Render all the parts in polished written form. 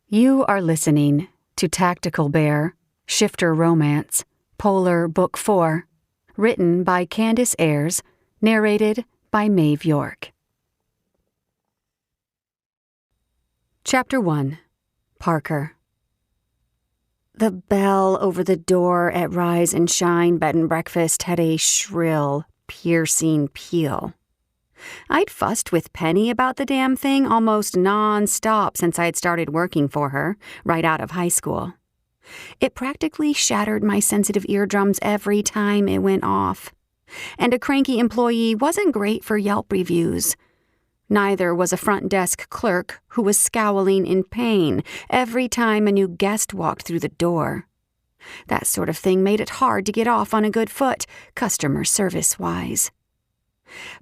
You are listening to Tactical Bear, Shifter Romance, P.O.L.A.R. Book 4, written by Candace Ayres, narrated by Maeve York. Chapter 1. Parker. The bell over the door at Rise and Shine Bed and Breakfast had a shrill, piercing peal. I'd fussed with Penny about the damn thing almost non-stop since I'd started working for her, right out of high school. It practically shattered my sensitive eardrums every time it went off. And a cranky employee wasn't great for Yelp reviews. Neither was a front desk clerk who was scowling in pain every time a new guest walked through the door. That sort of thing made it hard to get off on a good foot, customer service-wise.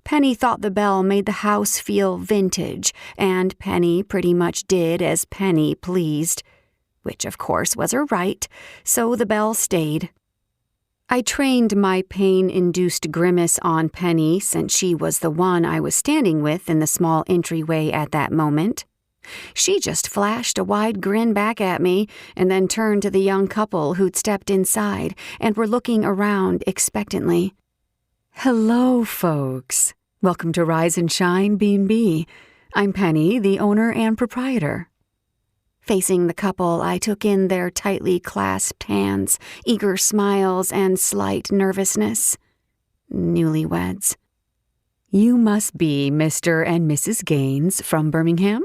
Penny thought the bell made the house feel vintage, and Penny pretty much did as Penny pleased, which of course was her right, so the bell stayed. I trained my pain-induced grimace on Penny since she was the one I was standing with in the small entryway at that moment. She just flashed a wide grin back at me and then turned to the young couple who'd stepped inside and were looking around expectantly. Hello, folks. Welcome to Rise and Shine B&B. I'm Penny, the owner and proprietor. Facing the couple, I took in their tightly clasped hands, eager smiles, and slight nervousness. Newlyweds. You must be Mr. and Mrs. Gaines from Birmingham?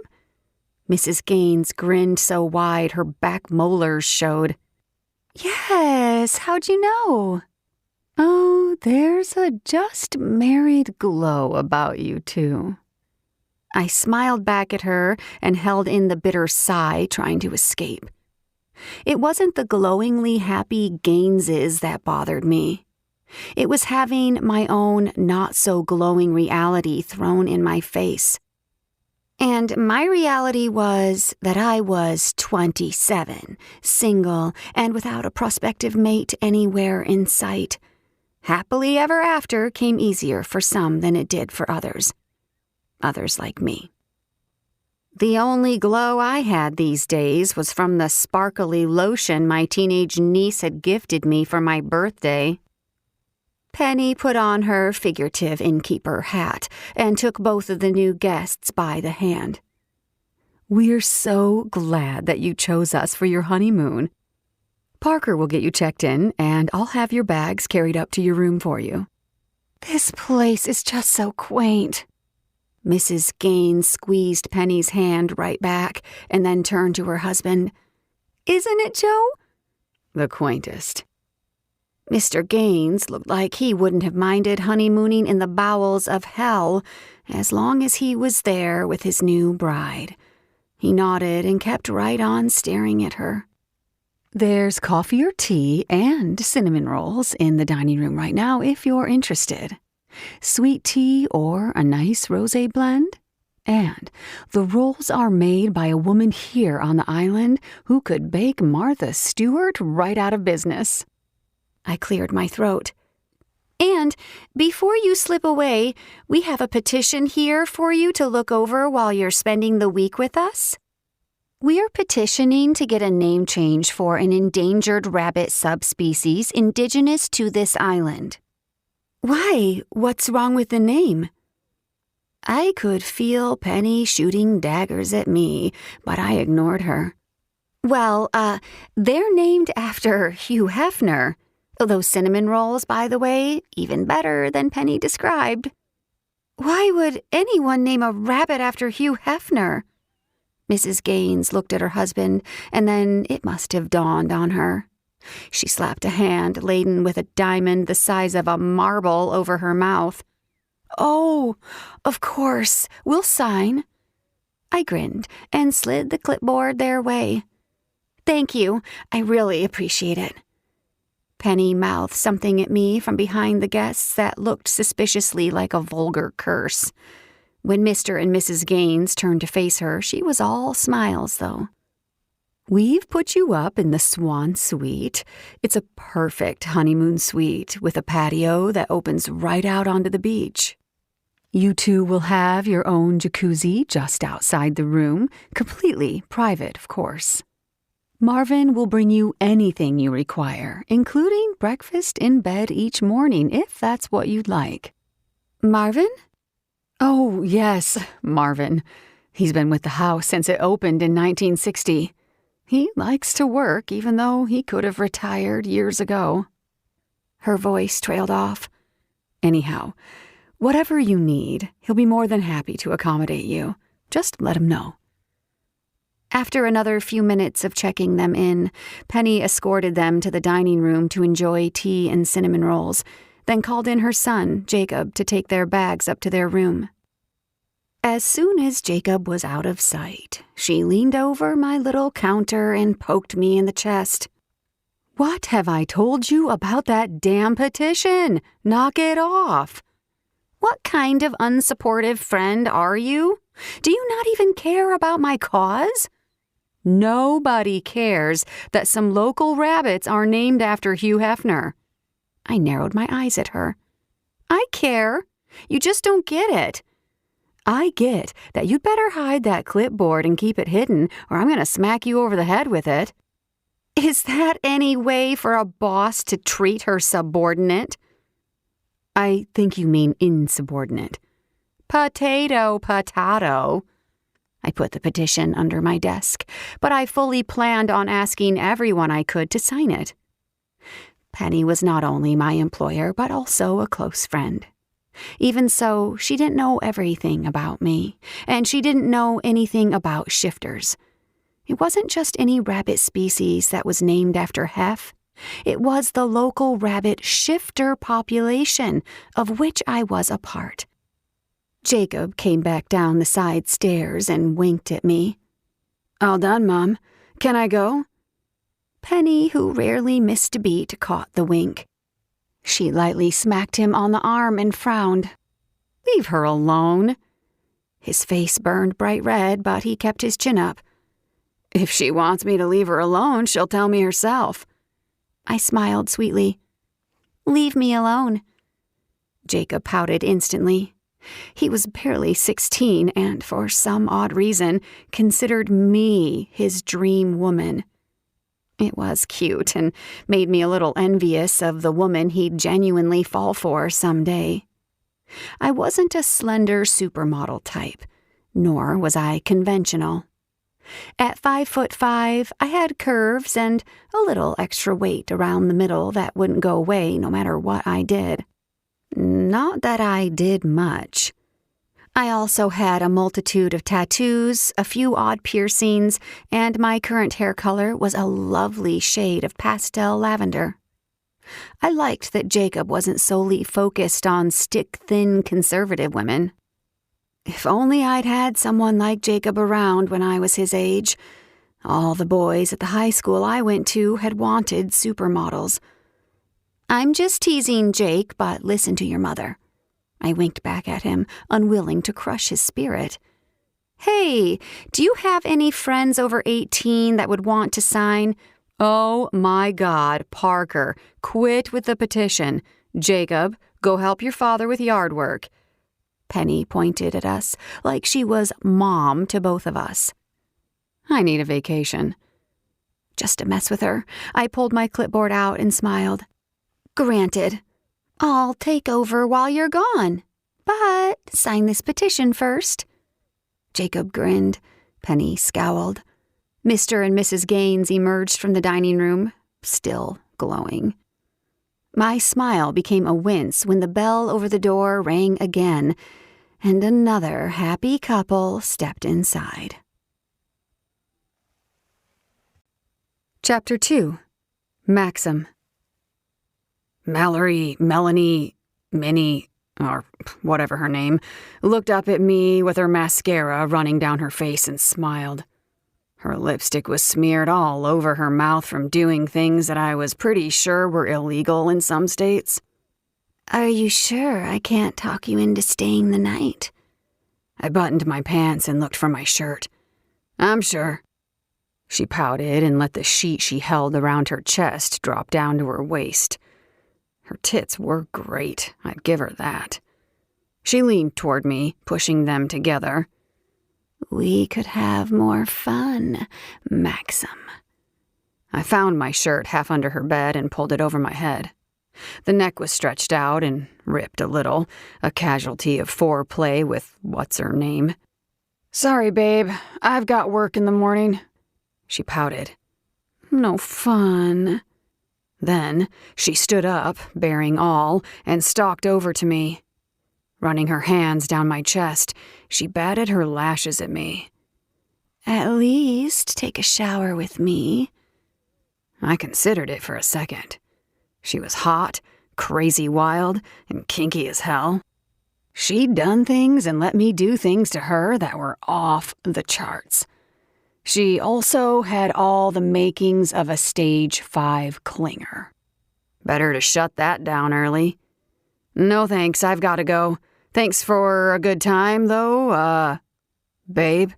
Mrs. Gaines grinned so wide her back molars showed. Yes, how'd you know? Oh, there's a just-married glow about you two. I smiled back at her and held in the bitter sigh, trying to escape. It wasn't the glowingly happy Gaineses that bothered me. It was having my own not-so-glowing reality thrown in my face. And my reality was that I was 27, single, and without a prospective mate anywhere in sight. Happily ever after came easier for some than it did for others. Others like me. The only glow I had these days was from the sparkly lotion my teenage niece had gifted me for my birthday. Penny put on her figurative innkeeper hat and took both of the new guests by the hand. We're so glad that you chose us for your honeymoon. Parker will get you checked in, and I'll have your bags carried up to your room for you. This place is just so quaint. Mrs. Gaines squeezed Penny's hand right back and then turned to her husband. Isn't it, Joe? The quaintest. Mr. Gaines looked like he wouldn't have minded honeymooning in the bowels of hell as long as he was there with his new bride. He nodded and kept right on staring at her. There's coffee or tea and cinnamon rolls in the dining room right now if you're interested. Sweet tea or a nice rosé blend? And the rolls are made by a woman here on the island who could bake Martha Stewart right out of business. I cleared my throat. And before you slip away, we have a petition here for you to look over while you're spending the week with us. We're petitioning to get a name change for an endangered rabbit subspecies indigenous to this island. Why? What's wrong with the name? I could feel Penny shooting daggers at me, but I ignored her. Well, they're named after Hugh Hefner. Those cinnamon rolls, by the way, even better than Penny described. Why would anyone name a rabbit after Hugh Hefner? Mrs. Gaines looked at her husband, and then it must have dawned on her. She slapped a hand laden with a diamond the size of a marble over her mouth. Oh, of course, we'll sign. I grinned and slid the clipboard their way. Thank you, I really appreciate it. Penny mouthed something at me from behind the guests that looked suspiciously like a vulgar curse. When Mr. and Mrs. Gaines turned to face her, she was all smiles, though. We've put you up in the Swan Suite. It's a perfect honeymoon suite with a patio that opens right out onto the beach. You two will have your own jacuzzi just outside the room, completely private, of course. Marvin will bring you anything you require, including breakfast in bed each morning, if that's what you'd like. Marvin? Oh, yes, Marvin. He's been with the house since it opened in 1960. He likes to work, even though he could have retired years ago. Her voice trailed off. Anyhow, whatever you need, he'll be more than happy to accommodate you. Just let him know. After another few minutes of checking them in, Penny escorted them to the dining room to enjoy tea and cinnamon rolls, then called in her son, Jacob, to take their bags up to their room. As soon as Jacob was out of sight, she leaned over my little counter and poked me in the chest. What have I told you about that damn petition? Knock it off. What kind of unsupportive friend are you? Do you not even care about my cause? Nobody cares that some local rabbits are named after Hugh Hefner. I narrowed my eyes at her. I care. You just don't get it. I get that you'd better hide that clipboard and keep it hidden, or I'm going to smack you over the head with it. Is that any way for a boss to treat her subordinate? I think you mean insubordinate. Potato, potato. I put the petition under my desk, but I fully planned on asking everyone I could to sign it. Penny was not only my employer, but also a close friend. Even so, she didn't know everything about me, and she didn't know anything about shifters. It wasn't just any rabbit species that was named after Hef. It was the local rabbit shifter population, of which I was a part. Jacob came back down the side stairs and winked at me. All done, Mom. Can I go? Penny, who rarely missed a beat, caught the wink. She lightly smacked him on the arm and frowned. Leave her alone. His face burned bright red, but he kept his chin up. If she wants me to leave her alone, she'll tell me herself. I smiled sweetly. Leave me alone. Jacob pouted instantly. He was barely 16 and, for some odd reason, considered me his dream woman. It was cute and made me a little envious of the woman he'd genuinely fall for someday. I wasn't a slender supermodel type, nor was I conventional. At 5'5", I had curves and a little extra weight around the middle that wouldn't go away no matter what I did. Not that I did much. I also had a multitude of tattoos, a few odd piercings, and my current hair color was a lovely shade of pastel lavender. I liked that Jacob wasn't solely focused on stick-thin conservative women. If only I'd had someone like Jacob around when I was his age. All the boys at the high school I went to had wanted supermodels. I'm just teasing, Jake, but listen to your mother. I winked back at him, unwilling to crush his spirit. Hey, do you have any friends over 18 that would want to sign? Oh my God, Parker, quit with the petition. Jacob, go help your father with yard work. Penny pointed at us like she was mom to both of us. I need a vacation. Just to mess with her, I pulled my clipboard out and smiled. Granted. I'll take over while you're gone. But sign this petition first. Jacob grinned. Penny scowled. Mr. and Mrs. Gaines emerged from the dining room, still glowing. My smile became a wince when the bell over the door rang again, and another happy couple stepped inside. Chapter 2. Maxim. Mallerie, Melanie, Minnie, or whatever her name, looked up at me with her mascara running down her face and smiled. Her lipstick was smeared all over her mouth from doing things that I was pretty sure were illegal in some states. Are you sure I can't talk you into staying the night? I buttoned my pants and looked for my shirt. I'm sure. She pouted and let the sheet she held around her chest drop down to her waist. Her tits were great, I'd give her that. She leaned toward me, pushing them together. "We could have more fun, Maxim." I found my shirt half under her bed and pulled it over my head. The neck was stretched out and ripped a little, a casualty of foreplay with what's-her-name. "Sorry, babe. I've got work in the morning." She pouted. "No fun." Then she stood up, bearing all, and stalked over to me. Running her hands down my chest, she batted her lashes at me. "At least take a shower with me." I considered it for a second. She was hot, crazy wild, and kinky as hell. She'd done things and let me do things to her that were off the charts. She also had all the makings of a stage 5 clinger. Better to shut that down early. "No thanks, I've got to go. Thanks for a good time, though, babe."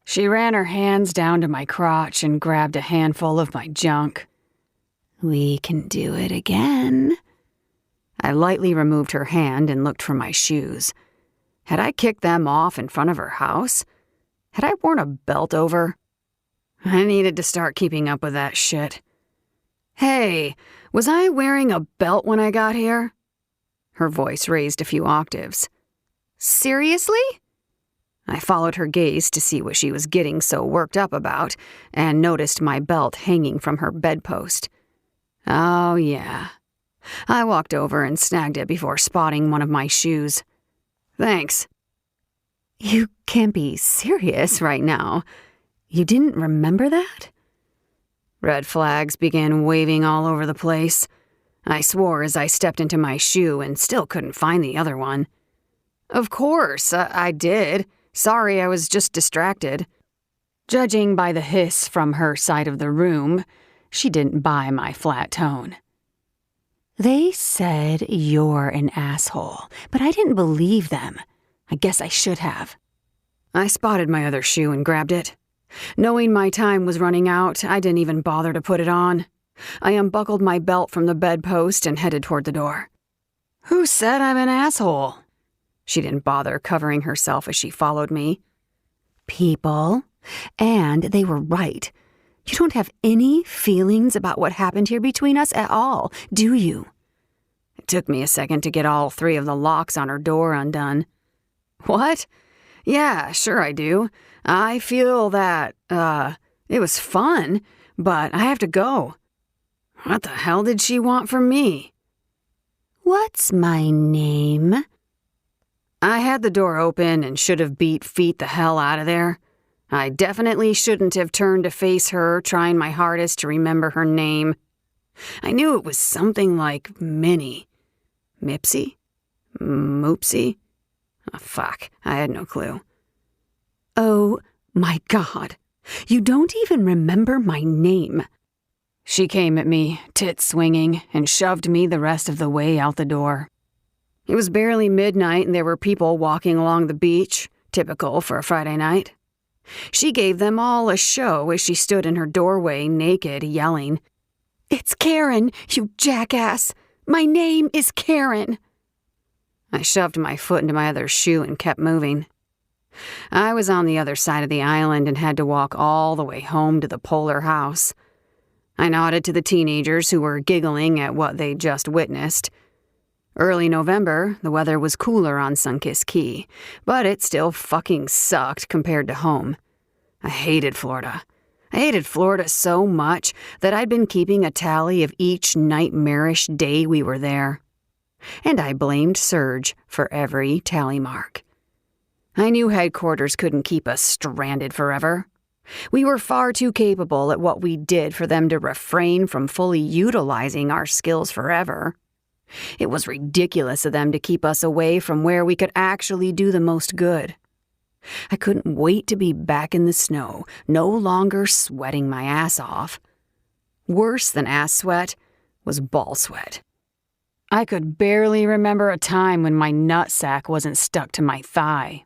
She ran her hands down to my crotch and grabbed a handful of my junk. "We can do it again." I lightly removed her hand and looked for my shoes. Had I kicked them off in front of her house? Had I worn a belt over? I needed to start keeping up with that shit. "Hey, was I wearing a belt when I got here?" Her voice raised a few octaves. "Seriously?" I followed her gaze to see what she was getting so worked up about, and noticed my belt hanging from her bedpost. Oh, yeah. I walked over and snagged it before spotting one of my shoes. "Thanks." "You can't be serious right now. You didn't remember that?" Red flags began waving all over the place. I swore as I stepped into my shoe and still couldn't find the other one. "Of course, I did. Sorry, I was just distracted." Judging by the hiss from her side of the room, she didn't buy my flat tone. "They said you're an asshole, but I didn't believe them. I guess I should have." I spotted my other shoe and grabbed it. Knowing my time was running out, I didn't even bother to put it on. I unbuckled my belt from the bedpost and headed toward the door. "Who said I'm an asshole?" She didn't bother covering herself as she followed me. "People. And they were right. You don't have any feelings about what happened here between us at all, do you?" It took me a second to get all 3 of the locks on her door undone. "What? Yeah, sure I do. I feel that, it was fun, but I have to go." What the hell did she want from me? "What's my name?" I had the door open and should have beat feet the hell out of there. I definitely shouldn't have turned to face her, trying my hardest to remember her name. I knew it was something like Minnie. Mipsy? Moopsy? Oh, fuck, I had no clue. "Oh, my God. You don't even remember my name." She came at me, tits swinging, and shoved me the rest of the way out the door. It was barely midnight and there were people walking along the beach, typical for a Friday night. She gave them all a show as she stood in her doorway naked, yelling, "It's Karen, you jackass! My name is Karen!" I shoved my foot into my other shoe and kept moving. I was on the other side of the island and had to walk all the way home to the P.O.L.A.R house. I nodded to the teenagers who were giggling at what they'd just witnessed. Early November, the weather was cooler on Sunkissed Key, but it still fucking sucked compared to home. I hated Florida. I hated Florida so much that I'd been keeping a tally of each nightmarish day we were there. And I blamed Serge for every tally mark. I knew headquarters couldn't keep us stranded forever. We were far too capable at what we did for them to refrain from fully utilizing our skills forever. It was ridiculous of them to keep us away from where we could actually do the most good. I couldn't wait to be back in the snow, no longer sweating my ass off. Worse than ass sweat was ball sweat. I could barely remember a time when my nutsack wasn't stuck to my thigh.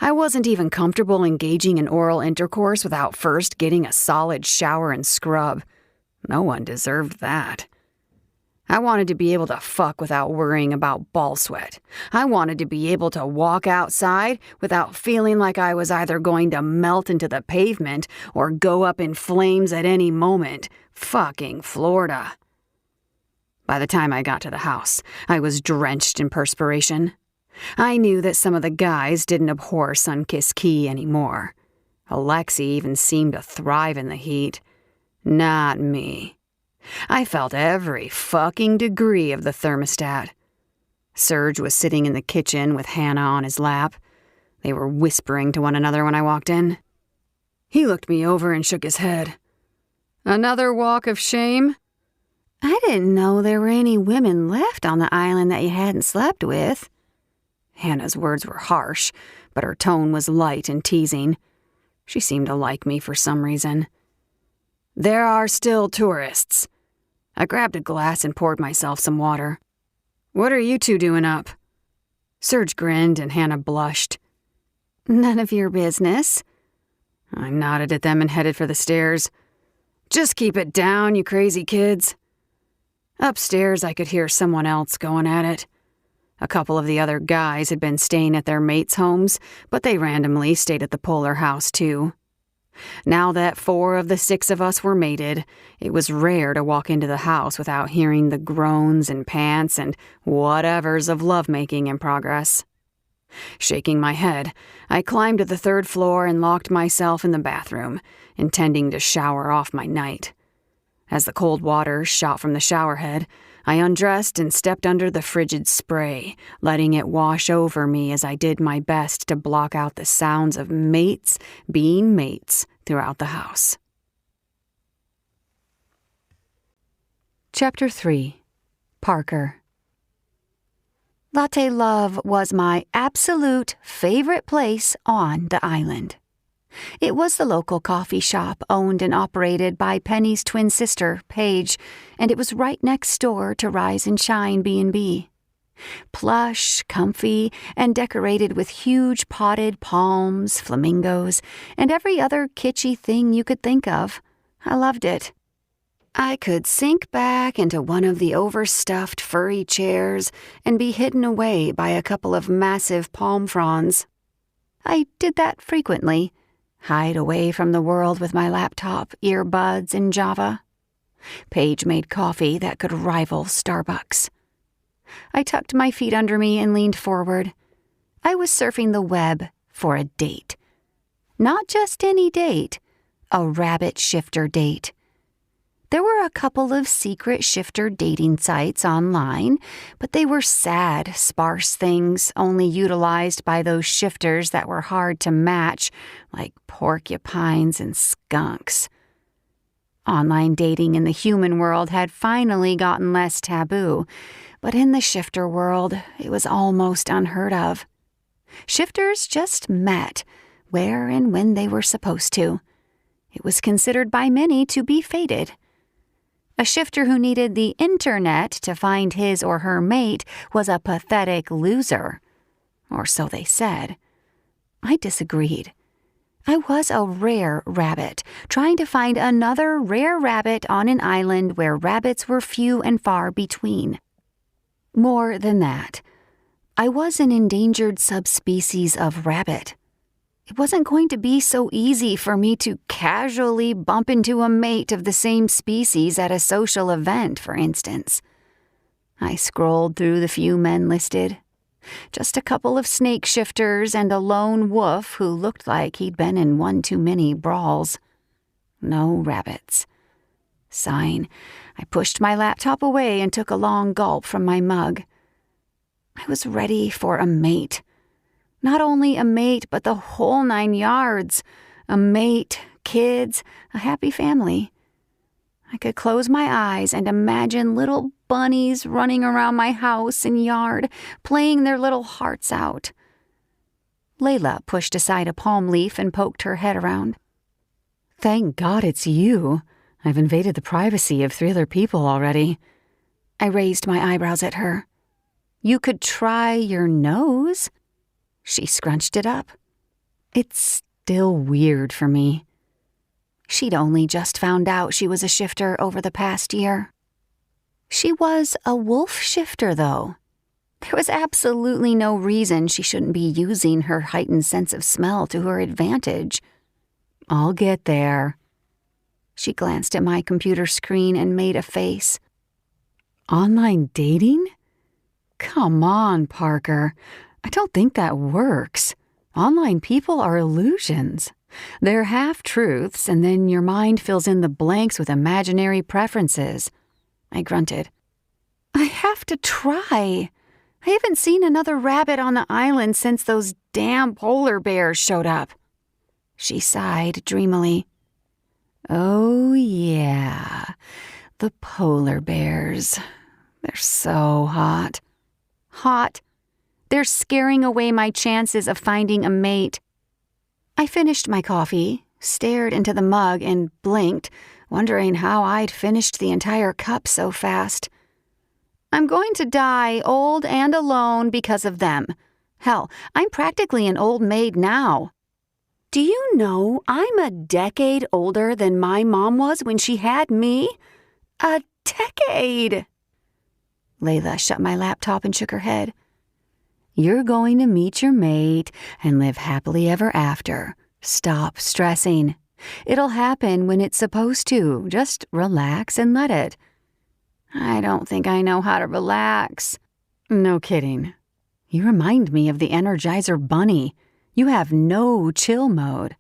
I wasn't even comfortable engaging in oral intercourse without first getting a solid shower and scrub. No one deserved that. I wanted to be able to fuck without worrying about ball sweat. I wanted to be able to walk outside without feeling like I was either going to melt into the pavement or go up in flames at any moment. Fucking Florida. By the time I got to the house, I was drenched in perspiration. I knew that some of the guys didn't abhor Sunkissed Key anymore. Alexi even seemed to thrive in the heat. Not me. I felt every fucking degree of the thermostat. Serge was sitting in the kitchen with Hannah on his lap. They were whispering to one another when I walked in. He looked me over and shook his head. Another walk of shame? I didn't know there were any women left on the island that you hadn't slept with. Hannah's words were harsh, but her tone was light and teasing. She seemed to like me for some reason. There are still tourists. I grabbed a glass and poured myself some water. What are you two doing up? Serge grinned and Hannah blushed. None of your business. I nodded at them and headed for the stairs. Just keep it down, you crazy kids. Upstairs, I could hear someone else going at it. A couple of the other guys had been staying at their mates' homes, but they randomly stayed at the P.O.L.A.R house too. Now that 4 of the 6 of us were mated, it was rare to walk into the house without hearing the groans and pants and whatevers of lovemaking in progress. Shaking my head, I climbed to the 3rd floor and locked myself in the bathroom, intending to shower off my night. As the cold water shot from the shower head, I undressed and stepped under the frigid spray, letting it wash over me as I did my best to block out the sounds of mates being mates throughout the house. Chapter 3. Parker. Latte Love was my absolute favorite place on the island. It was the local coffee shop owned and operated by Penny's twin sister, Paige, and it was right next door to Rise and Shine B&B. Plush, comfy, and decorated with huge potted palms, flamingos, and every other kitschy thing you could think of. I loved it. I could sink back into one of the overstuffed furry chairs and be hidden away by a couple of massive palm fronds. I did that frequently. Hide away from the world with my laptop, earbuds, and Java. Paige made coffee that could rival Starbucks. I tucked my feet under me and leaned forward. I was surfing the web for a date. Not just any date, a rabbit shifter date. There were a couple of secret shifter dating sites online, but they were sad, sparse things only utilized by those shifters that were hard to match, like porcupines and skunks. Online dating in the human world had finally gotten less taboo, but in the shifter world, it was almost unheard of. Shifters just met, where and when they were supposed to. It was considered by many to be fated. A shifter who needed the internet to find his or her mate was a pathetic loser. Or so they said. I disagreed. I was a rare rabbit, trying to find another rare rabbit on an island where rabbits were few and far between. More than that, I was an endangered subspecies of rabbit. It wasn't going to be so easy for me to casually bump into a mate of the same species at a social event, for instance. I scrolled through the few men listed. Just a couple of snake shifters and a lone wolf who looked like he'd been in one too many brawls. No rabbits. Sighing, I pushed my laptop away and took a long gulp from my mug. I was ready for a mate. Not only a mate, but the whole 9 yards. A mate, kids, a happy family. I could close my eyes and imagine little bunnies running around my house and yard, playing their little hearts out. Layla pushed aside a palm leaf and poked her head around. Thank God it's you. I've invaded the privacy of 3 other people already. I raised my eyebrows at her. You could try your nose. She scrunched it up. It's still weird for me. She'd only just found out she was a shifter over the past year. She was a wolf shifter, though. There was absolutely no reason she shouldn't be using her heightened sense of smell to her advantage. I'll get there. She glanced at my computer screen and made a face. Online dating? Come on, Parker. I don't think that works. Online people are illusions. They're half-truths, and then your mind fills in the blanks with imaginary preferences. I grunted. I have to try. I haven't seen another rabbit on the island since those damn polar bears showed up. She sighed dreamily. Oh, yeah, the polar bears. They're so hot. Hot. They're scaring away my chances of finding a mate. I finished my coffee, stared into the mug, and blinked, wondering how I'd finished the entire cup so fast. I'm going to die old and alone because of them. Hell, I'm practically an old maid now. Do you know I'm a decade older than my mom was when she had me? A decade! Layla shut my laptop and shook her head. You're going to meet your mate and live happily ever after. Stop stressing. It'll happen when it's supposed to. Just relax and let it. I don't think I know how to relax. No kidding. You remind me of the Energizer Bunny. You have no chill mode.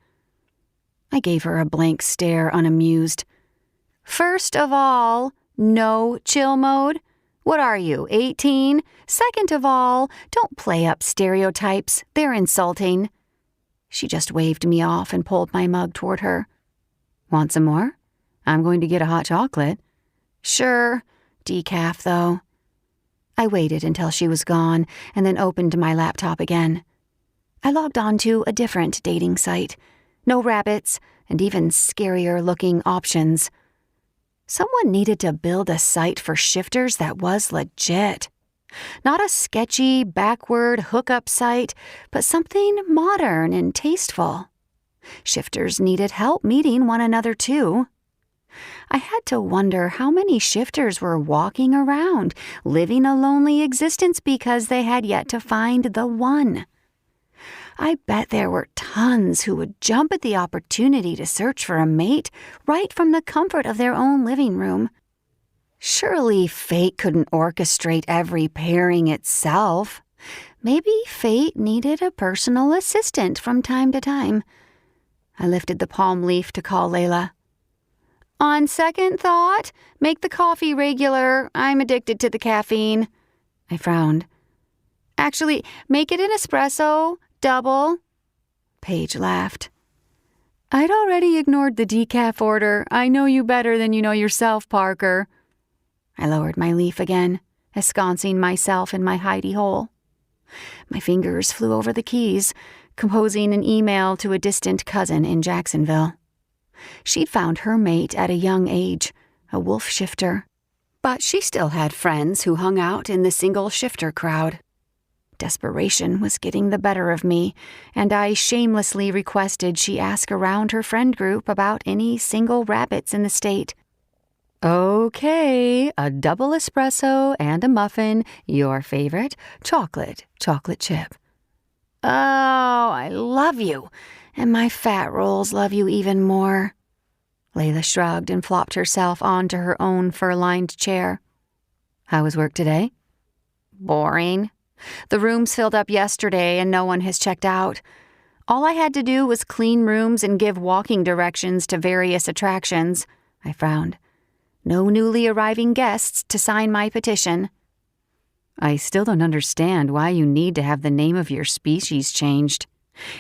I gave her a blank stare, unamused. First of all, no chill mode? What are you, 18? Second of all, don't play up stereotypes. They're insulting. She just waved me off and pulled my mug toward her. Want some more? I'm going to get a hot chocolate. Sure. Decaf, though. I waited until she was gone and then opened my laptop again. I logged on to a different dating site. No rabbits, and even scarier-looking options. Someone needed to build a site for shifters that was legit. Not a sketchy, backward hookup site, but something modern and tasteful. Shifters needed help meeting one another, too. I had to wonder how many shifters were walking around, living a lonely existence because they had yet to find the one. I bet there were tons who would jump at the opportunity to search for a mate right from the comfort of their own living room. Surely fate couldn't orchestrate every pairing itself. Maybe fate needed a personal assistant from time to time. I lifted the palm leaf to call Layla. On second thought, make the coffee regular. I'm addicted to the caffeine. I frowned. Actually, make it an espresso. Double. Paige laughed. I'd already ignored the decaf order. I know you better than you know yourself, Parker. I lowered my leaf again, ensconcing myself in my hidey hole. My fingers flew over the keys, composing an email to a distant cousin in Jacksonville. She'd found her mate at a young age, a wolf shifter. But she still had friends who hung out in the single shifter crowd. Desperation was getting the better of me, and I shamelessly requested she ask around her friend group about any single rabbits in the state. Okay, a double espresso and a muffin, your favorite, chocolate chip. Oh, I love you, and my fat rolls love you even more. Layla shrugged and flopped herself onto her own fur-lined chair. How was work today? Boring. The rooms filled up yesterday and no one has checked out. All I had to do was clean rooms and give walking directions to various attractions. I frowned. No newly arriving guests to sign my petition. I still don't understand why you need to have the name of your species changed.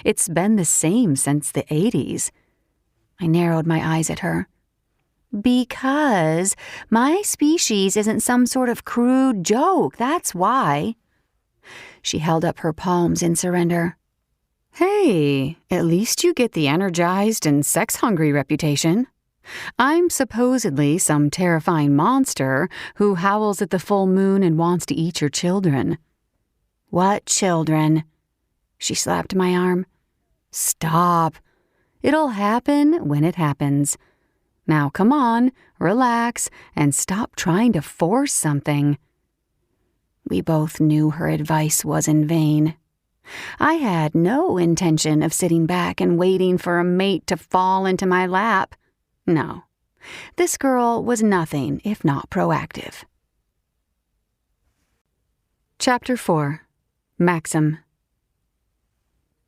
It's been the same since the 80s. I narrowed my eyes at her. Because my species isn't some sort of crude joke, that's why. She held up her palms in surrender. Hey, at least you get the energized and sex-hungry reputation. I'm supposedly some terrifying monster who howls at the full moon and wants to eat your children. What children? She slapped my arm. Stop. It'll happen when it happens. Now come on, relax, and stop trying to force something." We both knew her advice was in vain. I had no intention of sitting back and waiting for a mate to fall into my lap. No, this girl was nothing if not proactive. Chapter 4. Maxim.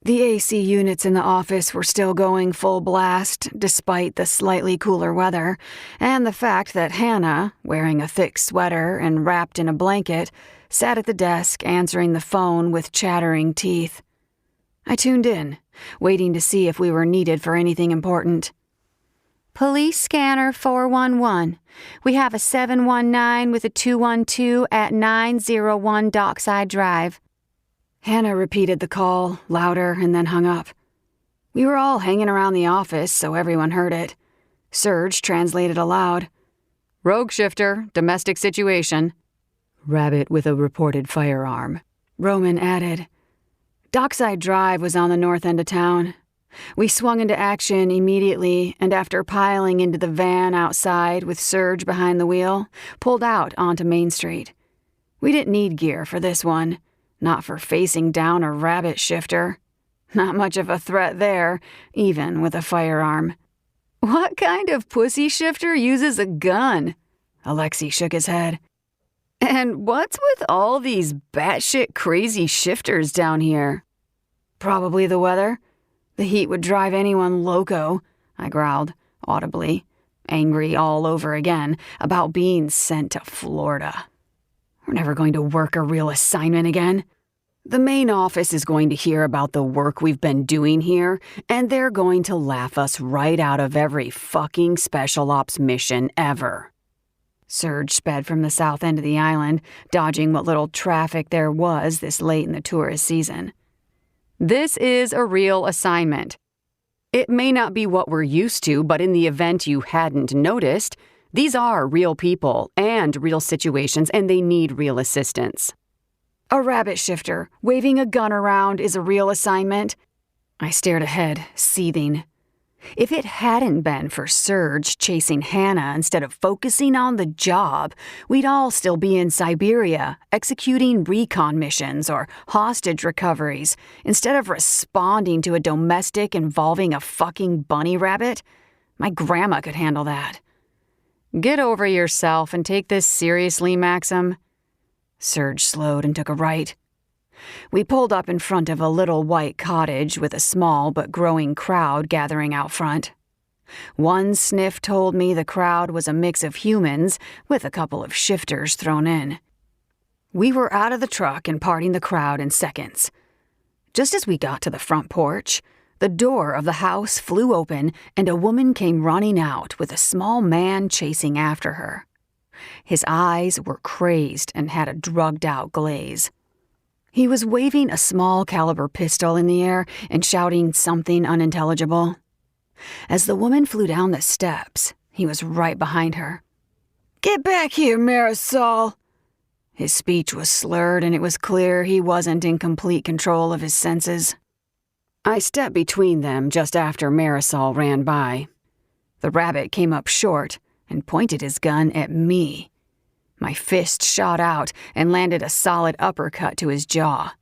The AC units in the office were still going full blast, despite the slightly cooler weather, and the fact that Hannah, wearing a thick sweater and wrapped in a blanket, sat at the desk answering the phone with chattering teeth. I tuned in, waiting to see if we were needed for anything important. "Police scanner 411. We have a 719 with a 212 at 901 Dockside Drive." Hannah repeated the call, louder, and then hung up. We were all hanging around the office, so everyone heard it. Serge translated aloud. "Rogue shifter, domestic situation. Rabbit with a reported firearm." Roman added. Dockside Drive was on the north end of town. We swung into action immediately, and after piling into the van outside with Serge behind the wheel, pulled out onto Main Street. We didn't need gear for this one. Not for facing down a rabbit shifter. Not much of a threat there, even with a firearm. "What kind of pussy shifter uses a gun?" Alexei shook his head. "And what's with all these batshit crazy shifters down here?" "Probably the weather. The heat would drive anyone loco," I growled, audibly, angry all over again about being sent to Florida. We're never going to work a real assignment again. The main office is going to hear about the work we've been doing here, and they're going to laugh us right out of every fucking special ops mission ever. Serge sped from the south end of the island, dodging what little traffic there was this late in the tourist season. "This is a real assignment. It may not be what we're used to, but in the event you hadn't noticed, these are real people and real situations, and they need real assistance." "A rabbit shifter waving a gun around is a real assignment?" I stared ahead, seething. If it hadn't been for Serge chasing Hannah instead of focusing on the job, we'd all still be in Siberia, executing recon missions or hostage recoveries, instead of responding to a domestic involving a fucking bunny rabbit. My grandma could handle that. "Get over yourself and take this seriously, Maxim." Serge slowed and took a right. We pulled up in front of a little white cottage with a small but growing crowd gathering out front. One sniff told me the crowd was a mix of humans with a couple of shifters thrown in. We were out of the truck and parting the crowd in seconds. Just as we got to the front porch, the door of the house flew open and a woman came running out with a small man chasing after her. His eyes were crazed and had a drugged-out glaze. He was waving a small caliber pistol in the air and shouting something unintelligible. As the woman flew down the steps, he was right behind her. "Get back here, Marisol!" His speech was slurred, and it was clear he wasn't in complete control of his senses. I stepped between them just after Marisol ran by. The rabbit came up short and pointed his gun at me. My fist shot out and landed a solid uppercut to his jaw.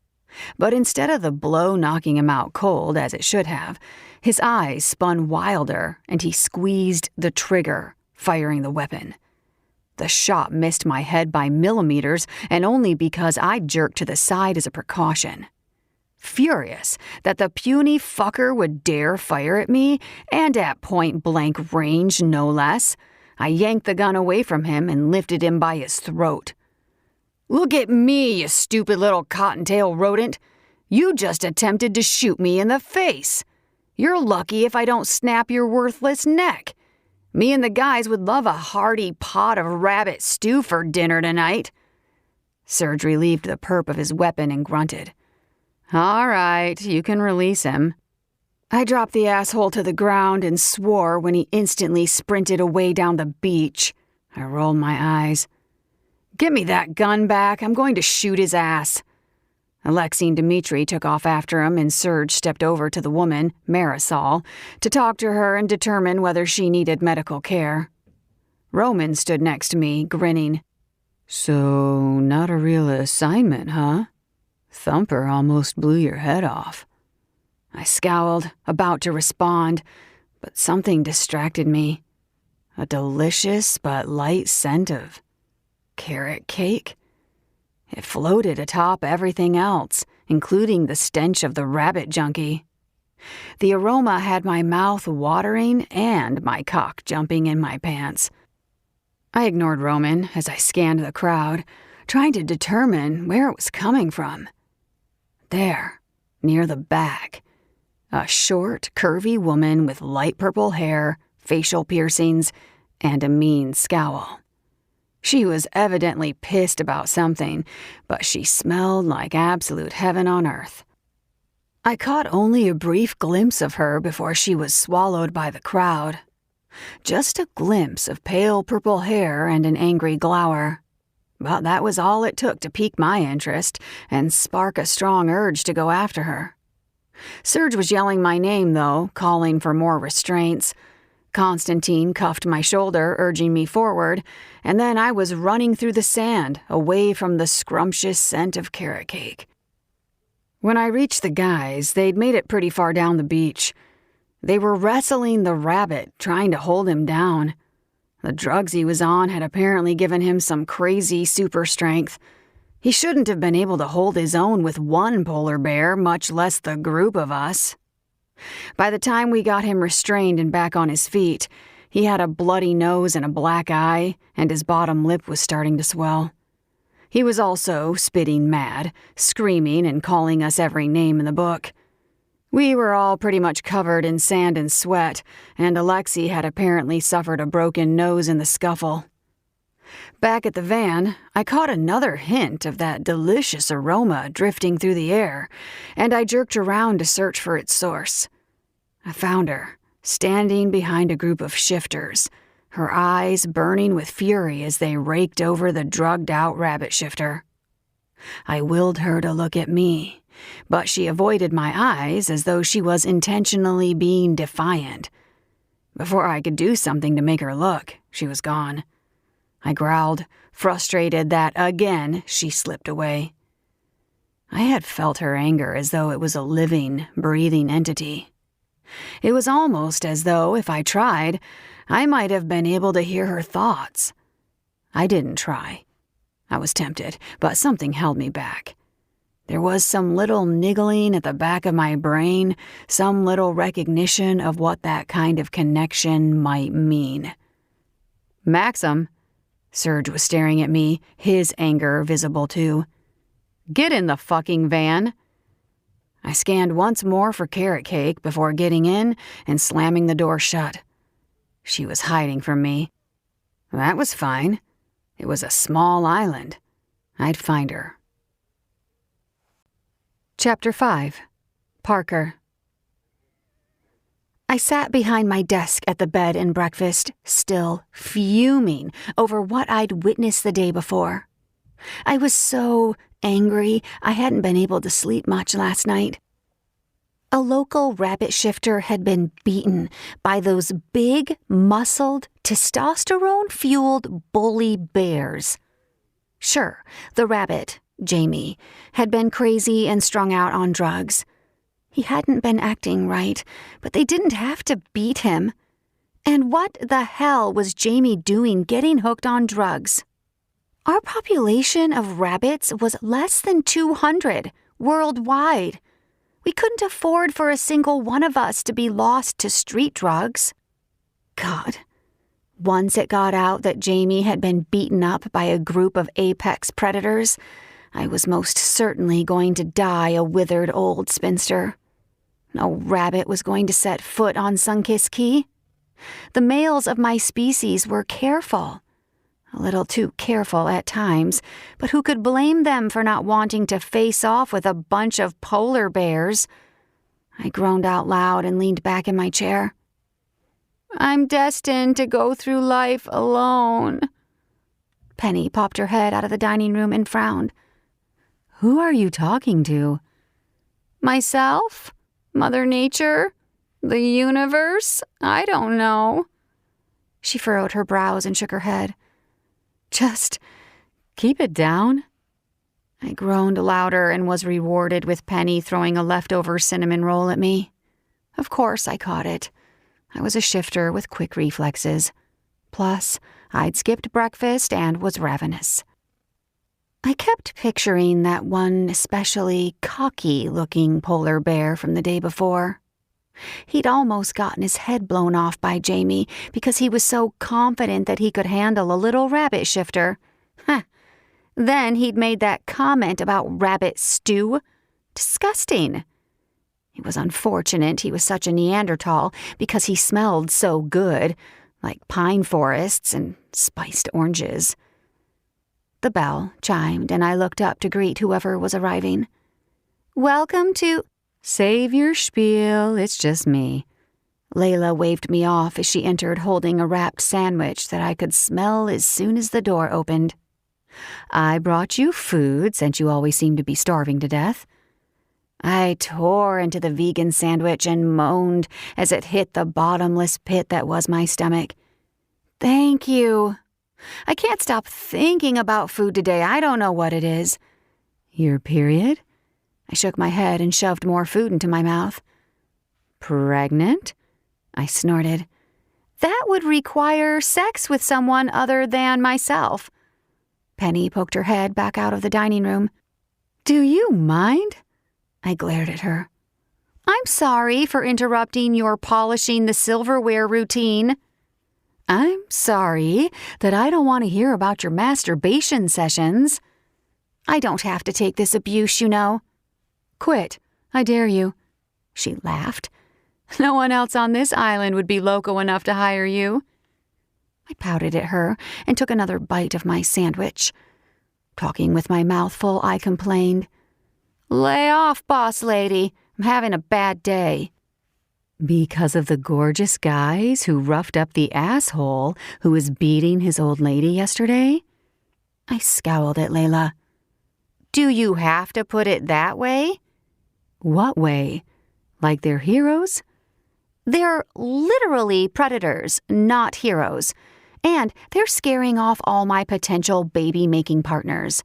But instead of the blow knocking him out cold, as it should have, his eyes spun wilder and he squeezed the trigger, firing the weapon. The shot missed my head by millimeters, and only because I jerked to the side as a precaution. Furious that the puny fucker would dare fire at me, and at point-blank range no less, I yanked the gun away from him and lifted him by his throat. "Look at me, you stupid little cottontail rodent. You just attempted to shoot me in the face. You're lucky if I don't snap your worthless neck. Me and the guys would love a hearty pot of rabbit stew for dinner tonight." Serge relieved the perp of his weapon and grunted. "All right, you can release him." I dropped the asshole to the ground and swore when he instantly sprinted away down the beach. I rolled my eyes. "Give me that gun back. I'm going to shoot his ass." Alexei and Dmitri took off after him, and Serge stepped over to the woman, Marisol, to talk to her and determine whether she needed medical care. Roman stood next to me, grinning. "So, not a real assignment, huh? Thumper almost blew your head off." I scowled, about to respond, but something distracted me. A delicious but light scent of carrot cake. It floated atop everything else, including the stench of the rabbit junkie. The aroma had my mouth watering and my cock jumping in my pants. I ignored Roman as I scanned the crowd, trying to determine where it was coming from. There, near the back, a short, curvy woman with light purple hair, facial piercings, and a mean scowl. She was evidently pissed about something, but she smelled like absolute heaven on earth. I caught only a brief glimpse of her before she was swallowed by the crowd. Just a glimpse of pale purple hair and an angry glower. But that was all it took to pique my interest and spark a strong urge to go after her. Serge was yelling my name, though, calling for more restraints. Constantine cuffed my shoulder, urging me forward, and then I was running through the sand, away from the scrumptious scent of carrot cake. When I reached the guys, they'd made it pretty far down the beach. They were wrestling the rabbit, trying to hold him down. The drugs he was on had apparently given him some crazy super strength. He shouldn't have been able to hold his own with one polar bear, much less the group of us. By the time we got him restrained and back on his feet, he had a bloody nose and a black eye, and his bottom lip was starting to swell. He was also spitting mad, screaming and calling us every name in the book. We were all pretty much covered in sand and sweat, and Alexei had apparently suffered a broken nose in the scuffle. Back at the van, I caught another hint of that delicious aroma drifting through the air, and I jerked around to search for its source. I found her, standing behind a group of shifters, her eyes burning with fury as they raked over the drugged-out rabbit shifter. I willed her to look at me, but she avoided my eyes as though she was intentionally being defiant. Before I could do something to make her look, she was gone. I growled, frustrated that, again, she slipped away. I had felt her anger as though it was a living, breathing entity. It was almost as though, if I tried, I might have been able to hear her thoughts. I didn't try. I was tempted, but something held me back. There was some little niggling at the back of my brain, some little recognition of what that kind of connection might mean. "Maxim," Serge was staring at me, his anger visible too. "Get in the fucking van." I scanned once more for carrot cake before getting in and slamming the door shut. She was hiding from me. That was fine. It was a small island. I'd find her. Chapter 5. Parker. I sat behind my desk at the bed and breakfast, still fuming over what I'd witnessed the day before. I was so angry I hadn't been able to sleep much last night. A local rabbit shifter had been beaten by those big, muscled, testosterone-fueled bully bears. Sure, the rabbit, Jamie, had been crazy and strung out on drugs. He hadn't been acting right, but they didn't have to beat him. And what the hell was Jamie doing getting hooked on drugs? Our population of rabbits was less than 200 worldwide. We couldn't afford for a single one of us to be lost to street drugs. God. Once it got out that Jamie had been beaten up by a group of apex predators, I was most certainly going to die a withered old spinster. No rabbit was going to set foot on Sunkissed Key. The males of my species were careful. A little too careful at times, but who could blame them for not wanting to face off with a bunch of polar bears? I groaned out loud and leaned back in my chair. I'm destined to go through life alone. Penny popped her head out of the dining room and frowned. Who are you talking to? Myself? Mother Nature? The universe? I don't know. She furrowed her brows and shook her head. Just keep it down. I groaned louder and was rewarded with Penny throwing a leftover cinnamon roll at me. Of course I caught it. I was a shifter with quick reflexes. Plus, I'd skipped breakfast and was ravenous. I kept picturing that one especially cocky-looking polar bear from the day before. He'd almost gotten his head blown off by Jamie because he was so confident that he could handle a little rabbit shifter. Huh. Then he'd made that comment about rabbit stew. Disgusting. It was unfortunate he was such a Neanderthal because he smelled so good, like pine forests and spiced oranges. The bell chimed, and I looked up to greet whoever was arriving. Welcome to... Save your spiel, it's just me. Layla waved me off as she entered holding a wrapped sandwich that I could smell as soon as the door opened. I brought you food since you always seem to be starving to death. I tore into the vegan sandwich and moaned as it hit the bottomless pit that was my stomach. Thank you. I can't stop thinking about food today. I don't know what it is. Your period? I shook my head and shoved more food into my mouth. Pregnant? I snorted. That would require sex with someone other than myself. Penny poked her head back out of the dining room. Do you mind? I glared at her. I'm sorry for interrupting your polishing the silverware routine. I'm sorry that I don't want to hear about your masturbation sessions. I don't have to take this abuse, you know. Quit, I dare you. She laughed. No one else on this island would be loco enough to hire you. I pouted at her and took another bite of my sandwich. Talking with my mouth full, I complained. Lay off, boss lady. I'm having a bad day. Because of the gorgeous guys who roughed up the asshole who was beating his old lady yesterday? I scowled at Layla. Do you have to put it that way? What way? Like they're heroes? They're literally predators, not heroes. And they're scaring off all my potential baby-making partners.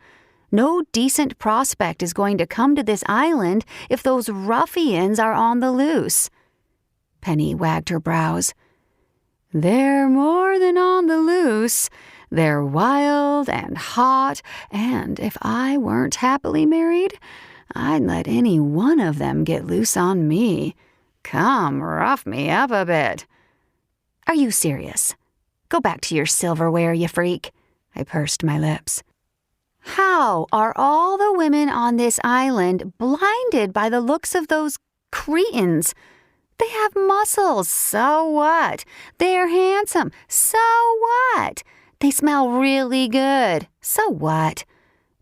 No decent prospect is going to come to this island if those ruffians are on the loose. Penny wagged her brows. They're more than on the loose. They're wild and hot, and if I weren't happily married, I'd let any one of them get loose on me. Come, rough me up a bit. Are you serious? Go back to your silverware, you freak. I pursed my lips. How are all the women on this island blinded by the looks of those cretins? They have muscles, so what? They're handsome, so what? They smell really good, so what?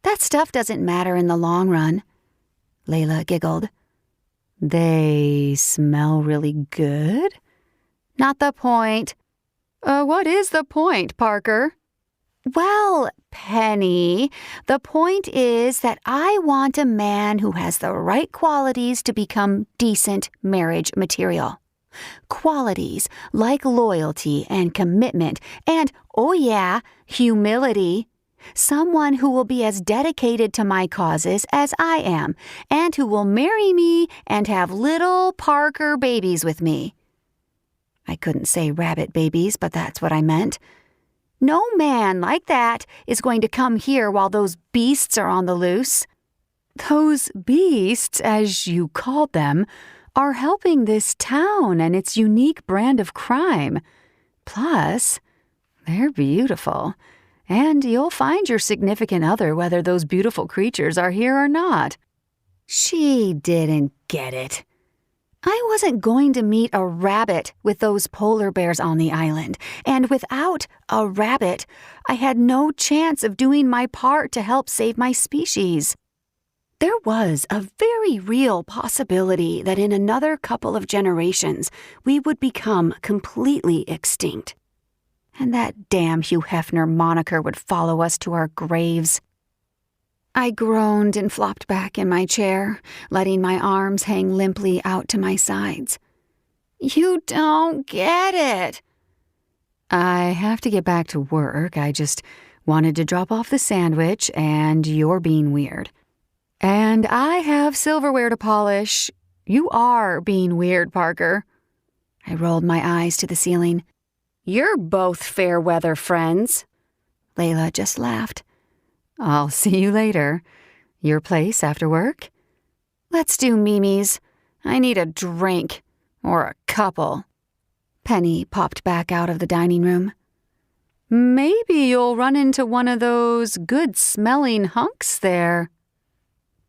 That stuff doesn't matter in the long run. Layla giggled. They smell really good? Not the point. What is the point, Parker? Well, Penny, the point is that I want a man who has the right qualities to become decent marriage material. Qualities like loyalty and commitment and, oh yeah, humility. Someone who will be as dedicated to my causes as I am, and who will marry me and have little Parker babies with me. I couldn't say rabbit babies, but that's what I meant. No man like that is going to come here while those beasts are on the loose. Those beasts, as you called them, are helping this town and its unique brand of crime. Plus, they're beautiful. And you'll find your significant other whether those beautiful creatures are here or not. She didn't get it. I wasn't going to meet a rabbit with those polar bears on the island, and without a rabbit, I had no chance of doing my part to help save my species. There was a very real possibility that in another couple of generations, we would become completely extinct. And that damn Hugh Hefner moniker would follow us to our graves. I groaned and flopped back in my chair, letting my arms hang limply out to my sides. You don't get it. I have to get back to work. I just wanted to drop off the sandwich, and you're being weird. And I have silverware to polish. You are being weird, Parker. I rolled my eyes to the ceiling. You're both fair weather friends. Layla just laughed. I'll see you later. Your place after work? Let's do Mimi's. I need a drink. Or a couple. Penny popped back out of the dining room. Maybe you'll run into one of those good-smelling hunks there.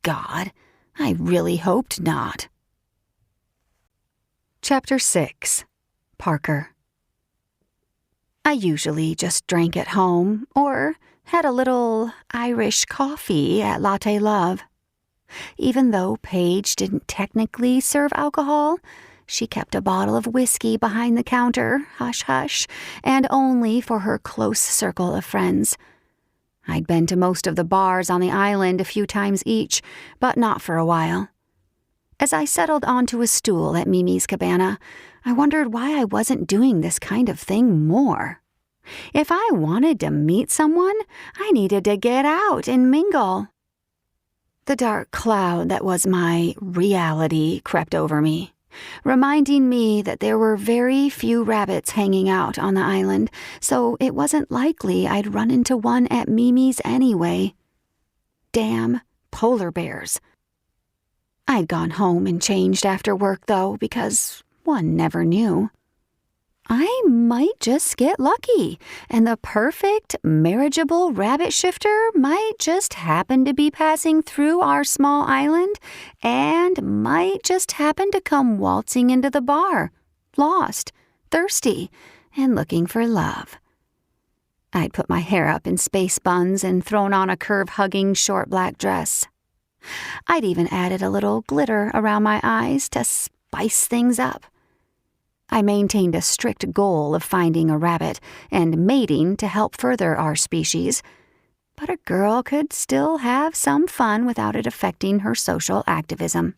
God, I really hoped not. Chapter 6. Parker. I usually just drank at home or had a little Irish coffee at Latte Love. Even though Paige didn't technically serve alcohol, she kept a bottle of whiskey behind the counter, hush-hush, and only for her close circle of friends. I'd been to most of the bars on the island a few times each, but not for a while. As I settled onto a stool at Mimi's cabana, I wondered why I wasn't doing this kind of thing more. If I wanted to meet someone, I needed to get out and mingle. The dark cloud that was my reality crept over me, reminding me that there were very few rabbits hanging out on the island, so it wasn't likely I'd run into one at Mimi's anyway. Damn polar bears. I'd gone home and changed after work, though, because one never knew. I might just get lucky, and the perfect, marriageable rabbit shifter might just happen to be passing through our small island and might just happen to come waltzing into the bar, lost, thirsty, and looking for love. I'd put my hair up in space buns and thrown on a curve-hugging short black dress. I'd even added a little glitter around my eyes to spice things up. I maintained a strict goal of finding a rabbit and mating to help further our species, but a girl could still have some fun without it affecting her social activism.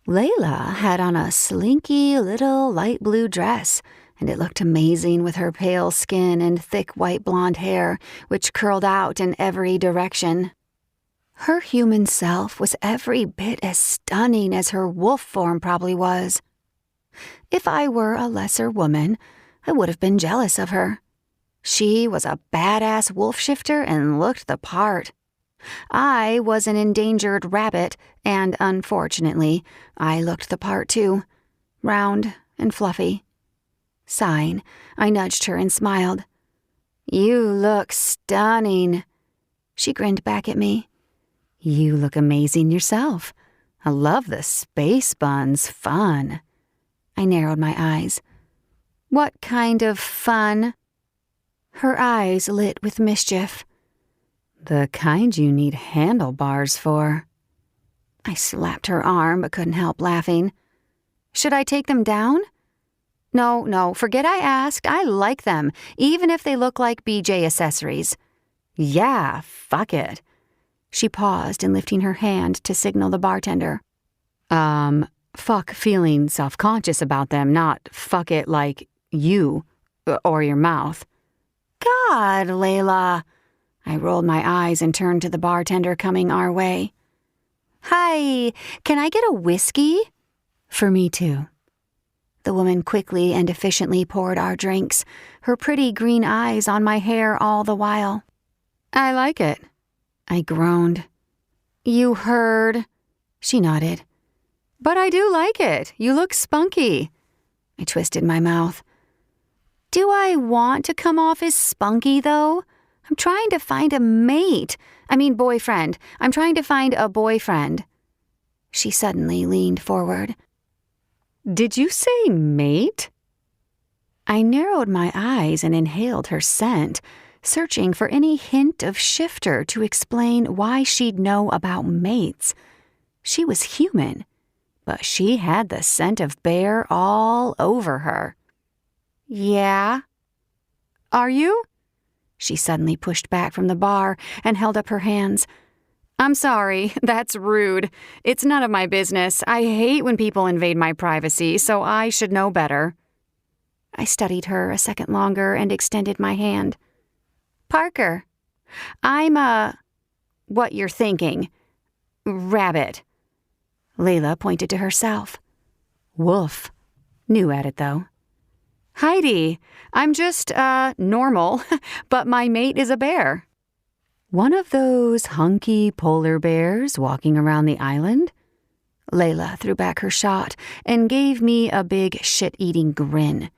Layla had on a slinky little light blue dress, and it looked amazing with her pale skin and thick white blonde hair, which curled out in every direction. Her human self was every bit as stunning as her wolf form probably was. If I were a lesser woman, I would have been jealous of her. She was a badass wolf shifter and looked the part. I was an endangered rabbit, and unfortunately, I looked the part too, round and fluffy. Sighing, I nudged her and smiled. You look stunning. She grinned back at me. You look amazing yourself. I love the space buns. Fun. I narrowed my eyes. What kind of fun? Her eyes lit with mischief. The kind you need handlebars for. I slapped her arm but couldn't help laughing. Should I take them down? No, forget I asked. I like them, even if they look like BJ accessories. Yeah, fuck it. She paused in lifting her hand to signal the bartender. Fuck feeling self-conscious about them, not fuck it like you or your mouth. God, Layla. I rolled my eyes and turned to the bartender coming our way. Hi, can I get a whiskey? For me too. The woman quickly and efficiently poured our drinks, her pretty green eyes on my hair all the while. I like it. I groaned. You heard? She nodded. But I do like it. You look spunky. I twisted my mouth. Do I want to come off as spunky, though? I'm trying to find a mate. Boyfriend. I'm trying to find a boyfriend. She suddenly leaned forward. Did you say mate? I narrowed my eyes and inhaled her scent, searching for any hint of shifter to explain why she'd know about mates. She was human, but she had the scent of bear all over her. Yeah? Are you? She suddenly pushed back from the bar and held up her hands. I'm sorry, that's rude. It's none of my business. I hate when people invade my privacy, so I should know better. I studied her a second longer and extended my hand. Parker, I'm what you're thinking. Rabbit. Layla pointed to herself. Woof. New at it, though. Heidi, I'm just, normal, but my mate is a bear. One of those hunky polar bears walking around the island? Layla threw back her shot and gave me a big shit-eating grin.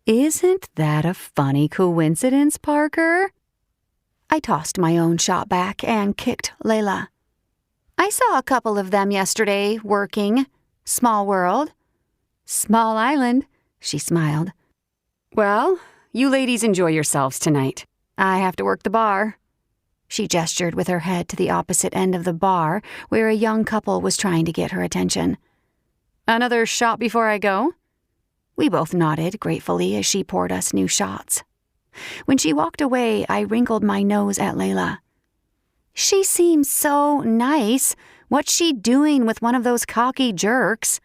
Isn't that a funny coincidence, Parker? I tossed my own shot back and kicked Layla. I saw a couple of them yesterday, working. Small world. Small island, she smiled. Well, you ladies enjoy yourselves tonight. I have to work the bar. She gestured with her head to the opposite end of the bar, where a young couple was trying to get her attention. Another shot before I go? We both nodded gratefully as she poured us new shots. When she walked away, I wrinkled my nose at Layla. She seems so nice. What's she doing with one of those cocky jerks?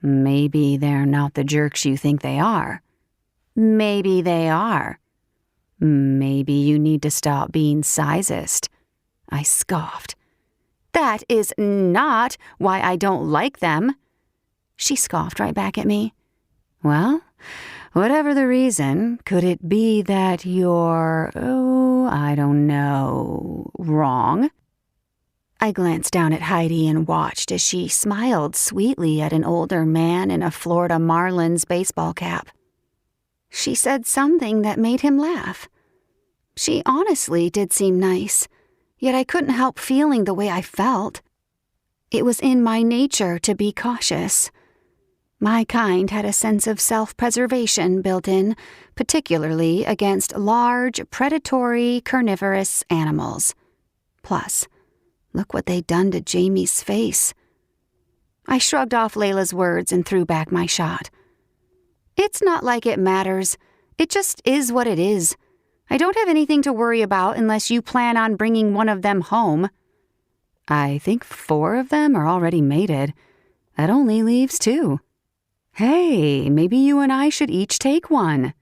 Maybe they're not the jerks you think they are. Maybe they are. Maybe you need to stop being sizist. I scoffed. That is not why I don't like them. She scoffed right back at me. Well, whatever the reason, could it be that you're, I don't know, wrong? I glanced down at Heidi and watched as she smiled sweetly at an older man in a Florida Marlins baseball cap. She said something that made him laugh. She honestly did seem nice, yet I couldn't help feeling the way I felt. It was in my nature to be cautious. My kind had a sense of self-preservation built in, particularly against large, predatory, carnivorous animals. Plus, look what they'd done to Jamie's face. I shrugged off Layla's words and threw back my shot. It's not like it matters. It just is what it is. I don't have anything to worry about unless you plan on bringing one of them home. I think 4 of them are already mated. That only leaves 2. Hey, maybe you and I should each take one.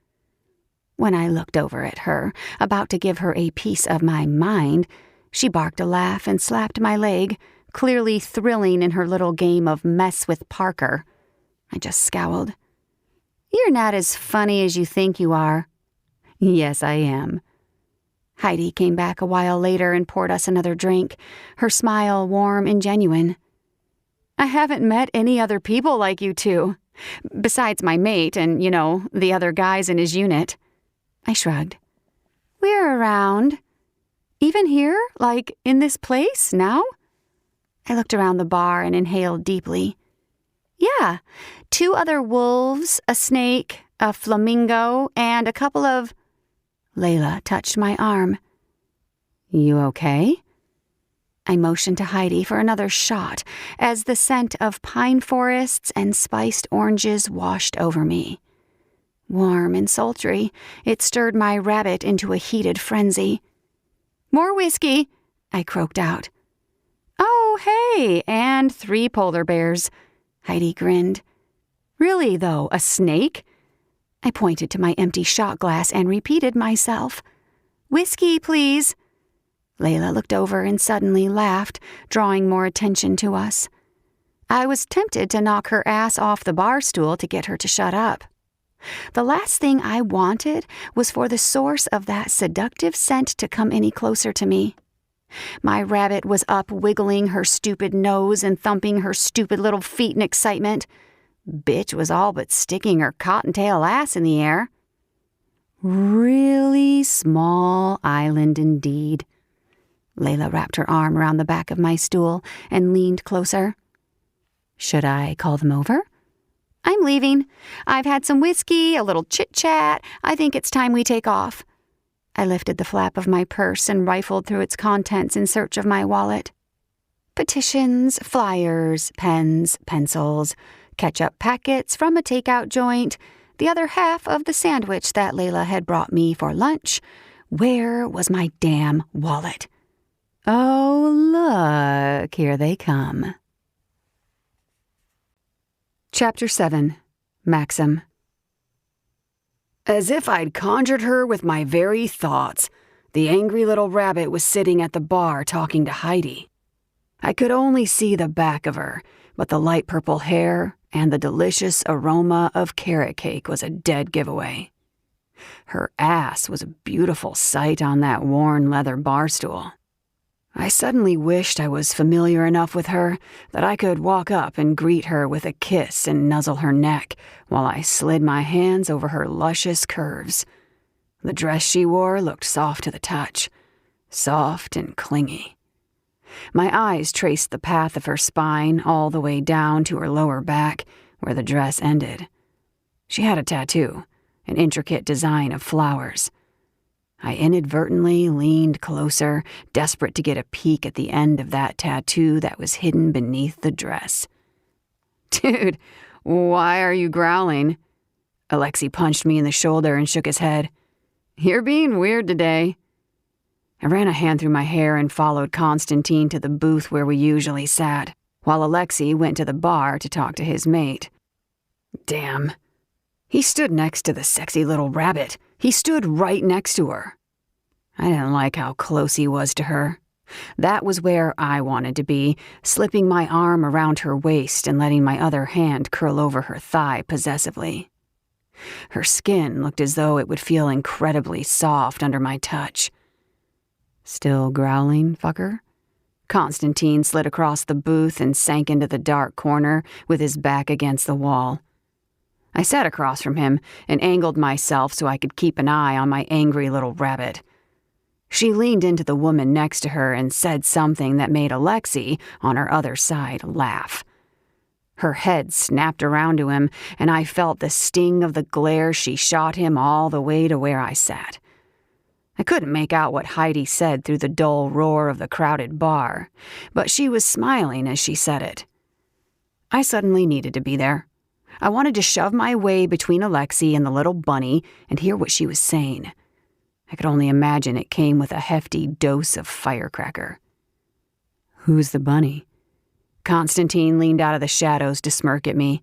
When I looked over at her, about to give her a piece of my mind, she barked a laugh and slapped my leg, clearly thrilling in her little game of mess with Parker. I just scowled. You're not as funny as you think you are. Yes, I am. Heidi came back a while later and poured us another drink, her smile warm and genuine. I haven't met any other people like you two. Besides my mate and, the other guys in his unit. I shrugged. We're around. Even here? Like, in this place, now? I looked around the bar and inhaled deeply. Yeah, 2 other wolves, a snake, a flamingo, and a couple of... Layla touched my arm. You okay? I motioned to Heidi for another shot as the scent of pine forests and spiced oranges washed over me. Warm and sultry, it stirred my rabbit into a heated frenzy. More whiskey, I croaked out. Oh, hey, and 3 polar bears, Heidi grinned. Really, though, a snake? I pointed to my empty shot glass and repeated myself. Whiskey, please. Layla looked over and suddenly laughed, drawing more attention to us. I was tempted to knock her ass off the bar stool to get her to shut up. The last thing I wanted was for the source of that seductive scent to come any closer to me. My rabbit was up wiggling her stupid nose and thumping her stupid little feet in excitement. Bitch was all but sticking her cottontail ass in the air. Really small island indeed. Layla wrapped her arm around the back of my stool and leaned closer. Should I call them over? I'm leaving. I've had some whiskey, a little chit-chat. I think it's time we take off. I lifted the flap of my purse and rifled through its contents in search of my wallet. Petitions, flyers, pens, pencils, ketchup packets from a takeout joint, the other half of the sandwich that Layla had brought me for lunch. Where was my damn wallet? Oh, look, here they come. Chapter 7. Maxim. As if I'd conjured her with my very thoughts, the angry little rabbit was sitting at the bar talking to Heidi. I could only see the back of her, but the light purple hair and the delicious aroma of carrot cake was a dead giveaway. Her ass was a beautiful sight on that worn leather bar stool. I suddenly wished I was familiar enough with her that I could walk up and greet her with a kiss and nuzzle her neck while I slid my hands over her luscious curves. The dress she wore looked soft to the touch, soft and clingy. My eyes traced the path of her spine all the way down to her lower back, where the dress ended. She had a tattoo, an intricate design of flowers. I inadvertently leaned closer, desperate to get a peek at the end of that tattoo that was hidden beneath the dress. Dude, why are you growling? Alexei punched me in the shoulder and shook his head. You're being weird today. I ran a hand through my hair and followed Constantine to the booth where we usually sat, while Alexei went to the bar to talk to his mate. Damn. He stood next to the sexy little rabbit. He stood right next to her. I didn't like how close he was to her. That was where I wanted to be, slipping my arm around her waist and letting my other hand curl over her thigh possessively. Her skin looked as though it would feel incredibly soft under my touch. Still growling, fucker? Constantine slid across the booth and sank into the dark corner with his back against the wall. I sat across from him and angled myself so I could keep an eye on my angry little rabbit. She leaned into the woman next to her and said something that made Alexei, on her other side, laugh. Her head snapped around to him, and I felt the sting of the glare she shot him all the way to where I sat. I couldn't make out what Heidi said through the dull roar of the crowded bar, but she was smiling as she said it. I suddenly needed to be there. I wanted to shove my way between Alexei and the little bunny and hear what she was saying. I could only imagine it came with a hefty dose of firecracker. Who's the bunny? Constantine leaned out of the shadows to smirk at me.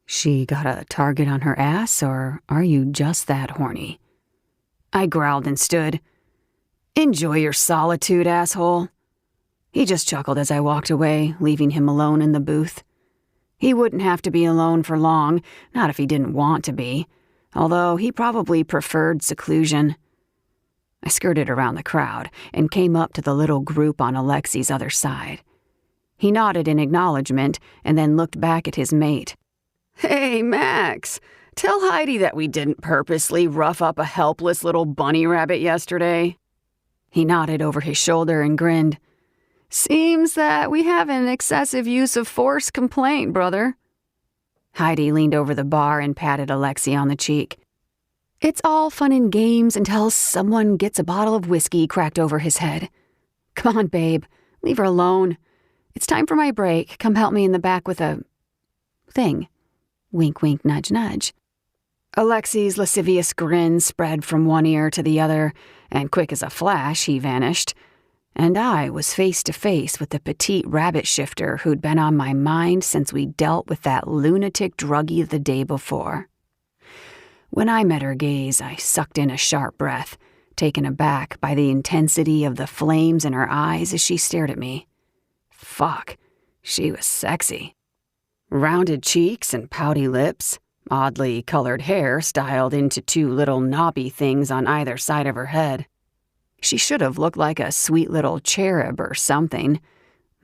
She got a target on her ass, or are you just that horny? I growled and stood. Enjoy your solitude, asshole. He just chuckled as I walked away, leaving him alone in the booth. He wouldn't have to be alone for long, not if he didn't want to be, although he probably preferred seclusion. I skirted around the crowd and came up to the little group on Alexei's other side. He nodded in acknowledgement and then looked back at his mate. Hey, Max, tell Heidi that we didn't purposely rough up a helpless little bunny rabbit yesterday. He nodded over his shoulder and grinned. Seems that we have an excessive use of force complaint, brother. Heidi leaned over the bar and patted Alexei on the cheek. It's all fun and games until someone gets a bottle of whiskey cracked over his head. Come on, babe. Leave her alone. It's time for my break. Come help me in the back with a thing. Wink, wink, nudge, nudge. Alexei's lascivious grin spread from one ear to the other, and quick as a flash, he vanished. And I was face to face with the petite rabbit shifter who'd been on my mind since we dealt with that lunatic druggie the day before. When I met her gaze, I sucked in a sharp breath, taken aback by the intensity of the flames in her eyes as she stared at me. Fuck, she was sexy. Rounded cheeks and pouty lips, oddly colored hair styled into two little knobby things on either side of her head. She should have looked like a sweet little cherub or something,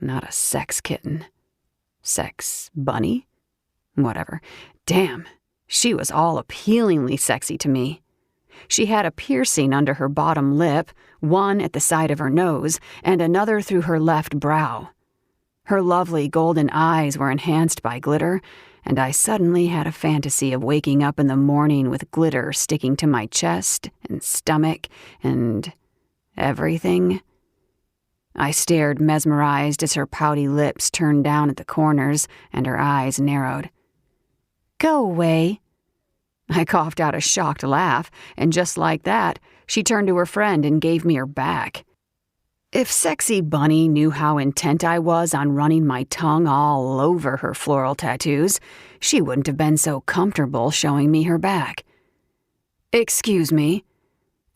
not a sex kitten. Sex bunny? Whatever. Damn, she was all appealingly sexy to me. She had a piercing under her bottom lip, one at the side of her nose, and another through her left brow. Her lovely golden eyes were enhanced by glitter, and I suddenly had a fantasy of waking up in the morning with glitter sticking to my chest and stomach and everything. I stared mesmerized as her pouty lips turned down at the corners and her eyes narrowed. Go away. I coughed out a shocked laugh, and just like that, she turned to her friend and gave me her back. If sexy Bunny knew how intent I was on running my tongue all over her floral tattoos, she wouldn't have been so comfortable showing me her back. "Excuse me."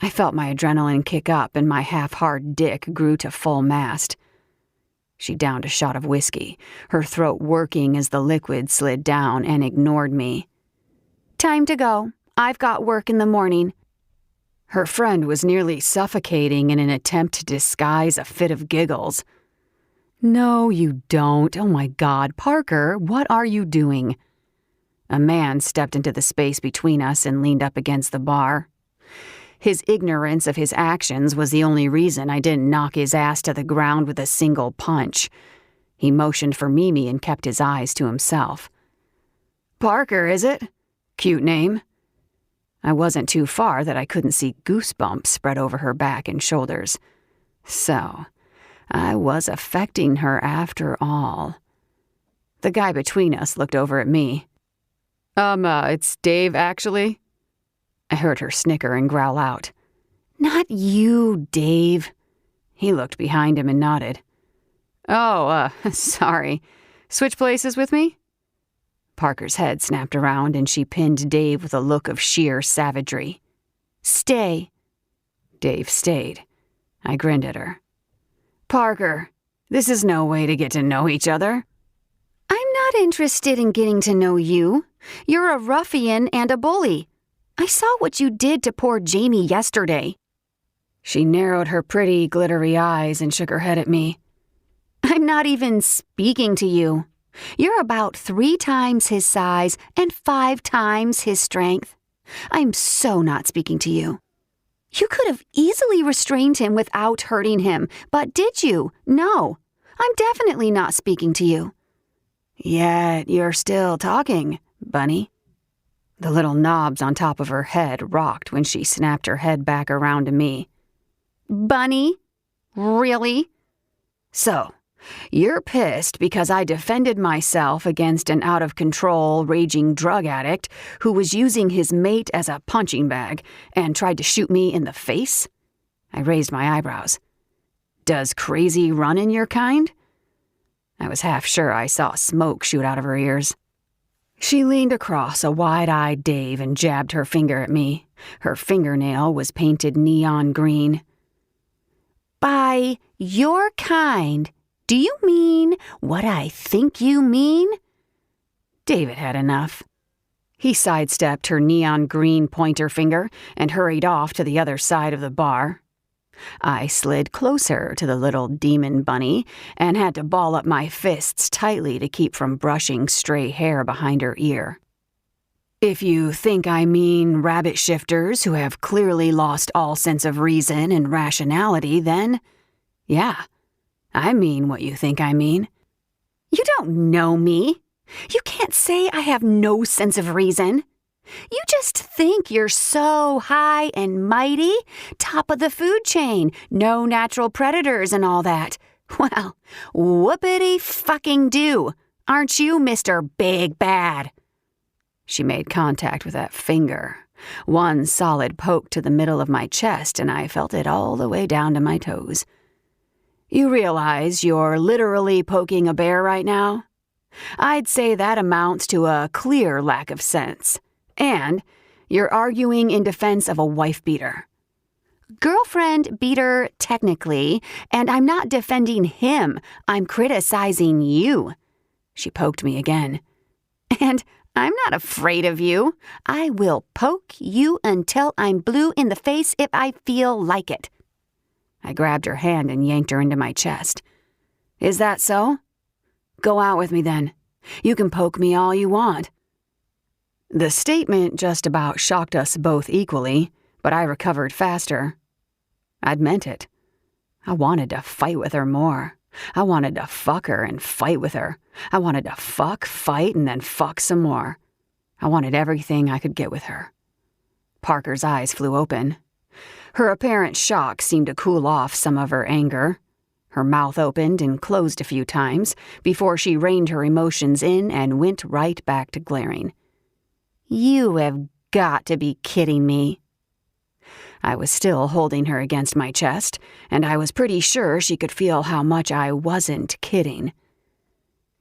I felt my adrenaline kick up and my half-hard dick grew to full mast. She downed a shot of whiskey, her throat working as the liquid slid down, and ignored me. "Time to go. I've got work in the morning." Her friend was nearly suffocating in an attempt to disguise a fit of giggles. "No, you don't. Oh my God, Parker, what are you doing?" A man stepped into the space between us and leaned up against the bar. His ignorance of his actions was the only reason I didn't knock his ass to the ground with a single punch. He motioned for Mimi and kept his eyes to himself. "Parker, is it? Cute name." I wasn't too far that I couldn't see goosebumps spread over her back and shoulders. So, I was affecting her after all. The guy between us looked over at me. It's Dave, actually." I heard her snicker and growl out. "Not you, Dave." He looked behind him and nodded. "Oh, sorry. Switch places with me?" Parker's head snapped around and she pinned Dave with a look of sheer savagery. "Stay." Dave stayed. I grinned at her. "Parker, this is no way to get to know each other." "I'm not interested in getting to know you. You're a ruffian and a bully. I saw what you did to poor Jamie yesterday." She narrowed her pretty, glittery eyes and shook her head at me. "I'm not even speaking to you. You're about 3 times his size and 5 times his strength. I'm so not speaking to you. You could have easily restrained him without hurting him, but did you? No, I'm definitely not speaking to you." "Yet you're still talking, Bunny." The little knobs on top of her head rocked when she snapped her head back around to me. "Bunny? Really?" "So, you're pissed because I defended myself against an out-of-control, raging drug addict who was using his mate as a punching bag and tried to shoot me in the face?" I raised my eyebrows. "Does crazy run in your kind?" I was half sure I saw smoke shoot out of her ears. She leaned across a wide-eyed Dave and jabbed her finger at me. Her fingernail was painted neon green. "By your kind, do you mean what I think you mean?" David had enough. He sidestepped her neon green pointer finger and hurried off to the other side of the bar. I slid closer to the little demon bunny and had to ball up my fists tightly to keep from brushing stray hair behind her ear. "If you think I mean rabbit shifters who have clearly lost all sense of reason and rationality, then, yeah, I mean what you think I mean." "You don't know me. You can't say I have no sense of reason. You just think you're so high and mighty, top of the food chain, no natural predators and all that. Well, whoopity-fucking-do, aren't you, Mr. Big Bad?" She made contact with that finger, one solid poke to the middle of my chest, and I felt it all the way down to my toes. "You realize you're literally poking a bear right now? I'd say that amounts to a clear lack of sense. And you're arguing in defense of a wife-beater." "Girlfriend beater, technically, and I'm not defending him. I'm criticizing you." She poked me again. "And I'm not afraid of you. I will poke you until I'm blue in the face if I feel like it." I grabbed her hand and yanked her into my chest. "Is that so? Go out with me then. You can poke me all you want." The statement just about shocked us both equally, but I recovered faster. I'd meant it. I wanted to fight with her more. I wanted to fuck her and fight with her. I wanted to fuck, fight, and then fuck some more. I wanted everything I could get with her. Parker's eyes flew open. Her apparent shock seemed to cool off some of her anger. Her mouth opened and closed a few times before she reined her emotions in and went right back to glaring. "You have got to be kidding me." I was still holding her against my chest, and I was pretty sure she could feel how much I wasn't kidding.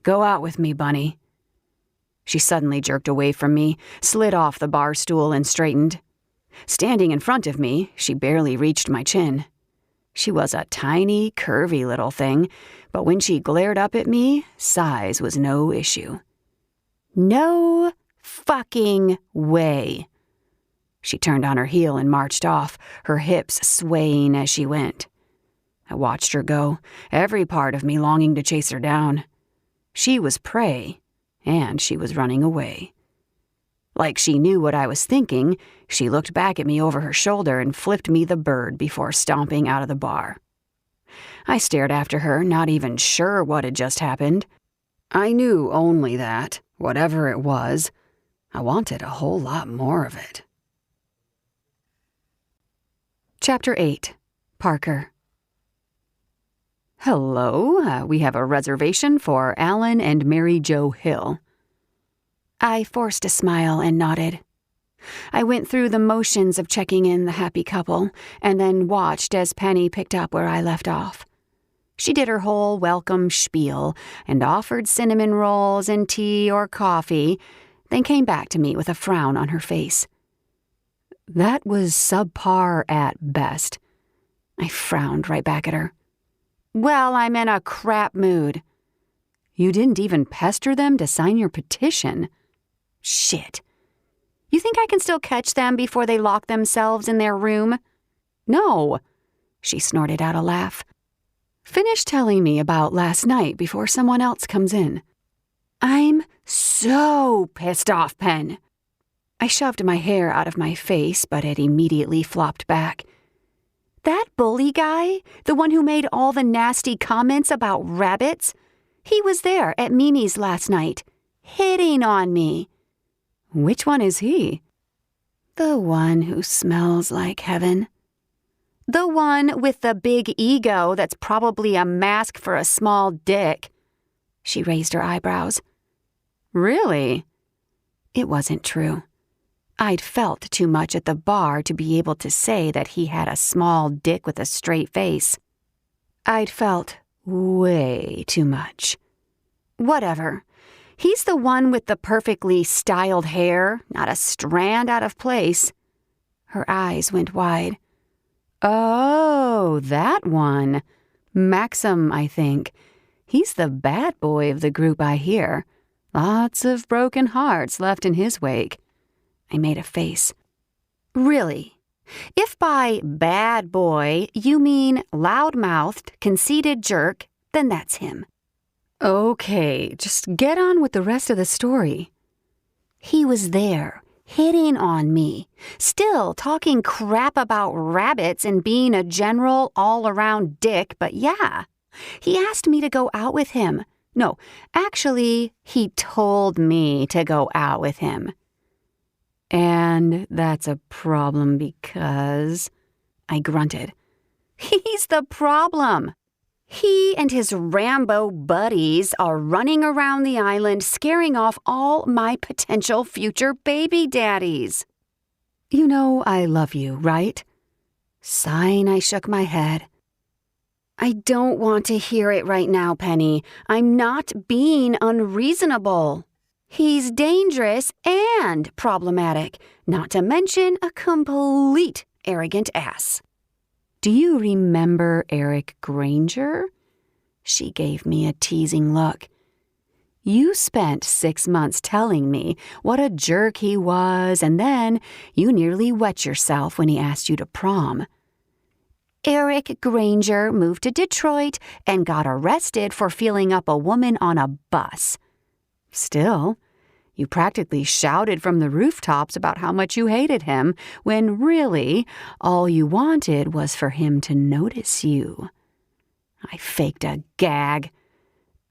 "Go out with me, Bunny." She suddenly jerked away from me, slid off the bar stool, and straightened. Standing in front of me, she barely reached my chin. She was a tiny, curvy little thing, but when she glared up at me, size was no issue. No fucking way. She turned on her heel and marched off, her hips swaying as she went. I watched her go, every part of me longing to chase her down. She was prey, and she was running away. Like she knew what I was thinking, she looked back at me over her shoulder and flipped me the bird before stomping out of the bar. I stared after her, not even sure what had just happened. I knew only that, whatever it was, I wanted a whole lot more of it. Chapter 8. Parker. "Hello, we have a reservation for Alan and Mary Jo Hill." I forced a smile and nodded. I went through the motions of checking in the happy couple, and then watched as Penny picked up where I left off. She did her whole welcome spiel and offered cinnamon rolls and tea or coffee, then came back to me with a frown on her face. That was subpar at best. I frowned right back at her. "Well, I'm in a crap mood." "You didn't even pester them to sign your petition." "Shit. You think I can still catch them before they lock themselves in their room?" "No." She snorted out a laugh. "Finish telling me about last night before someone else comes in." "I'm so pissed off, Pen." I shoved my hair out of my face, but it immediately flopped back. "That bully guy, the one who made all the nasty comments about rabbits, he was there at Mimi's last night, hitting on me." "Which one is he?" "The one who smells like heaven. The one with the big ego that's probably a mask for a small dick." She raised her eyebrows. "Really?" It wasn't true. I'd felt too much at the bar to be able to say that he had a small dick with a straight face. I'd felt way too much. Whatever. He's the one with the perfectly styled hair, not a strand out of place. Her eyes went wide. "Oh, that one. Maxim, I think. He's the bad boy of the group, I hear. Lots of broken hearts left in his wake." I made a face. "Really? If by bad boy you mean loud-mouthed, conceited jerk, then that's him." "Okay, just get on with the rest of the story." "He was there, hitting on me, still talking crap about rabbits and being a general all-around dick, but yeah, he asked me to go out with him. No, actually, he told me to go out with him." "And that's a problem because—" I grunted. "He's the problem. He and his Rambo buddies are running around the island scaring off all my potential future baby daddies." "You know I love you, right?" Sighing, I shook my head. "I don't want to hear it right now, Penny. I'm not being unreasonable. He's dangerous and problematic, not to mention a complete arrogant ass." "Do you remember Eric Granger?" She gave me a teasing look. "You spent 6 months telling me what a jerk he was, and then you nearly wet yourself when he asked you to prom." "Eric Granger moved to Detroit and got arrested for feeling up a woman on a bus." "Still, you practically shouted from the rooftops about how much you hated him, when really, all you wanted was for him to notice you." I faked a gag.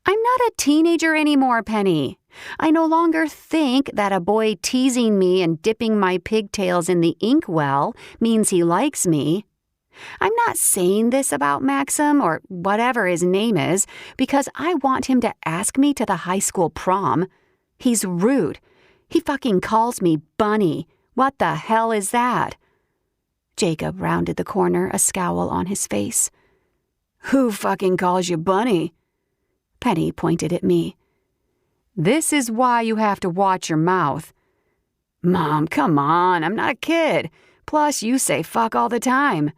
"I'm not a teenager anymore, Penny. I no longer think that a boy teasing me and dipping my pigtails in the inkwell means he likes me. I'm not saying this about Maxim, or whatever his name is, because I want him to ask me to the high school prom. He's rude. He fucking calls me Bunny. What the hell is that?" Jacob rounded the corner, a scowl on his face. "Who fucking calls you Bunny?" Penny pointed at me. "This is why you have to watch your mouth." "Mom, come on, I'm not a kid. Plus, you say fuck all the time."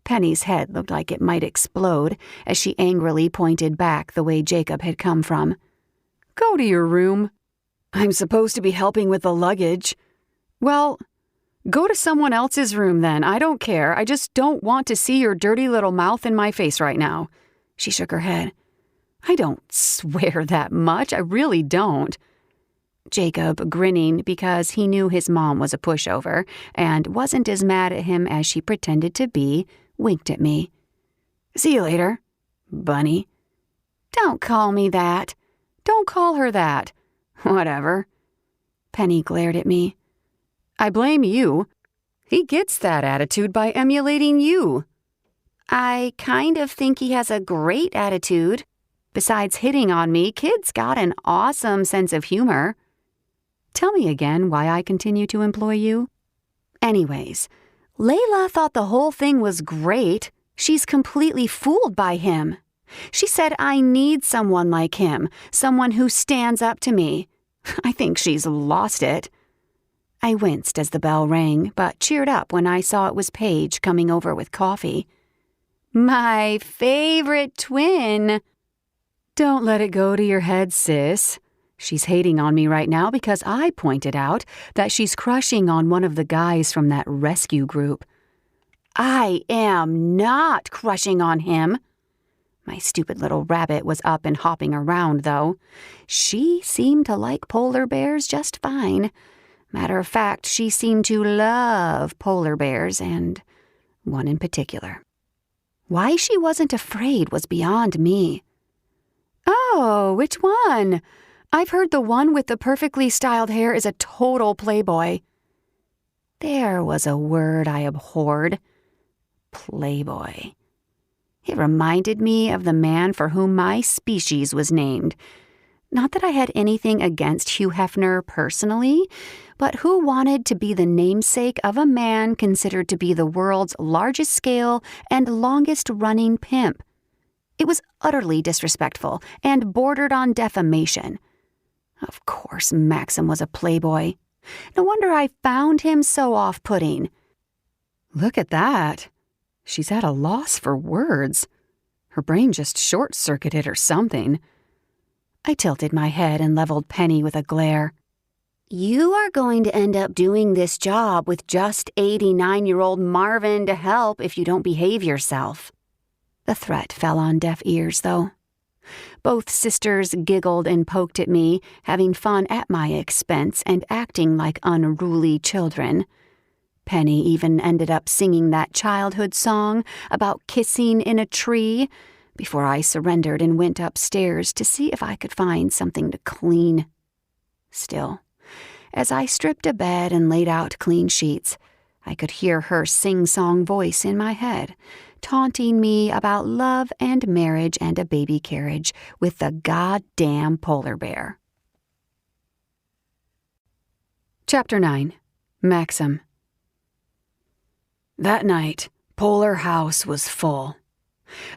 Penny's head looked like it might explode as she angrily pointed back the way Jacob had come from. "Go to your room." "I'm supposed to be helping with the luggage." "Well, go to someone else's room then. I don't care. I just don't want to see your dirty little mouth in my face right now." She shook her head. "I don't swear that much. I really don't." Jacob, grinning because he knew his mom was a pushover and wasn't as mad at him as she pretended to be, winked at me. "See you later, Bunny." "Don't call me that." "Don't call her that." "Whatever." Penny glared at me. "I blame you. He gets that attitude by emulating you." "I kind of think he has a great attitude. Besides hitting on me, kid's got an awesome sense of humor." "Tell me again why I continue to employ you." "Anyways, Layla thought the whole thing was great. She's completely fooled by him. She said I need someone like him, someone who stands up to me. I think she's lost it." I winced as the bell rang, but cheered up when I saw it was Paige coming over with coffee. "My favorite twin." "Don't let it go to your head, sis. She's hating on me right now because I pointed out that she's crushing on one of the guys from that rescue group." "I am not crushing on him." My stupid little rabbit was up and hopping around, though. She seemed to like polar bears just fine. Matter of fact, she seemed to love polar bears, and one in particular. Why she wasn't afraid was beyond me. "Oh, which one? I've heard the one with the perfectly styled hair is a total playboy." There was a word I abhorred. Playboy. It reminded me of the man for whom my species was named. Not that I had anything against Hugh Hefner personally, but who wanted to be the namesake of a man considered to be the world's largest scale and longest running pimp? It was utterly disrespectful and bordered on defamation. Of course, Maxim was a playboy. No wonder I found him so off-putting. Look at that. She's at a loss for words. Her brain just short-circuited or something. I tilted my head and leveled Penny with a glare. "You are going to end up doing this job with just 89-year-old Marvin to help if you don't behave yourself." The threat fell on deaf ears, though. Both sisters giggled and poked at me, having fun at my expense and acting like unruly children. Penny even ended up singing that childhood song about kissing in a tree before I surrendered and went upstairs to see if I could find something to clean. Still, as I stripped a bed and laid out clean sheets, I could hear her sing-song voice in my head, taunting me about love and marriage and a baby carriage with the goddamn polar bear. Chapter 9. Maxim. That night, Polar House was full.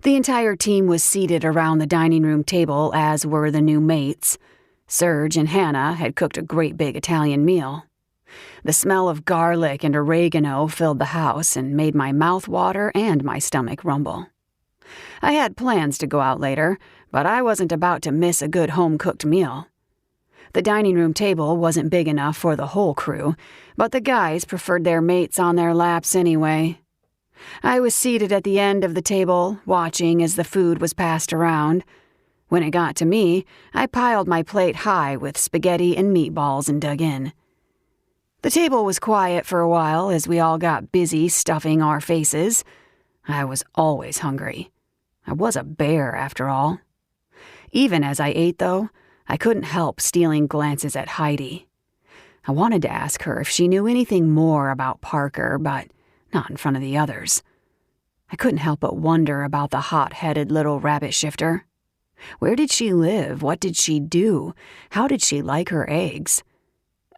The entire team was seated around the dining room table, as were the new mates. Serge and Hannah had cooked a great big Italian meal. The smell of garlic and oregano filled the house and made my mouth water and my stomach rumble. I had plans to go out later, but I wasn't about to miss a good home-cooked meal. The dining room table wasn't big enough for the whole crew, but the guys preferred their mates on their laps anyway. I was seated at the end of the table, watching as the food was passed around. When it got to me, I piled my plate high with spaghetti and meatballs and dug in. The table was quiet for a while as we all got busy stuffing our faces. I was always hungry. I was a bear, after all. Even as I ate, though, I couldn't help stealing glances at Heidi. I wanted to ask her if she knew anything more about Parker, but not in front of the others. I couldn't help but wonder about the hot-headed little rabbit shifter. Where did she live? What did she do? How did she like her eggs?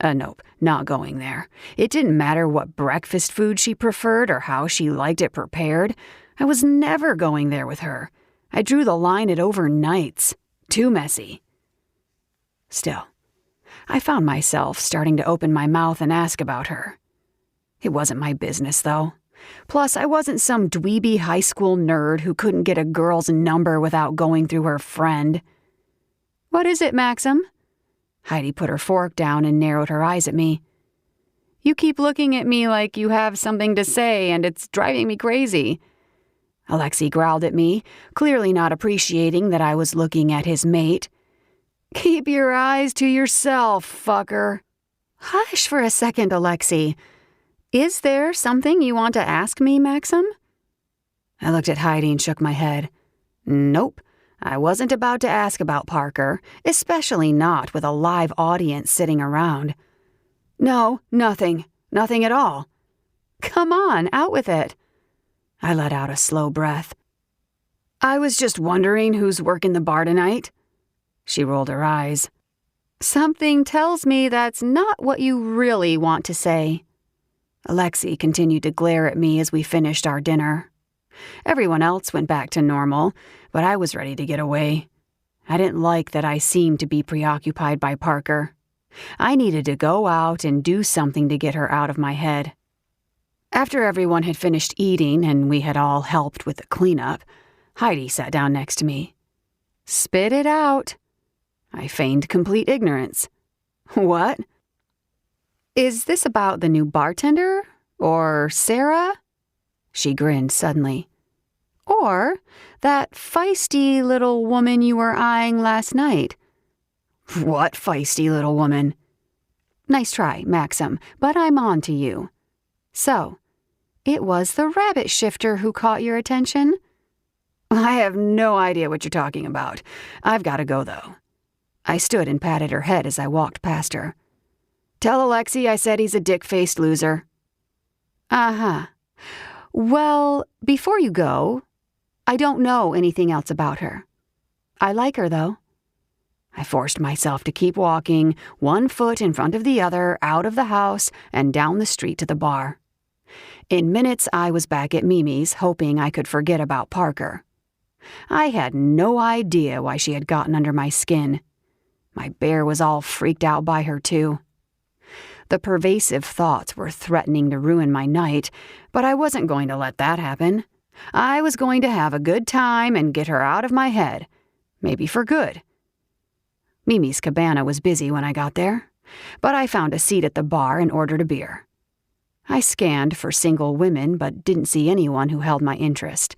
Nope, not going there. It didn't matter what breakfast food she preferred or how she liked it prepared. I was never going there with her. I drew the line at overnights. Too messy. Still, I found myself starting to open my mouth and ask about her. It wasn't my business, though. Plus, I wasn't some dweeby high school nerd who couldn't get a girl's number without going through her friend. "What is it, Maxim?" Heidi put her fork down and narrowed her eyes at me. "You keep looking at me like you have something to say, and it's driving me crazy." Alexei growled at me, clearly not appreciating that I was looking at his mate. "Keep your eyes to yourself, fucker." "Hush for a second, Alexei. Is there something you want to ask me, Maxim?" I looked at Heidi and shook my head. Nope. I wasn't about to ask about Parker, especially not with a live audience sitting around. "No, nothing. Nothing at all." "Come on, out with it." I let out a slow breath. "I was just wondering who's working the bar tonight." She rolled her eyes. "Something tells me that's not what you really want to say." Alexei continued to glare at me as we finished our dinner. Everyone else went back to normal, but I was ready to get away. I didn't like that I seemed to be preoccupied by Parker. I needed to go out and do something to get her out of my head. After everyone had finished eating and we had all helped with the cleanup, Heidi sat down next to me. "Spit it out." I feigned complete ignorance. "What?" "Is this about the new bartender? Or Sarah?" She grinned suddenly. "Or that feisty little woman you were eyeing last night?" "What feisty little woman?" "Nice try, Maxim, but I'm on to you. So, it was the rabbit shifter who caught your attention?" "I have no idea what you're talking about. I've got to go, though." I stood and patted her head as I walked past her. "Tell Alexei I said he's a dick-faced loser." "Uh-huh. Well, before you go, I don't know anything else about her. I like her, though." I forced myself to keep walking, one foot in front of the other, out of the house and down the street to the bar. In minutes, I was back at Mimi's, hoping I could forget about Parker. I had no idea why she had gotten under my skin. My bear was all freaked out by her, too. The pervasive thoughts were threatening to ruin my night, but I wasn't going to let that happen. I was going to have a good time and get her out of my head, maybe for good. Mimi's cabana was busy when I got there, but I found a seat at the bar and ordered a beer. I scanned for single women, but didn't see anyone who held my interest.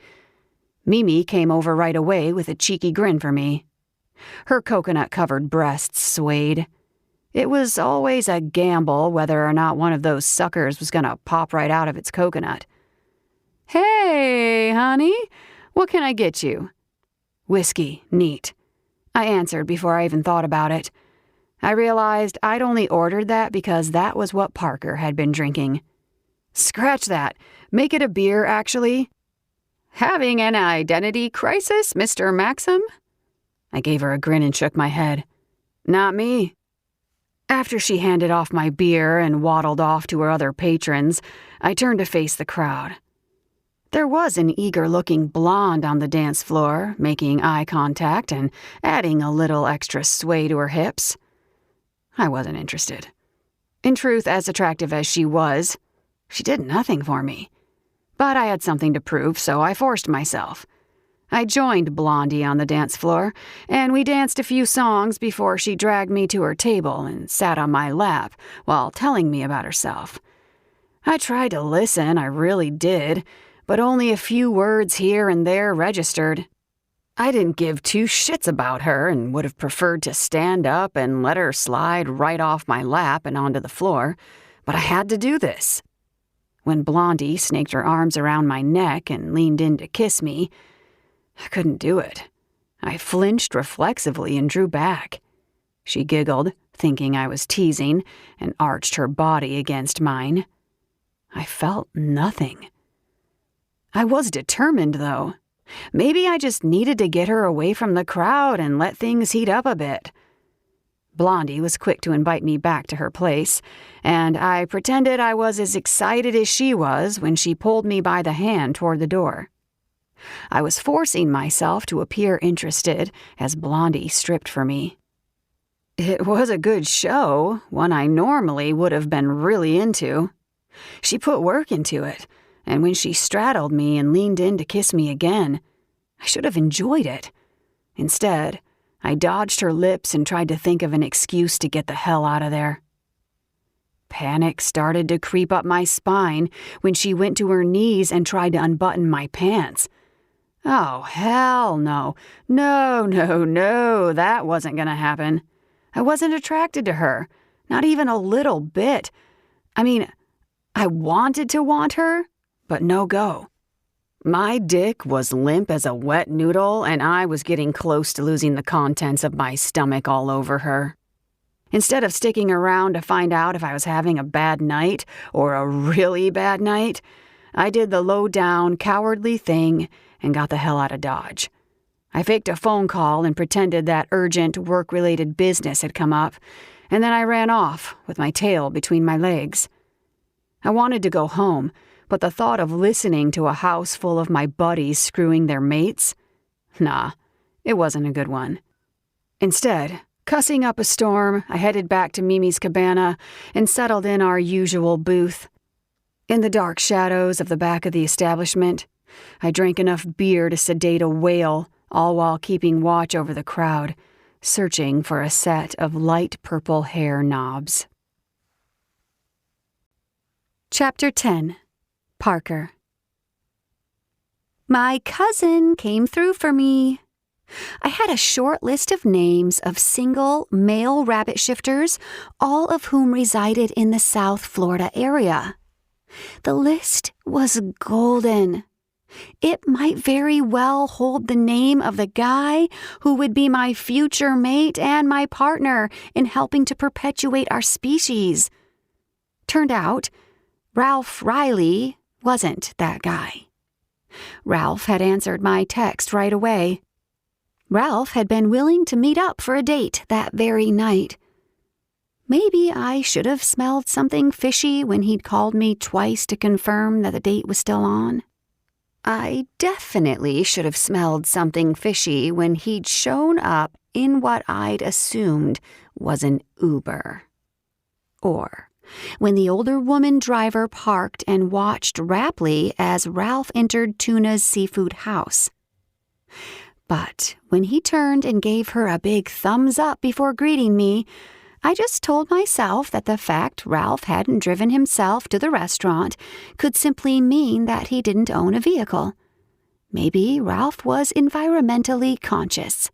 Mimi came over right away with a cheeky grin for me. Her coconut-covered breasts swayed. It was always a gamble whether or not one of those suckers was going to pop right out of its coconut. "Hey, honey, what can I get you?" "Whiskey, neat," I answered before I even thought about it. I realized I'd only ordered that because that was what Parker had been drinking. "Scratch that. Make it a beer, actually." "Having an identity crisis, Mr. Maxim?" I gave her a grin and shook my head. "Not me." After she handed off my beer and waddled off to her other patrons, I turned to face the crowd. There was an eager-looking blonde on the dance floor, making eye contact and adding a little extra sway to her hips. I wasn't interested. In truth, as attractive as she was, she did nothing for me. But I had something to prove, so I forced myself. I joined Blondie on the dance floor, and we danced a few songs before she dragged me to her table and sat on my lap while telling me about herself. I tried to listen, I really did, but only a few words here and there registered. I didn't give two shits about her and would have preferred to stand up and let her slide right off my lap and onto the floor, but I had to do this. When Blondie snaked her arms around my neck and leaned in to kiss me, I couldn't do it. I flinched reflexively and drew back. She giggled, thinking I was teasing, and arched her body against mine. I felt nothing. I was determined, though. Maybe I just needed to get her away from the crowd and let things heat up a bit. Blondie was quick to invite me back to her place, and I pretended I was as excited as she was when she pulled me by the hand toward the door. I was forcing myself to appear interested as Blondie stripped for me. It was a good show, one I normally would have been really into. She put work into it, and when she straddled me and leaned in to kiss me again, I should have enjoyed it. Instead, I dodged her lips and tried to think of an excuse to get the hell out of there. Panic started to creep up my spine when she went to her knees and tried to unbutton my pants. Oh, hell no. No, that wasn't going to happen. I wasn't attracted to her, not even a little bit. I mean, I wanted to want her, but no go. My dick was limp as a wet noodle, and I was getting close to losing the contents of my stomach all over her. Instead of sticking around to find out if I was having a bad night or a really bad night, I did the low-down, cowardly thing and got the hell out of Dodge. I faked a phone call and pretended that urgent work-related business had come up, and then I ran off with my tail between my legs. I wanted to go home, but the thought of listening to a house full of my buddies screwing their mates? Nah, it wasn't a good one. Instead, cussing up a storm, I headed back to Mimi's cabana and settled in our usual booth. In the dark shadows of the back of the establishment, I drank enough beer to sedate a whale, all while keeping watch over the crowd, searching for a set of light purple hair knobs. Chapter 10. Parker. My cousin came through for me. I had a short list of names of single male rabbit shifters, all of whom resided in the South Florida area. The list was golden. It might very well hold the name of the guy who would be my future mate and my partner in helping to perpetuate our species. Turned out, Ralph Riley wasn't that guy. Ralph had answered my text right away. Ralph had been willing to meet up for a date that very night. Maybe I should have smelled something fishy when he'd called me twice to confirm that the date was still on. I definitely should have smelled something fishy when he'd shown up in what I'd assumed was an Uber. Or when the older woman driver parked and watched raptly as Ralph entered Tuna's seafood house. But when he turned and gave her a big thumbs up before greeting me, I just told myself that the fact Ralph hadn't driven himself to the restaurant could simply mean that he didn't own a vehicle. Maybe Ralph was environmentally conscious.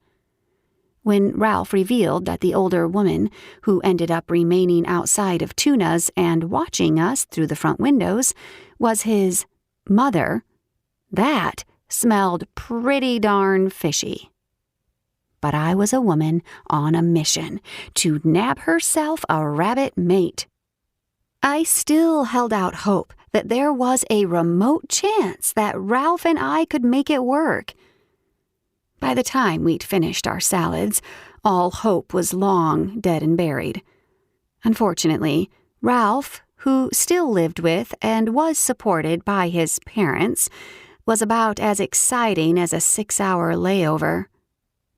When Ralph revealed that the older woman, who ended up remaining outside of Tuna's and watching us through the front windows, was his mother, that smelled pretty darn fishy. But I was a woman on a mission to nab herself a rabbit mate. I still held out hope that there was a remote chance that Ralph and I could make it work. By the time we'd finished our salads, all hope was long dead and buried. Unfortunately, Ralph, who still lived with and was supported by his parents, was about as exciting as a 6-hour layover.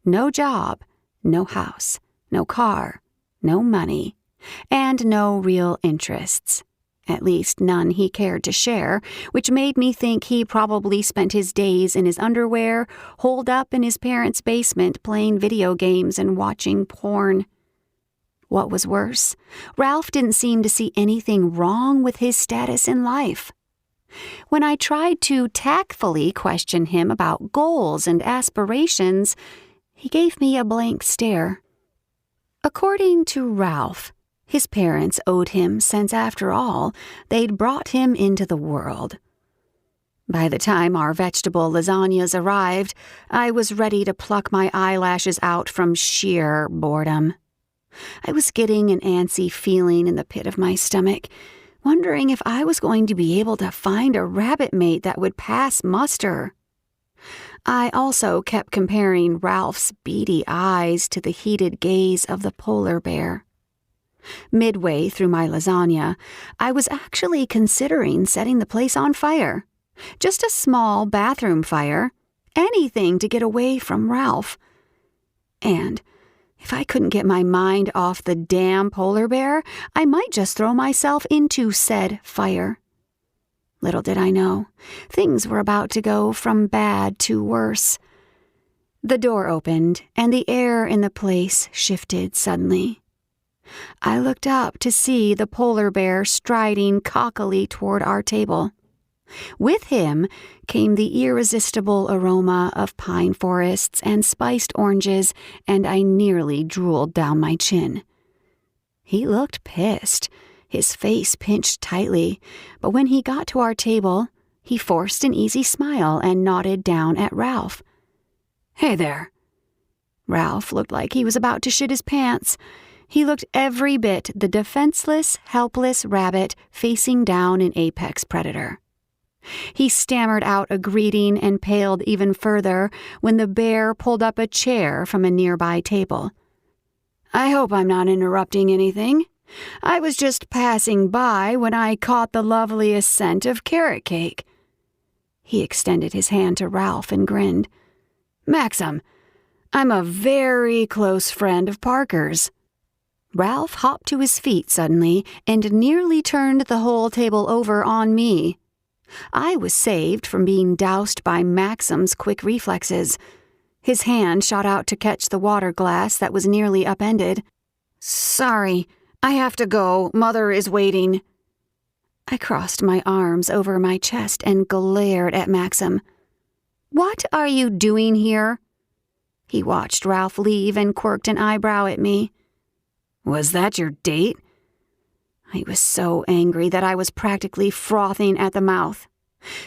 No job, no house, no car, no money, and no real interests. At least none he cared to share, which made me think he probably spent his days in his underwear, holed up in his parents' basement playing video games and watching porn. What was worse, Ralph didn't seem to see anything wrong with his status in life. When I tried to tactfully question him about goals and aspirations, he gave me a blank stare. According to Ralph, his parents owed him since, after all, they'd brought him into the world. By the time our vegetable lasagnas arrived, I was ready to pluck my eyelashes out from sheer boredom. I was getting an antsy feeling in the pit of my stomach, wondering if I was going to be able to find a rabbit mate that would pass muster. I also kept comparing Ralph's beady eyes to the heated gaze of the polar bear. Midway through my lasagna, I was actually considering setting the place on fire. Just a small bathroom fire. Anything to get away from Ralph. And if I couldn't get my mind off the damn polar bear, I might just throw myself into said fire. Little did I know, things were about to go from bad to worse. The door opened, and the air in the place shifted suddenly. I looked up to see the polar bear striding cockily toward our table. With him came the irresistible aroma of pine forests and spiced oranges, and I nearly drooled down my chin. He looked pissed, his face pinched tightly, but when he got to our table, he forced an easy smile and nodded down at Ralph. "Hey there." Ralph looked like he was about to shit his pants. He looked every bit the defenseless, helpless rabbit facing down an apex predator. He stammered out a greeting and paled even further when the bear pulled up a chair from a nearby table. "I hope I'm not interrupting anything. I was just passing by when I caught the loveliest scent of carrot cake." He extended his hand to Ralph and grinned. "Maxim, I'm a very close friend of Parker's." Ralph hopped to his feet suddenly and nearly turned the whole table over on me. I was saved from being doused by Maxim's quick reflexes. His hand shot out to catch the water glass that was nearly upended. "Sorry, I have to go. Mother is waiting." I crossed my arms over my chest and glared at Maxim. "What are you doing here?" He watched Ralph leave and quirked an eyebrow at me. "Was that your date?" I was so angry that I was practically frothing at the mouth.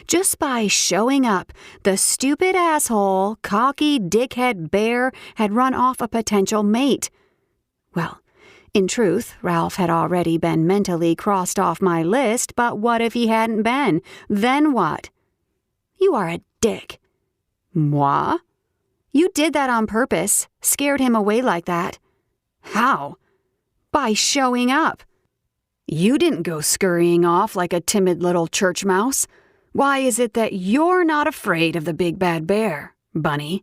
Just by showing up, the stupid asshole, cocky dickhead bear had run off a potential mate. Well, in truth, Ralph had already been mentally crossed off my list, but what if he hadn't been? Then what? "You are a dick." "Moi?" "You did that on purpose, scared him away like that." "How?" "By showing up." "You didn't go scurrying off like a timid little church mouse. Why is it that you're not afraid of the big bad bear, Bunny?"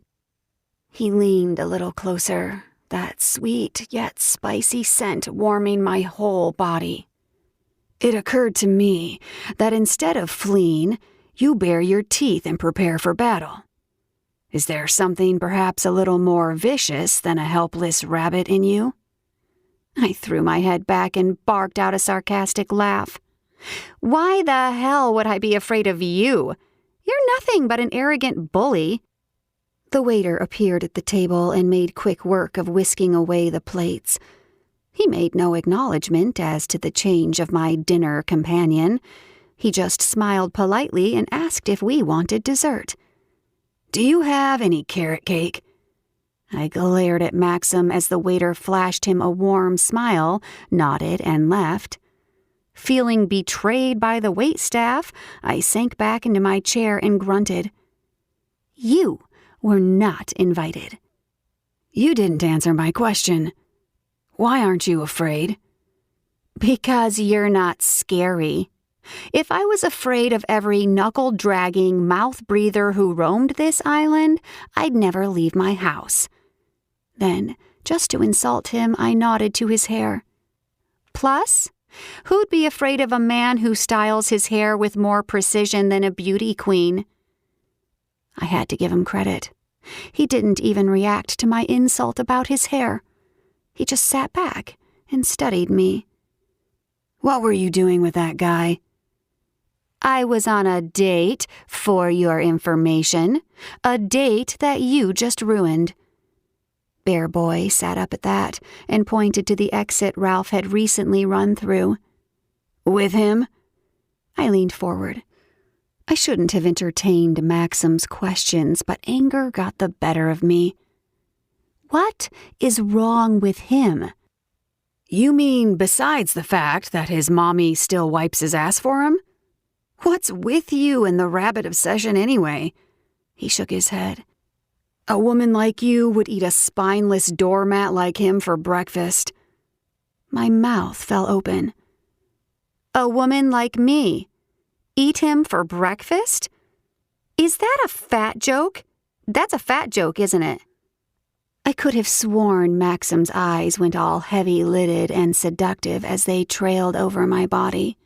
He leaned a little closer, that sweet yet spicy scent warming my whole body. "It occurred to me that instead of fleeing, you bare your teeth and prepare for battle. Is there something perhaps a little more vicious than a helpless rabbit in you?" I threw my head back and barked out a sarcastic laugh. "Why the hell would I be afraid of you? You're nothing but an arrogant bully." The waiter appeared at the table and made quick work of whisking away the plates. He made no acknowledgement as to the change of my dinner companion. He just smiled politely and asked if we wanted dessert. "Do you have any carrot cake?" I glared at Maxim as the waiter flashed him a warm smile, nodded, and left. Feeling betrayed by the waitstaff, I sank back into my chair and grunted. "You were not invited." "You didn't answer my question. Why aren't you afraid?" "Because you're not scary. If I was afraid of every knuckle-dragging mouth-breather who roamed this island, I'd never leave my house." Then, just to insult him, I nodded to his hair. "Plus, who'd be afraid of a man who styles his hair with more precision than a beauty queen?" I had to give him credit. He didn't even react to my insult about his hair. He just sat back and studied me. "What were you doing with that guy?" "I was on a date, for your information. A date that you just ruined." Bear Boy sat up at that and pointed to the exit Ralph had recently run through. "With him?" I leaned forward. I shouldn't have entertained Maxim's questions, but anger got the better of me. "What is wrong with him?" "You mean besides the fact that his mommy still wipes his ass for him? What's with you and the rabbit obsession anyway? He shook his head. A woman like you would eat a spineless doormat like him for breakfast. My mouth fell open. A woman like me? Eat him for breakfast? Is that a fat joke? That's a fat joke, isn't it? I could have sworn Maxim's eyes went all heavy-lidded and seductive as they trailed over my body.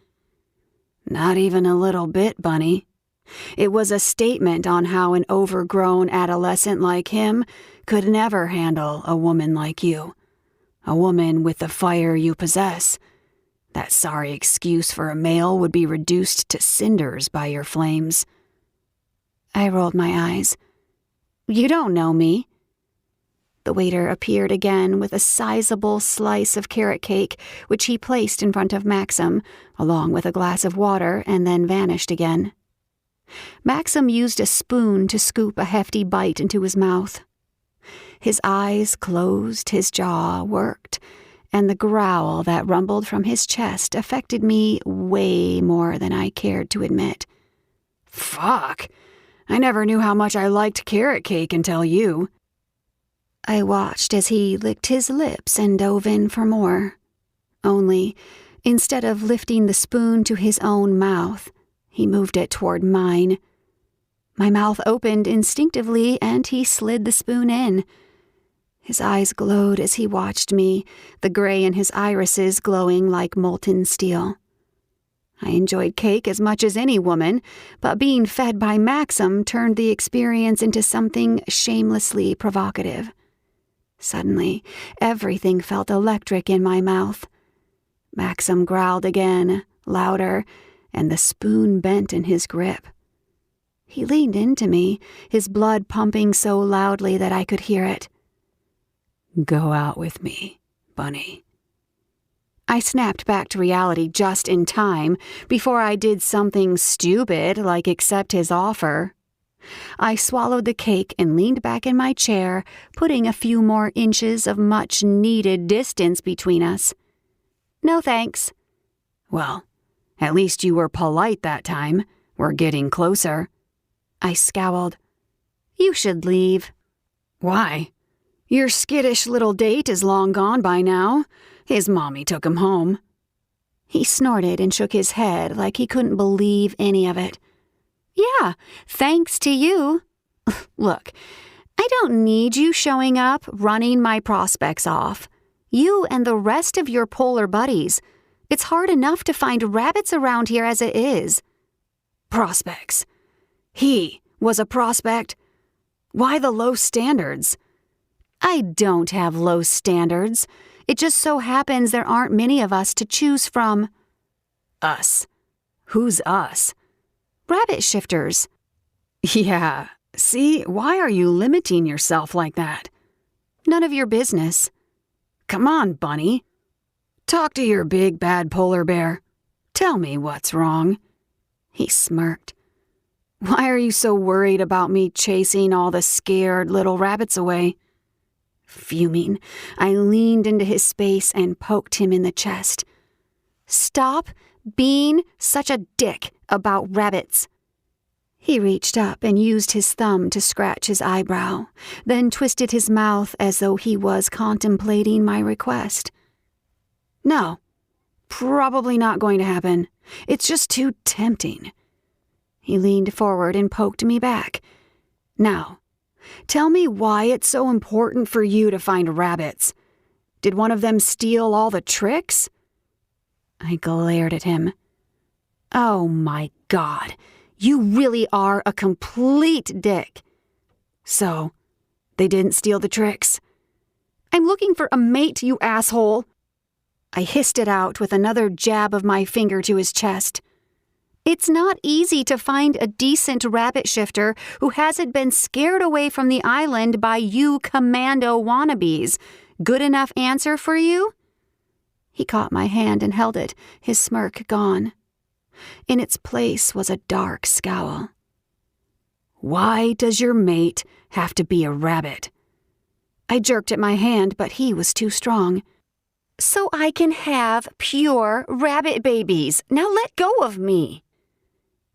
Not even a little bit, Bunny. It was a statement on how an overgrown adolescent like him could never handle a woman like you. A woman with the fire you possess. That sorry excuse for a male would be reduced to cinders by your flames. I rolled my eyes. You don't know me. The waiter appeared again with a sizable slice of carrot cake, which he placed in front of Maxim, along with a glass of water, and then vanished again. Maxim used a spoon to scoop a hefty bite into his mouth. His eyes closed, his jaw worked, and the growl that rumbled from his chest affected me way more than I cared to admit. Fuck! I never knew how much I liked carrot cake until you. I watched as he licked his lips and dove in for more. Only, instead of lifting the spoon to his own mouth, he moved it toward mine. My mouth opened instinctively, and he slid the spoon in. His eyes glowed as he watched me, the gray in his irises glowing like molten steel. I enjoyed cake as much as any woman, but being fed by Maxim turned the experience into something shamelessly provocative. Suddenly, everything felt electric in my mouth. Maxim growled again, louder, and the spoon bent in his grip. He leaned into me, his blood pumping so loudly that I could hear it. Go out with me, Bunny. I snapped back to reality just in time, before I did something stupid like accept his offer. I swallowed the cake and leaned back in my chair, putting a few more inches of much-needed distance between us. No thanks. Well, at least you were polite that time. We're getting closer. I scowled. You should leave. Why? Your skittish little date is long gone by now. His mommy took him home. He snorted and shook his head like he couldn't believe any of it. Yeah, thanks to you. Look, I don't need you showing up, running my prospects off. You and the rest of your polar buddies. It's hard enough to find rabbits around here as it is. Prospects. He was a prospect. Why the low standards? I don't have low standards. It just so happens there aren't many of us to choose from. Us. Who's us? Rabbit shifters. Yeah. See, why are you limiting yourself like that? None of your business. Come on, Bunny. Talk to your big bad polar bear. Tell me what's wrong. He smirked. Why are you so worried about me chasing all the scared little rabbits away? Fuming, I leaned into his space and poked him in the chest. Stop being such a dick about rabbits. He reached up and used his thumb to scratch his eyebrow, then twisted his mouth as though he was contemplating my request. No, probably not going to happen. It's just too tempting. He leaned forward and poked me back. Now, tell me why it's so important for you to find rabbits. Did one of them steal all the tricks? I glared at him. Oh my God, you really are a complete dick. So, they didn't steal the tricks? I'm looking for a mate, you asshole. I hissed it out with another jab of my finger to his chest. It's not easy to find a decent rabbit shifter who hasn't been scared away from the island by you commando wannabes. Good enough answer for you? He caught my hand and held it, his smirk gone. In its place was a dark scowl. Why does your mate have to be a rabbit? I jerked at my hand, but he was too strong. So I can have pure rabbit babies. Now let go of me.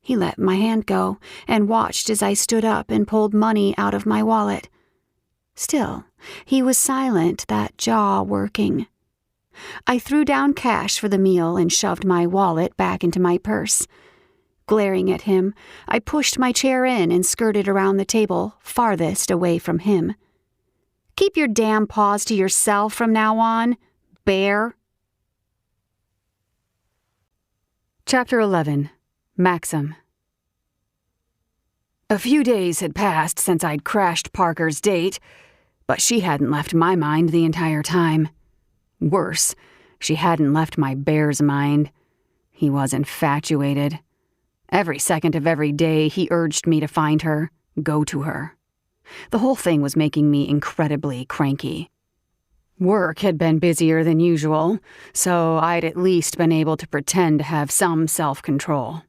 He let my hand go and watched as I stood up and pulled money out of my wallet. Still, he was silent, that jaw working. I threw down cash for the meal and shoved my wallet back into my purse. Glaring at him, I pushed my chair in and skirted around the table, farthest away from him. Keep your damn paws to yourself from now on, bear. Chapter 11. Maxim. A few days had passed since I'd crashed Parker's date, but she hadn't left my mind the entire time. Worse, she hadn't left my bear's mind. He was infatuated. Every second of every day, he urged me to find her, go to her. The whole thing was making me incredibly cranky. Work had been busier than usual, so I'd at least been able to pretend to have some self-control.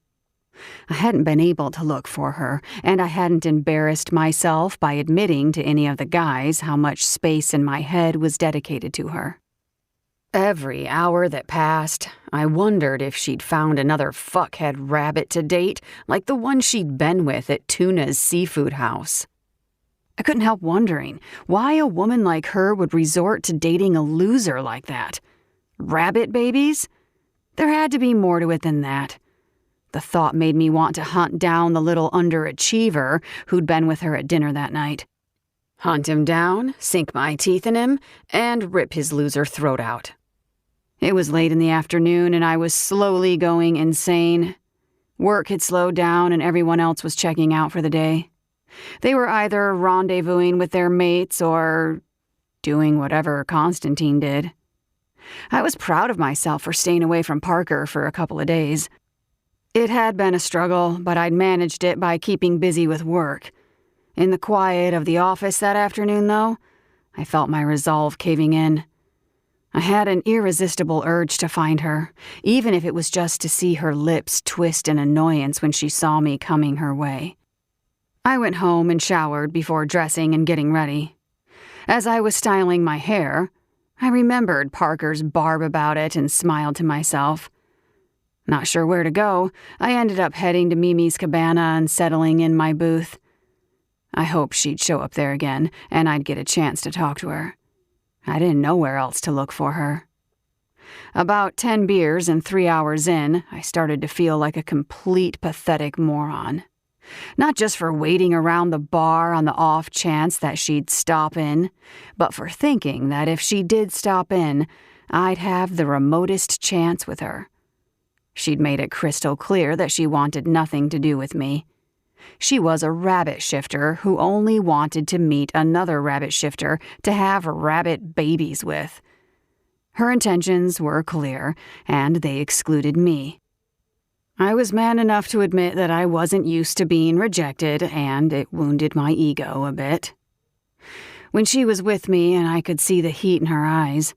I hadn't been able to look for her, and I hadn't embarrassed myself by admitting to any of the guys how much space in my head was dedicated to her. Every hour that passed, I wondered if she'd found another fuckhead rabbit to date like the one she'd been with at Tuna's seafood house. I couldn't help wondering why a woman like her would resort to dating a loser like that. Rabbit babies? There had to be more to it than that. The thought made me want to hunt down the little underachiever who'd been with her at dinner that night. Hunt him down, sink my teeth in him, and rip his loser throat out. It was late in the afternoon and I was slowly going insane. Work had slowed down and everyone else was checking out for the day. They were either rendezvousing with their mates or doing whatever Constantine did. I was proud of myself for staying away from Parker for a couple of days. It had been a struggle, but I'd managed it by keeping busy with work. In the quiet of the office that afternoon, though, I felt my resolve caving in. I had an irresistible urge to find her, even if it was just to see her lips twist in annoyance when she saw me coming her way. I went home and showered before dressing and getting ready. As I was styling my hair, I remembered Parker's barb about it and smiled to myself. Not sure where to go, I ended up heading to Mimi's cabana and settling in my booth. I hoped she'd show up there again, and I'd get a chance to talk to her. I didn't know where else to look for her. About 10 beers and 3 hours in, I started to feel like a complete pathetic moron. Not just for waiting around the bar on the off chance that she'd stop in, but for thinking that if she did stop in, I'd have the remotest chance with her. She'd made it crystal clear that she wanted nothing to do with me. She was a rabbit shifter who only wanted to meet another rabbit shifter to have rabbit babies with. Her intentions were clear, and they excluded me. I was man enough to admit that I wasn't used to being rejected, and it wounded my ego a bit. When she was with me and I could see the heat in her eyes,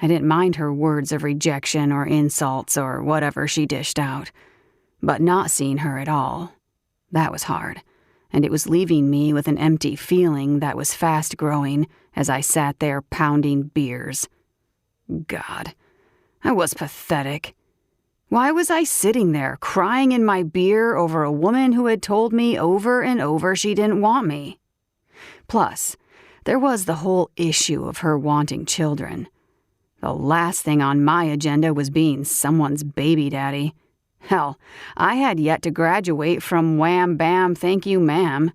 I didn't mind her words of rejection or insults or whatever she dished out. But not seeing her at all, that was hard, and it was leaving me with an empty feeling that was fast growing as I sat there pounding beers. God, I was pathetic. Why was I sitting there crying in my beer over a woman who had told me over and over she didn't want me? Plus, there was the whole issue of her wanting children. The last thing on my agenda was being someone's baby daddy. Hell, I had yet to graduate from wham bam thank you ma'am.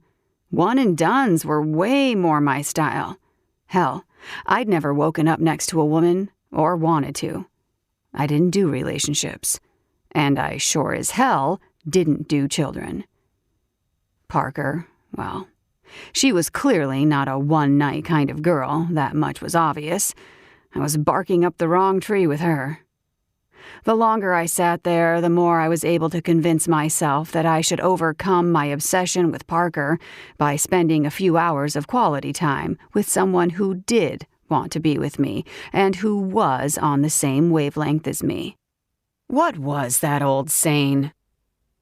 One and dones were way more my style. Hell, I'd never woken up next to a woman or wanted to. I didn't do relationships. And I sure as hell didn't do children. Parker, well, she was clearly not a one-night kind of girl, that much was obvious. I was barking up the wrong tree with her. The longer I sat there, the more I was able to convince myself that I should overcome my obsession with Parker by spending a few hours of quality time with someone who did want to be with me and who was on the same wavelength as me. What was that old saying?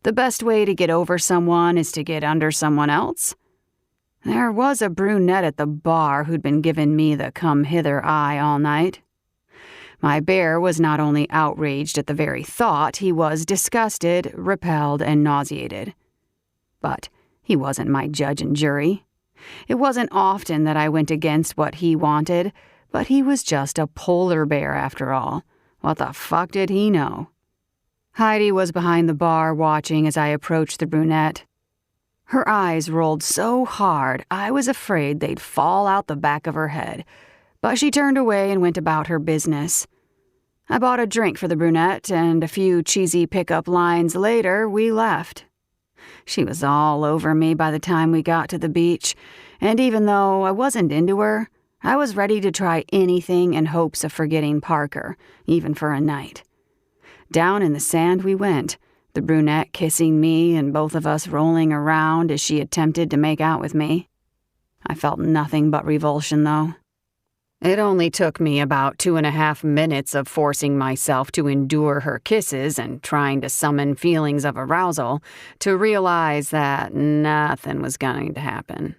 The best way to get over someone is to get under someone else? There was a brunette at the bar who'd been giving me the come-hither eye all night. My bear was not only outraged at the very thought, he was disgusted, repelled, and nauseated. But he wasn't my judge and jury. It wasn't often that I went against what he wanted, but he was just a polar bear after all. What the fuck did he know? Heidi was behind the bar watching as I approached the brunette. Her eyes rolled so hard I was afraid they'd fall out the back of her head, but she turned away and went about her business. I bought a drink for the brunette, and a few cheesy pickup lines later, we left. She was all over me by the time we got to the beach, and even though I wasn't into her, I was ready to try anything in hopes of forgetting Parker, even for a night. Down in the sand we went, the brunette kissing me and both of us rolling around as she attempted to make out with me. I felt nothing but revulsion, though. It only took me about 2.5 minutes of forcing myself to endure her kisses and trying to summon feelings of arousal to realize that nothing was going to happen.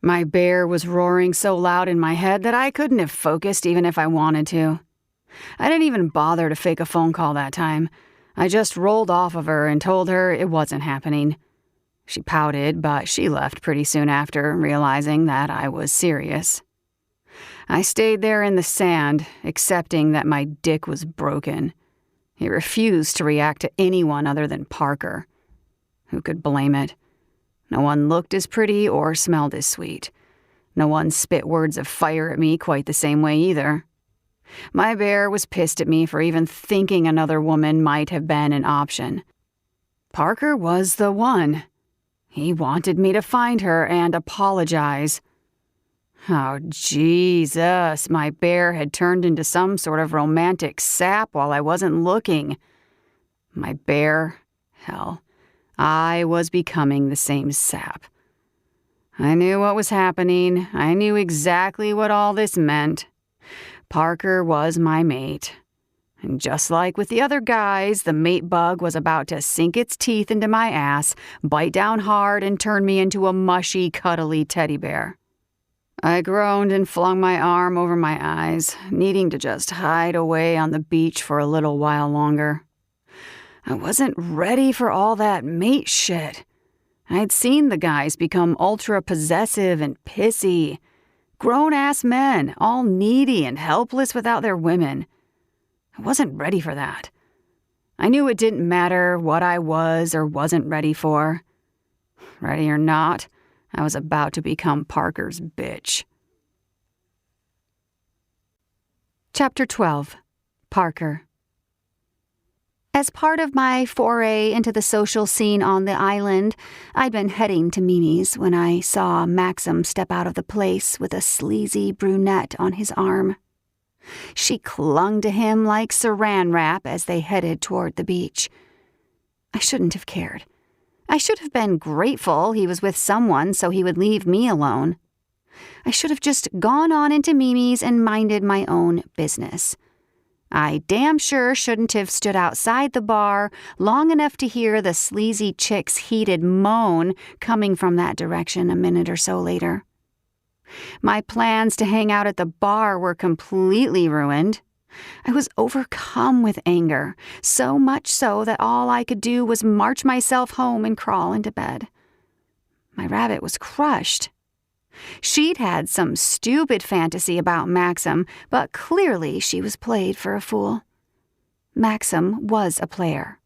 My bear was roaring so loud in my head that I couldn't have focused even if I wanted to. I didn't even bother to fake a phone call that time. I just rolled off of her and told her it wasn't happening. She pouted, but she left pretty soon after, realizing that I was serious. I stayed there in the sand, accepting that my dick was broken. He refused to react to anyone other than Parker. Who could blame it? No one looked as pretty or smelled as sweet. No one spit words of fire at me quite the same way either. My bear was pissed at me for even thinking another woman might have been an option. Parker was the one. He wanted me to find her and apologize. Oh, Jesus, my bear had turned into some sort of romantic sap while I wasn't looking. My bear, hell, I was becoming the same sap. I knew what was happening. I knew exactly what all this meant. Parker was my mate. And just like with the other guys, the mate bug was about to sink its teeth into my ass, bite down hard, and turn me into a mushy, cuddly teddy bear. I groaned and flung my arm over my eyes, needing to just hide away on the beach for a little while longer. I wasn't ready for all that mate shit. I'd seen the guys become ultra-possessive and pissy. Grown-ass men, all needy and helpless without their women. I wasn't ready for that. I knew it didn't matter what I was or wasn't ready for. Ready or not, I was about to become Parker's bitch. Chapter 12. Parker. As part of my foray into the social scene on the island, I'd been heading to Mimi's when I saw Maxim step out of the place with a sleazy brunette on his arm. She clung to him like saran wrap as they headed toward the beach. I shouldn't have cared. I should have been grateful he was with someone so he would leave me alone. I should have just gone on into Mimi's and minded my own business. I damn sure shouldn't have stood outside the bar long enough to hear the sleazy chick's heated moan coming from that direction a minute or so later. My plans to hang out at the bar were completely ruined. I was overcome with anger, so much so that all I could do was march myself home and crawl into bed. My rabbit was crushed. She'd had some stupid fantasy about Maxim, but clearly she was played for a fool. Maxim was a player.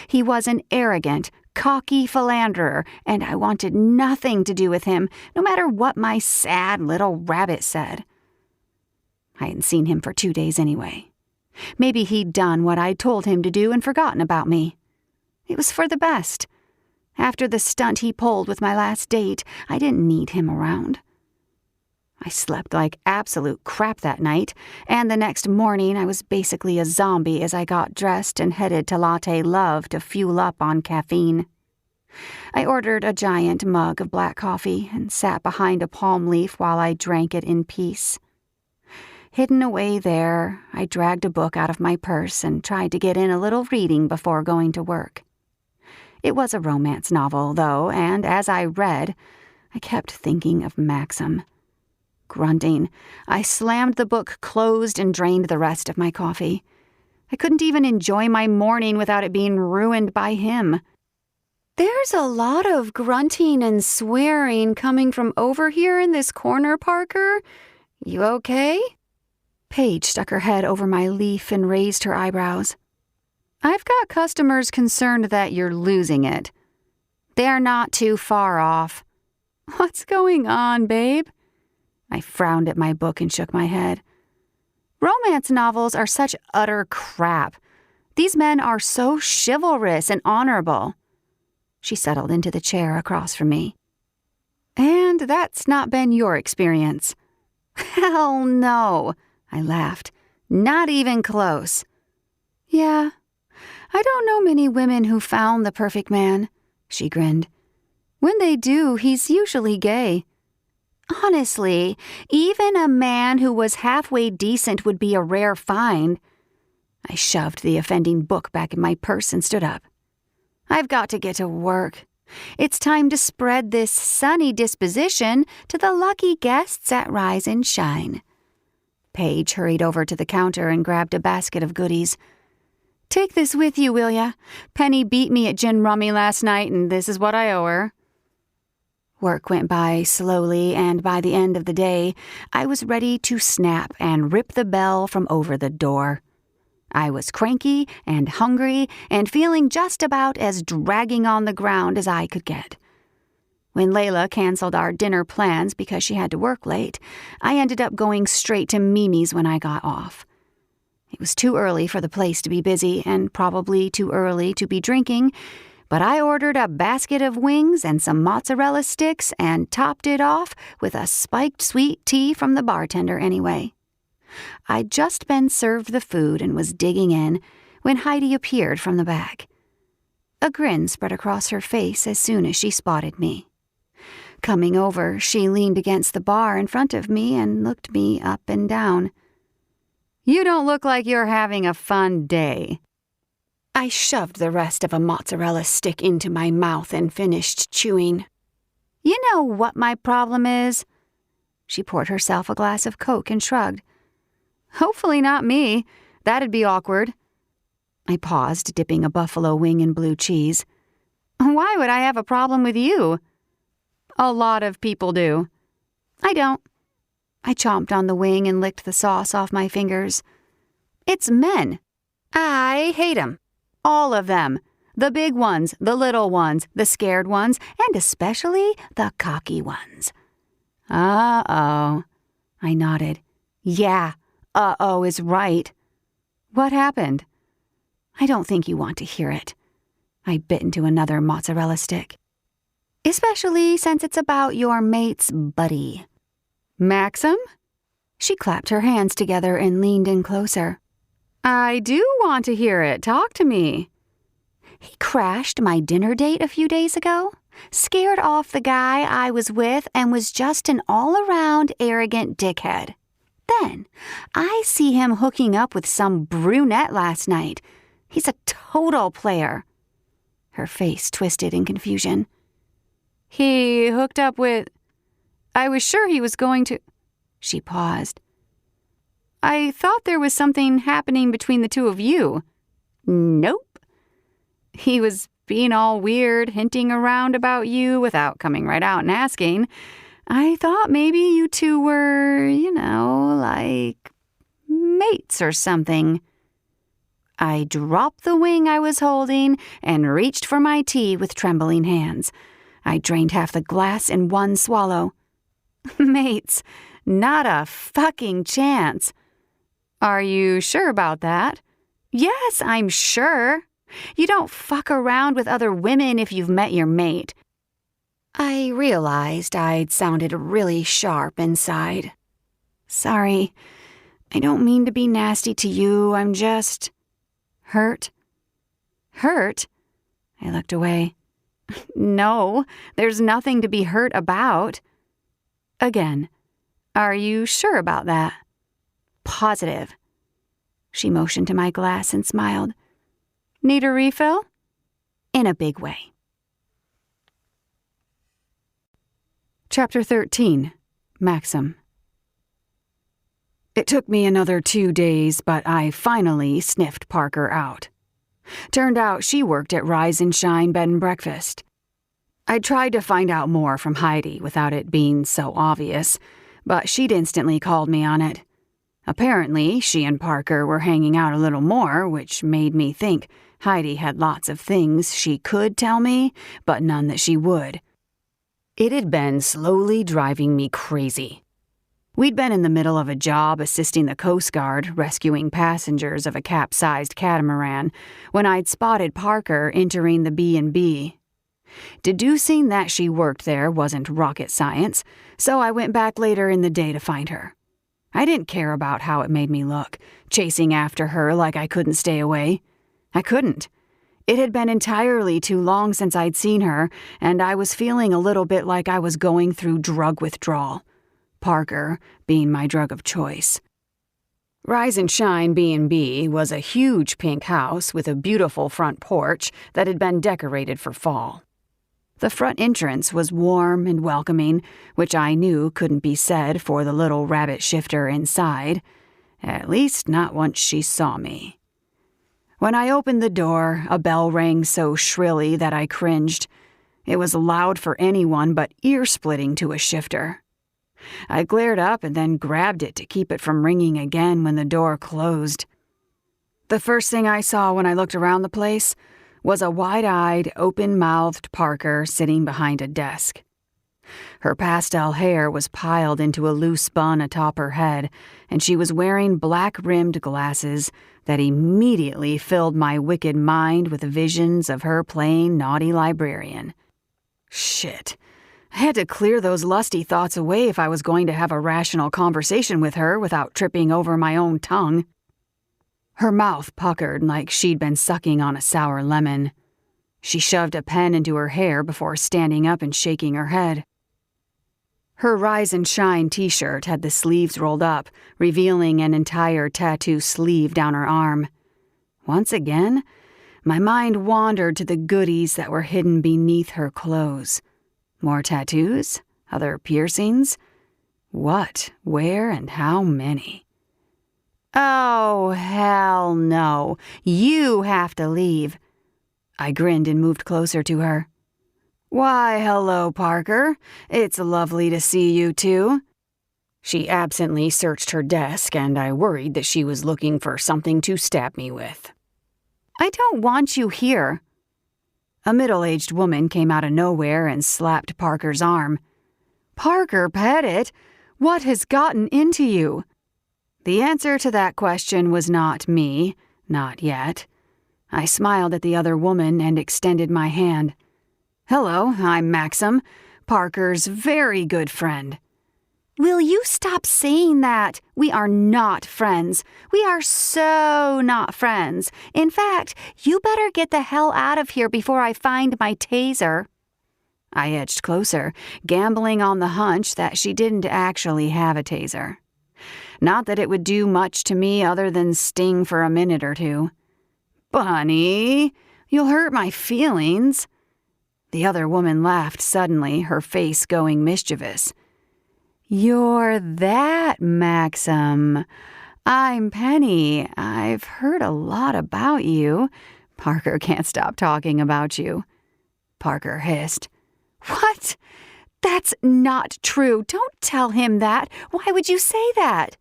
He was an arrogant, cocky philanderer, and I wanted nothing to do with him, no matter what my sad little rabbit said. I hadn't seen him for 2 days anyway. Maybe he'd done what I'd told him to do and forgotten about me. It was for the best. After the stunt he pulled with my last date, I didn't need him around. I slept like absolute crap that night, and the next morning I was basically a zombie as I got dressed and headed to Latte Love to fuel up on caffeine. I ordered a giant mug of black coffee and sat behind a palm leaf while I drank it in peace. Hidden away there, I dragged a book out of my purse and tried to get in a little reading before going to work. It was a romance novel, though, and as I read, I kept thinking of Maxim. Grunting, I slammed the book closed and drained the rest of my coffee. I couldn't even enjoy my morning without it being ruined by him. "There's a lot of grunting and swearing coming from over here in this corner, Parker. You okay?" Paige stuck her head over my leaf and raised her eyebrows. "I've got customers concerned that you're losing it. They're not too far off." "What's going on, babe?" I frowned at my book and shook my head. "Romance novels are such utter crap. These men are so chivalrous and honorable." She settled into the chair across from me. "And that's not been your experience." "Hell no," I laughed. "Not even close." "Yeah, I don't know many women who found the perfect man," she grinned. "When they do, he's usually gay." "Honestly, even a man who was halfway decent would be a rare find." I shoved the offending book back in my purse and stood up. "I've got to get to work. It's time to spread this sunny disposition to the lucky guests at Rise and Shine." Paige hurried over to the counter and grabbed a basket of goodies. "Take this with you, will ya? Penny beat me at gin rummy last night, and this is what I owe her." Work went by slowly, and by the end of the day, I was ready to snap and rip the bell from over the door. I was cranky and hungry and feeling just about as dragging on the ground as I could get. When Layla canceled our dinner plans because she had to work late, I ended up going straight to Mimi's when I got off. It was too early for the place to be busy and probably too early to be drinking, but I ordered a basket of wings and some mozzarella sticks and topped it off with a spiked sweet tea from the bartender anyway. I'd just been served the food and was digging in when Heidi appeared from the back. A grin spread across her face as soon as she spotted me. Coming over, she leaned against the bar in front of me and looked me up and down. "You don't look like you're having a fun day." I shoved the rest of a mozzarella stick into my mouth and finished chewing. "You know what my problem is?" She poured herself a glass of Coke and shrugged. "Hopefully not me. That'd be awkward." I paused, dipping a buffalo wing in blue cheese. "Why would I have a problem with you?" "A lot of people do." "I don't." I chomped on the wing and licked the sauce off my fingers. "It's men. I hate 'em. All of them. The big ones, the little ones, the scared ones, and especially the cocky ones." "Uh-oh." I nodded. "Yeah, uh-oh is right." "What happened?" "I don't think you want to hear it." I bit into another mozzarella stick. "Especially since it's about your mate's buddy." "Maxim?" She clapped her hands together and leaned in closer. "I do want to hear it. Talk to me." "He crashed my dinner date a few days ago, scared off the guy I was with, and was just an all-around arrogant dickhead. Then, I see him hooking up with some brunette last night. He's a total player." Her face twisted in confusion. "He hooked up with... I was sure he was going to..." She paused. "I thought there was something happening between the two of you." "Nope." "He was being all weird, hinting around about you without coming right out and asking. I thought maybe you two were, like mates or something." I dropped the wing I was holding and reached for my tea with trembling hands. I drained half the glass in one swallow. "Mates, not a fucking chance." "Are you sure about that?" "Yes, I'm sure. You don't fuck around with other women if you've met your mate." I realized I'd sounded really sharp inside. "Sorry, I don't mean to be nasty to you. I'm just..." "Hurt?" "Hurt?" I looked away. "No, there's nothing to be hurt about." Again, "Are you sure about that?" "Positive." She motioned to my glass and smiled. "Need a refill?" "In a big way." Chapter 13. Maxim. It took me another 2 days, but I finally sniffed Parker out. Turned out she worked at Rise and Shine Bed and Breakfast. I tried to find out more from Heidi without it being so obvious, but she'd instantly called me on it. Apparently, she and Parker were hanging out a little more, which made me think Heidi had lots of things she could tell me, but none that she would. It had been slowly driving me crazy. We'd been in the middle of a job assisting the Coast Guard rescuing passengers of a capsized catamaran when I'd spotted Parker entering the B&B. Deducing that she worked there wasn't rocket science, so I went back later in the day to find her. I didn't care about how it made me look, chasing after her like I couldn't stay away. I couldn't. It had been entirely too long since I'd seen her, and I was feeling a little bit like I was going through drug withdrawal. Parker being my drug of choice. Rise and Shine B&B was a huge pink house with a beautiful front porch that had been decorated for fall. The front entrance was warm and welcoming, which I knew couldn't be said for the little rabbit shifter inside, at least not once she saw me. When I opened the door, a bell rang so shrilly that I cringed. It was loud for anyone but ear-splitting to a shifter. I glared up and then grabbed it to keep it from ringing again when the door closed. The first thing I saw when I looked around the place was a wide-eyed, open-mouthed Parker sitting behind a desk. Her pastel hair was piled into a loose bun atop her head, and she was wearing black-rimmed glasses that immediately filled my wicked mind with visions of her playing naughty librarian. Shit. I had to clear those lusty thoughts away if I was going to have a rational conversation with her without tripping over my own tongue. Her mouth puckered like she'd been sucking on a sour lemon. She shoved a pen into her hair before standing up and shaking her head. Her Rise and Shine t-shirt had the sleeves rolled up, revealing an entire tattoo sleeve down her arm. Once again, my mind wandered to the goodies that were hidden beneath her clothes. More tattoos? Other piercings? What, where, and how many? Oh, hell no. You have to leave. I grinned and moved closer to her. Why, hello, Parker. It's lovely to see you, too. She absently searched her desk, and I worried that she was looking for something to stab me with. I don't want you here. A middle-aged woman came out of nowhere and slapped Parker's arm. Parker Pettit, what has gotten into you? The answer to that question was not me, not yet. I smiled at the other woman and extended my hand. Hello, I'm Maxim, Parker's very good friend. Will you stop saying that? We are not friends. We are so not friends. In fact, you better get the hell out of here before I find my taser. I edged closer, gambling on the hunch that she didn't actually have a taser. Not that it would do much to me other than sting for a minute or two. Bunny, you'll hurt my feelings. The other woman laughed suddenly, her face going mischievous. You're that, Maxim. I'm Penny. I've heard a lot about you. Parker can't stop talking about you. Parker hissed. What? That's not true. Don't tell him that. Why would you say that?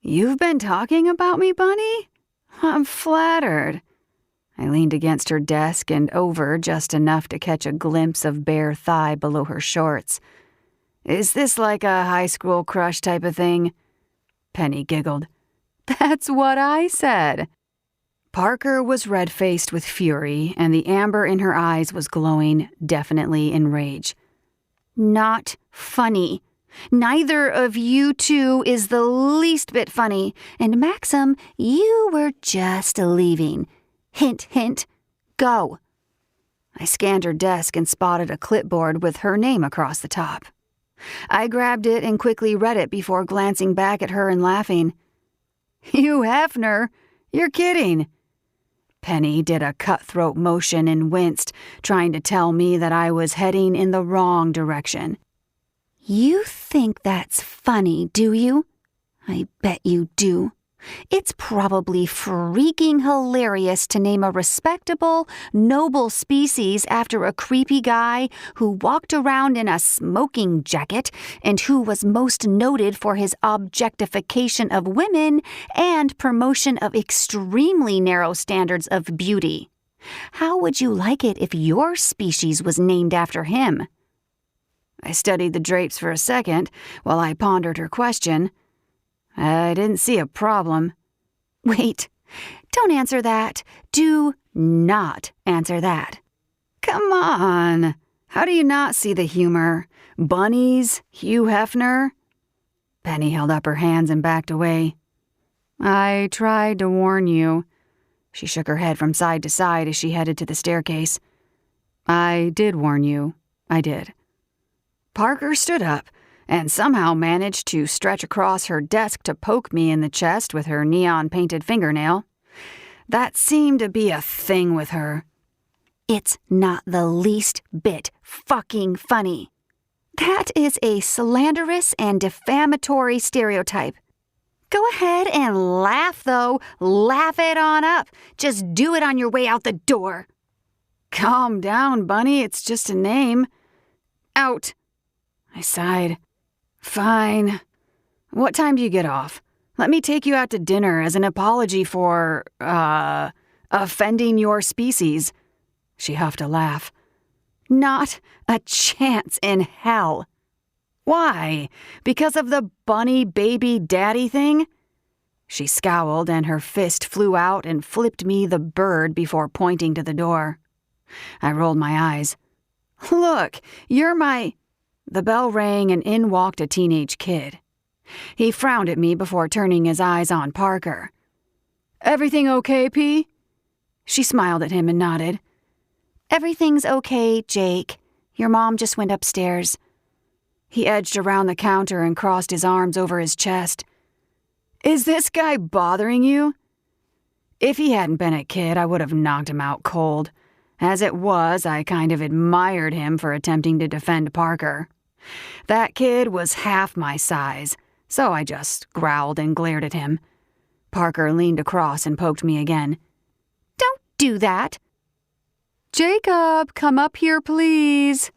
You've been talking about me, Bunny? I'm flattered. I leaned against her desk and over just enough to catch a glimpse of bare thigh below her shorts. Is this like a high school crush type of thing? Penny giggled. That's what I said. Parker was red-faced with fury, and the amber in her eyes was glowing, definitely in rage. Not funny. Neither of you two is the least bit funny, and Maxim, you were just leaving. Hint, hint, go. I scanned her desk and spotted a clipboard with her name across the top. I grabbed it and quickly read it before glancing back at her and laughing. You Hefner, you're kidding. Penny did a cutthroat motion and winced, trying to tell me that I was heading in the wrong direction. You think that's funny, do you? I bet you do. It's probably freaking hilarious to name a respectable, noble species after a creepy guy who walked around in a smoking jacket and who was most noted for his objectification of women and promotion of extremely narrow standards of beauty. How would you like it if your species was named after him? I studied the drapes for a second while I pondered her question. I didn't see a problem. Wait, don't answer that. Do not answer that. Come on. How do you not see the humor? Bunnies? Hugh Hefner? Penny held up her hands and backed away. I tried to warn you. She shook her head from side to side as she headed to the staircase. I did warn you. I did. Parker stood up and somehow managed to stretch across her desk to poke me in the chest with her neon-painted fingernail. That seemed to be a thing with her. It's not the least bit fucking funny. That is a slanderous and defamatory stereotype. Go ahead and laugh, though. Laugh it on up. Just do it on your way out the door. Calm down, Bunny. It's just a name. Out. I sighed. Fine. What time do you get off? Let me take you out to dinner as an apology for, offending your species. She huffed a laugh. Not a chance in hell. Why? Because of the bunny baby daddy thing? She scowled and her fist flew out and flipped me the bird before pointing to the door. I rolled my eyes. Look, you're my... The bell rang and in walked a teenage kid. He frowned at me before turning his eyes on Parker. Everything okay, P? She smiled at him and nodded. Everything's okay, Jake. Your mom just went upstairs. He edged around the counter and crossed his arms over his chest. Is this guy bothering you? If he hadn't been a kid, I would have knocked him out cold. As it was, I kind of admired him for attempting to defend Parker. That kid was half my size, so I just growled and glared at him. Parker leaned across and poked me again. Don't do that. Jacob, come up here, please.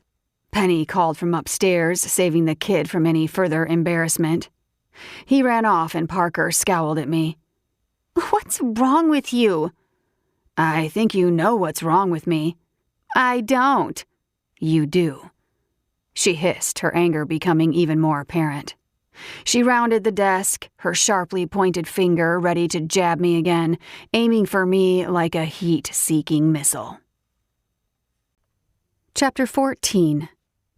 Penny called from upstairs, saving the kid from any further embarrassment. He ran off and Parker scowled at me. What's wrong with you? I think you know what's wrong with me. I don't. You do. She hissed, her anger becoming even more apparent. She rounded the desk, her sharply pointed finger ready to jab me again, aiming for me like a heat-seeking missile. Chapter 14.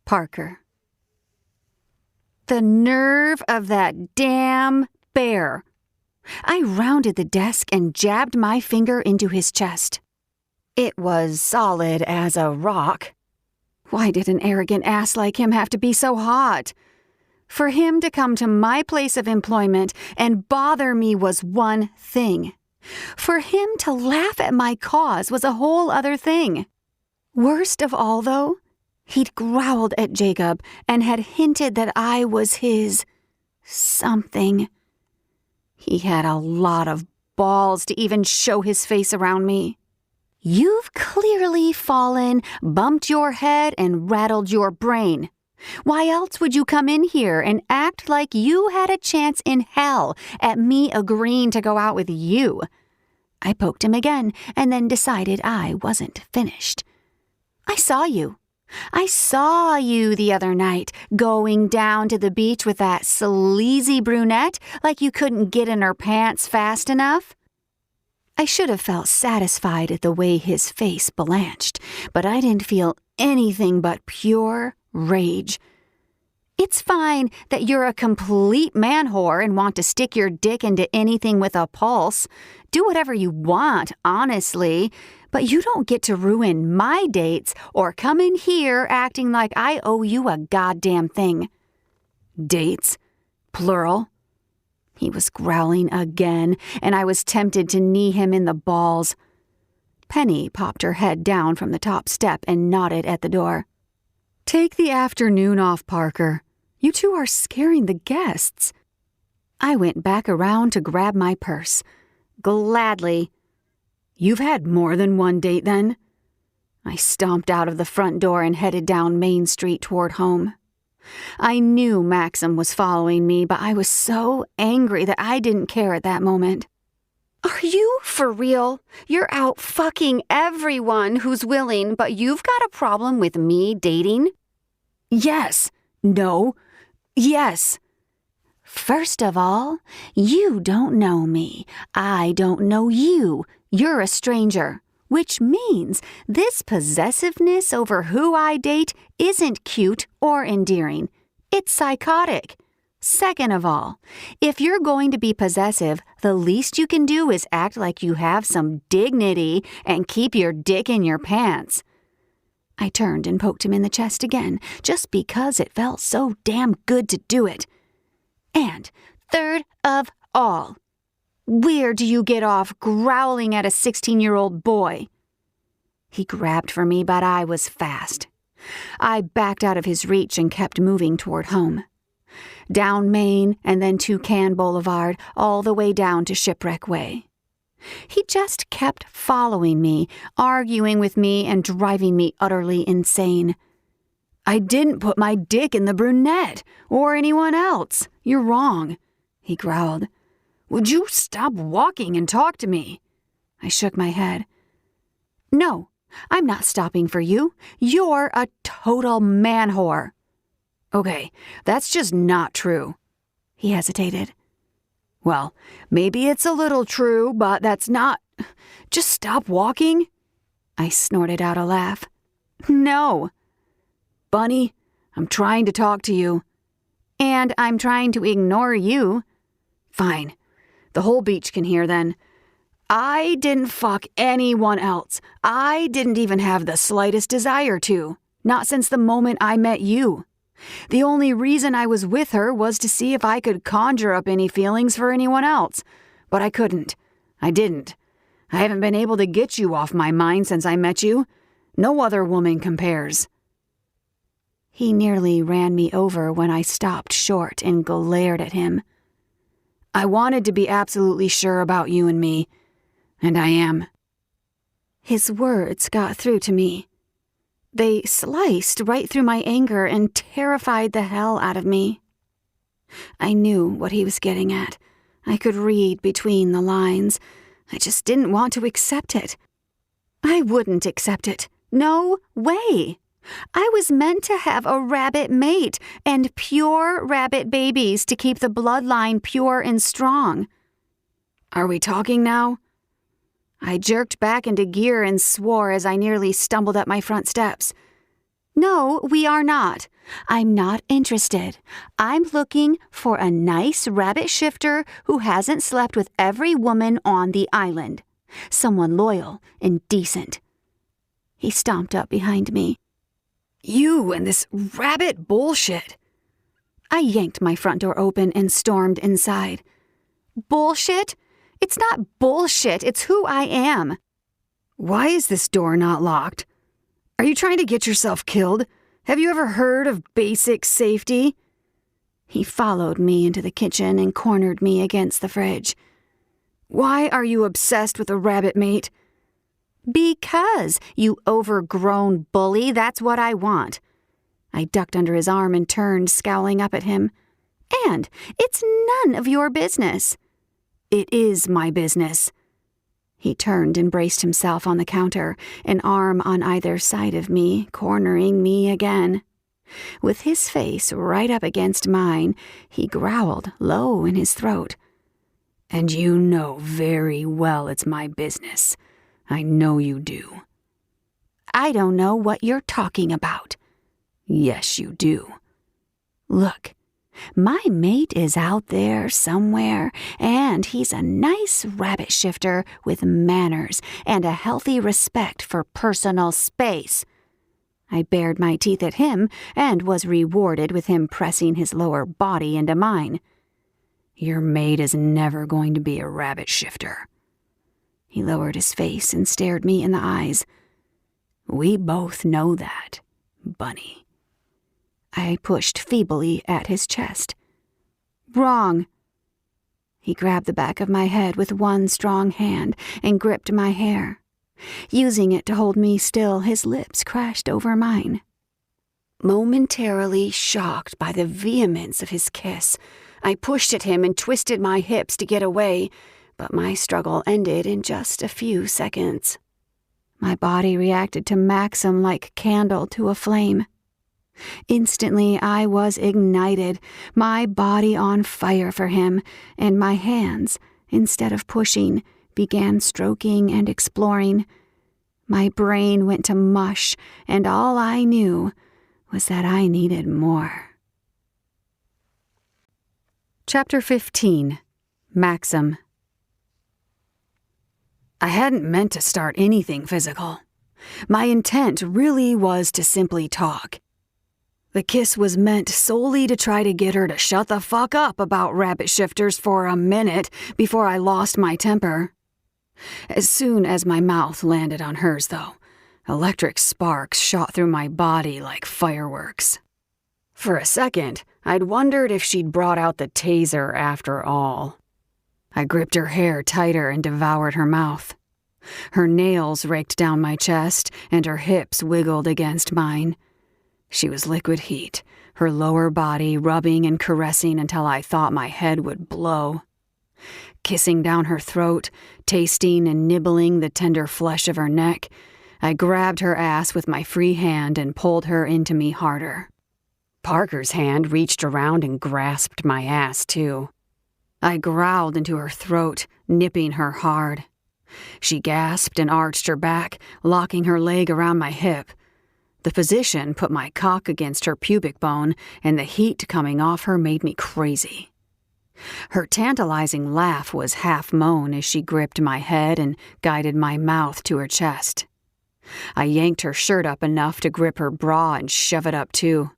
Parker. The nerve of that damn bear. I rounded the desk and jabbed my finger into his chest. It was solid as a rock. Why did an arrogant ass like him have to be so hot? For him to come to my place of employment and bother me was one thing. For him to laugh at my cause was a whole other thing. Worst of all, though, he'd growled at Jacob and had hinted that I was his something. He had a lot of balls to even show his face around me. You've clearly fallen, bumped your head, and rattled your brain. Why else would you come in here and act like you had a chance in hell at me agreeing to go out with you? I poked him again and then decided I wasn't finished. I saw you. I saw you the other night going down to the beach with that sleazy brunette like you couldn't get in her pants fast enough. I should have felt satisfied at the way his face blanched, but I didn't feel anything but pure rage. It's fine that you're a complete man-whore and want to stick your dick into anything with a pulse. Do whatever you want, honestly, but you don't get to ruin my dates or come in here acting like I owe you a goddamn thing. Dates? Plural? He was growling again, and I was tempted to knee him in the balls. Penny popped her head down from the top step and nodded at the door. Take the afternoon off, Parker. You two are scaring the guests. I went back around to grab my purse. Gladly. You've had more than one date then? I stomped out of the front door and headed down Main Street toward home. I knew Maxim was following me, but I was so angry that I didn't care at that moment. Are you for real? You're out fucking everyone who's willing, but you've got a problem with me dating? Yes. No. Yes. First of all, you don't know me. I don't know you. You're a stranger. Which means this possessiveness over who I date isn't cute or endearing. It's psychotic. Second of all, if you're going to be possessive, the least you can do is act like you have some dignity and keep your dick in your pants. I turned and poked him in the chest again, just because it felt so damn good to do it. And third of all, where do you get off growling at a 16-year-old boy? He grabbed for me, but I was fast. I backed out of his reach and kept moving toward home. Down Main and then Toucan Boulevard, all the way down to Shipwreck Way. He just kept following me, arguing with me and driving me utterly insane. I didn't put my dick in the brunette or anyone else. You're wrong, he growled. Would you stop walking and talk to me? I shook my head. No, I'm not stopping for you. You're a total man-whore. Okay, that's just not true. He hesitated. Well, maybe it's a little true, but that's not... Just stop walking. I snorted out a laugh. No. Bunny, I'm trying to talk to you. And I'm trying to ignore you. Fine. The whole beach can hear then. I didn't fuck anyone else. I didn't even have the slightest desire to. Not since the moment I met you. The only reason I was with her was to see if I could conjure up any feelings for anyone else. But I couldn't. I didn't. I haven't been able to get you off my mind since I met you. No other woman compares. He nearly ran me over when I stopped short and glared at him. I wanted to be absolutely sure about you and me, and I am. His words got through to me. They sliced right through my anger and terrified the hell out of me. I knew what he was getting at. I could read between the lines. I just didn't want to accept it. I wouldn't accept it. No way. I was meant to have a rabbit mate and pure rabbit babies to keep the bloodline pure and strong. Are we talking now? I jerked back into gear and swore as I nearly stumbled up my front steps. No, we are not. I'm not interested. I'm looking for a nice rabbit shifter who hasn't slept with every woman on the island. Someone loyal and decent. He stomped up behind me. You and this rabbit bullshit. I yanked my front door open and stormed inside. Bullshit? It's not bullshit, it's who I am. Why is this door not locked? Are you trying to get yourself killed? Have you ever heard of basic safety? He followed me into the kitchen and cornered me against the fridge. Why are you obsessed with a rabbit mate? Because, you overgrown bully, that's what I want. I ducked under his arm and turned, scowling up at him. And it's none of your business. It is my business. He turned and braced himself on the counter, an arm on either side of me, cornering me again. With his face right up against mine, he growled low in his throat. And you know very well it's my business. I know you do. I don't know what you're talking about. Yes, you do. Look. My mate is out there somewhere, and he's a nice rabbit shifter with manners and a healthy respect for personal space. I bared my teeth at him and was rewarded with him pressing his lower body into mine. Your mate is never going to be a rabbit shifter. He lowered his face and stared me in the eyes. We both know that, Bunny. I pushed feebly at his chest. Wrong. He grabbed the back of my head with one strong hand and gripped my hair. Using it to hold me still, his lips crashed over mine. Momentarily shocked by the vehemence of his kiss, I pushed at him and twisted my hips to get away, but my struggle ended in just a few seconds. My body reacted to Maxim like candle to a flame. Instantly, I was ignited, my body on fire for him, and my hands, instead of pushing, began stroking and exploring. My brain went to mush, and all I knew was that I needed more. Chapter 15. Maxim. I hadn't meant to start anything physical. My intent really was to simply talk. The kiss was meant solely to try to get her to shut the fuck up about rabbit shifters for a minute before I lost my temper. As soon as my mouth landed on hers, though, electric sparks shot through my body like fireworks. For a second, I'd wondered if she'd brought out the taser after all. I gripped her hair tighter and devoured her mouth. Her nails raked down my chest, and her hips wiggled against mine. She was liquid heat, her lower body rubbing and caressing until I thought my head would blow. Kissing down her throat, tasting and nibbling the tender flesh of her neck, I grabbed her ass with my free hand and pulled her into me harder. Parker's hand reached around and grasped my ass, too. I growled into her throat, nipping her hard. She gasped and arched her back, locking her leg around my hip. The position put my cock against her pubic bone, and the heat coming off her made me crazy. Her tantalizing laugh was half moan as she gripped my head and guided my mouth to her chest. I yanked her shirt up enough to grip her bra and shove it up too.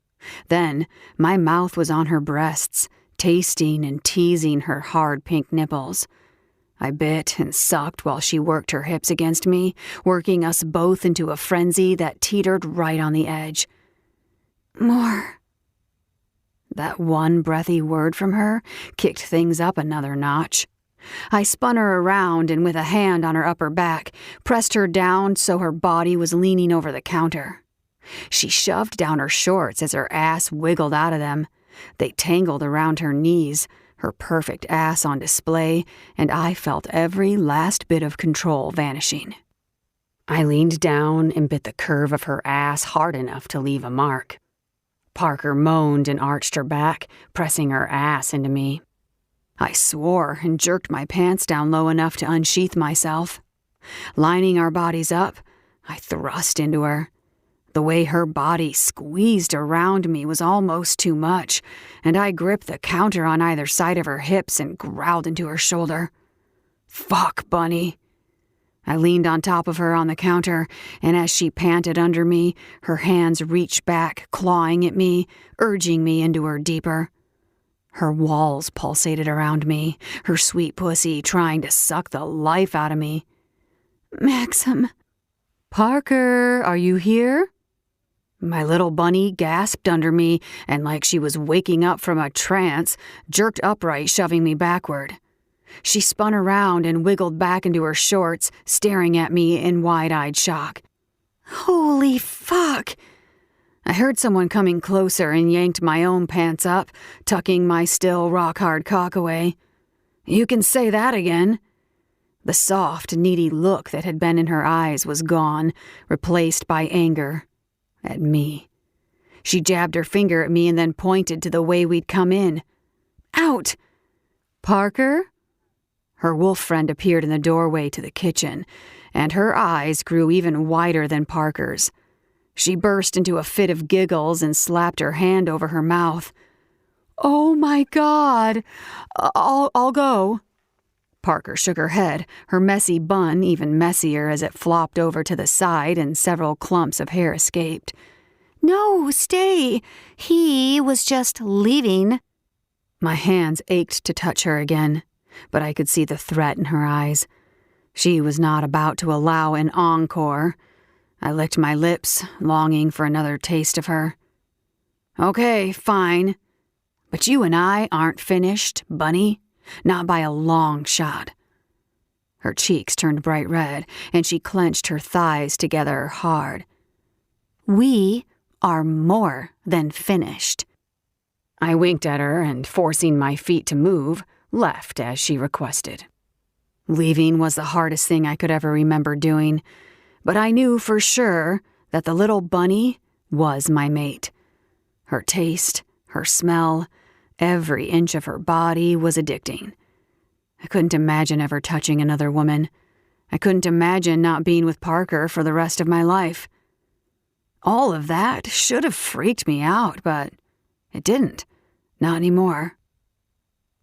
Then, my mouth was on her breasts, tasting and teasing her hard pink nipples. I bit and sucked while she worked her hips against me, working us both into a frenzy that teetered right on the edge. More. That one breathy word from her kicked things up another notch. I spun her around and with a hand on her upper back, pressed her down so her body was leaning over the counter. She shoved down her shorts as her ass wiggled out of them. They tangled around her knees, her perfect ass on display, and I felt every last bit of control vanishing. I leaned down and bit the curve of her ass hard enough to leave a mark. Parker moaned and arched her back, pressing her ass into me. I swore and jerked my pants down low enough to unsheath myself. Lining our bodies up, I thrust into her. The way her body squeezed around me was almost too much, and I gripped the counter on either side of her hips and growled into her shoulder. "Fuck, Bunny." I leaned on top of her on the counter, and as she panted under me, her hands reached back, clawing at me, urging me into her deeper. Her walls pulsated around me, her sweet pussy trying to suck the life out of me. "Maxim." "Parker, are you here?" My little bunny gasped under me and, like she was waking up from a trance, jerked upright, shoving me backward. She spun around and wiggled back into her shorts, staring at me in wide-eyed shock. "Holy fuck!" I heard someone coming closer and yanked my own pants up, tucking my still rock-hard cock away. "You can say that again." The soft, needy look that had been in her eyes was gone, replaced by anger. At me. She jabbed her finger at me and then pointed to the way we'd come in. "Out!" "Parker?" Her wolf friend appeared in the doorway to the kitchen, and her eyes grew even wider than Parker's. She burst into a fit of giggles and slapped her hand over her mouth. "Oh my God! I'll go." Parker shook her head, her messy bun even messier as it flopped over to the side and several clumps of hair escaped. "No, stay. He was just leaving." My hands ached to touch her again, but I could see the threat in her eyes. She was not about to allow an encore. I licked my lips, longing for another taste of her. "Okay, fine. But you and I aren't finished, Bunny. Not by a long shot. Her cheeks turned bright red, and she clenched her thighs together hard. We are more than finished. I winked at her and, forcing my feet to move, left as she requested. Leaving was the hardest thing I could ever remember doing, but I knew for sure that the little bunny was my mate. Her taste, her smell, every inch of her body was addicting. I couldn't imagine ever touching another woman. I couldn't imagine not being with Parker for the rest of my life. All of that should have freaked me out, but it didn't. Not anymore.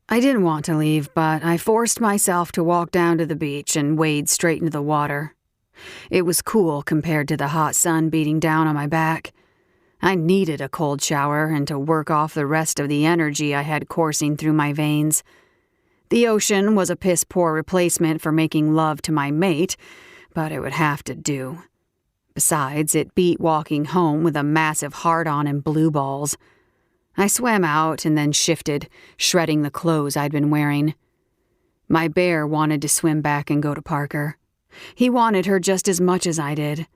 I didn't want to leave, but I forced myself to walk down to the beach and wade straight into the water. It was cool compared to the hot sun beating down on my back. I needed a cold shower and to work off the rest of the energy I had coursing through my veins. The ocean was a piss-poor replacement for making love to my mate, but it would have to do. Besides, it beat walking home with a massive hard-on and blue balls. I swam out and then shifted, shredding the clothes I'd been wearing. My bear wanted to swim back and go to Parker. He wanted her just as much as I did.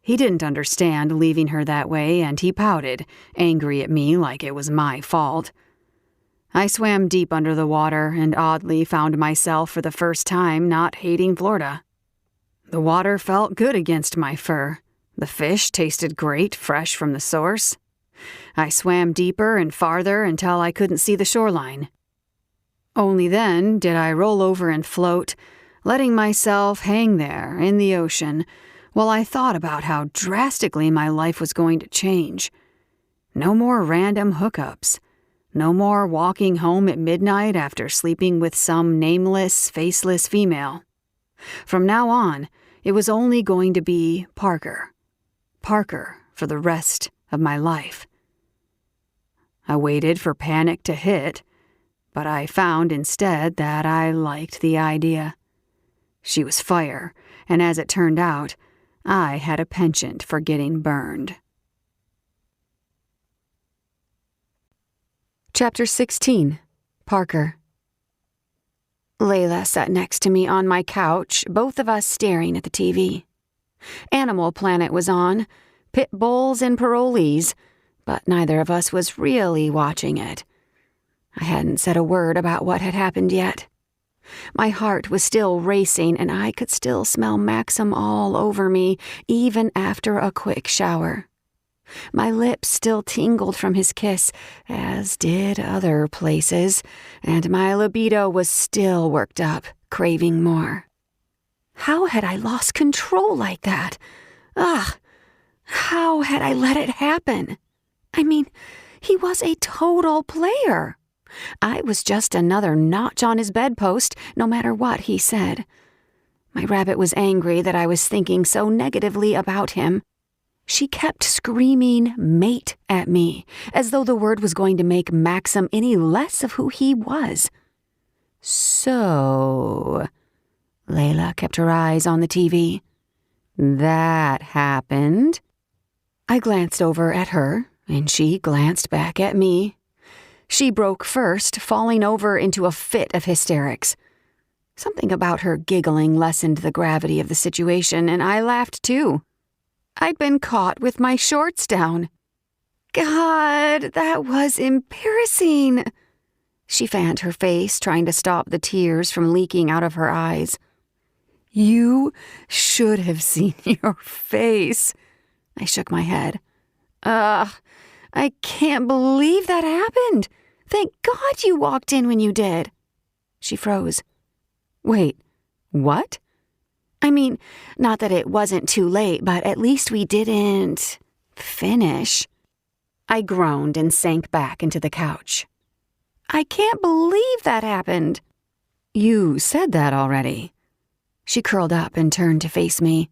He didn't understand leaving her that way, and he pouted, angry at me like it was my fault. I swam deep under the water and oddly found myself for the first time not hating Florida. The water felt good against my fur. The fish tasted great, fresh from the source. I swam deeper and farther until I couldn't see the shoreline. Only then did I roll over and float, letting myself hang there in the ocean while I thought about how drastically my life was going to change. No more random hookups. No more walking home at midnight after sleeping with some nameless, faceless female. From now on, it was only going to be Parker. Parker for the rest of my life. I waited for panic to hit, but I found instead that I liked the idea. She was fire, and as it turned out, I had a penchant for getting burned. Chapter 16. Parker. Layla sat next to me on my couch, both of us staring at the TV. Animal Planet was on, pit bulls and parolees, but neither of us was really watching it. I hadn't said a word about what had happened yet. My heart was still racing, and I could still smell Maxim all over me, even after a quick shower. My lips still tingled from his kiss, as did other places, and my libido was still worked up, craving more. How had I lost control like that? Ugh! How had I let it happen? I mean, he was a total player. I was just another notch on his bedpost, no matter what he said. My rabbit was angry that I was thinking so negatively about him. She kept screaming mate at me, as though the word was going to make Maxim any less of who he was. So, Layla kept her eyes on the TV. That happened. I glanced over at her, and she glanced back at me. She broke first, falling over into a fit of hysterics. Something about her giggling lessened the gravity of the situation, and I laughed too. I'd been caught with my shorts down. God, that was embarrassing. She fanned her face, trying to stop the tears from leaking out of her eyes. You should have seen your face. I shook my head. I can't believe that happened. Thank God you walked in when you did. She froze. Wait, what? I mean, not that it wasn't too late, but at least we didn't finish. I groaned and sank back into the couch. I can't believe that happened. You said that already. She curled up and turned to face me.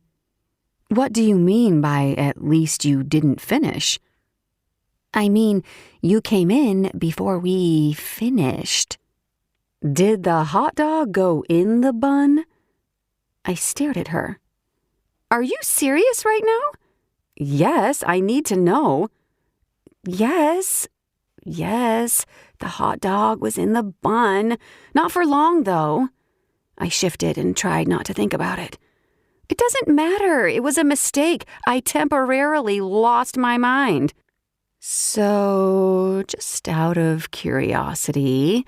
What do you mean by at least you didn't finish? I mean, you came in before we finished. Did the hot dog go in the bun? I stared at her. Are you serious right now? Yes, I need to know. Yes. Yes, the hot dog was in the bun. Not for long, though. I shifted and tried not to think about it. It doesn't matter. It was a mistake. I temporarily lost my mind. So, just out of curiosity,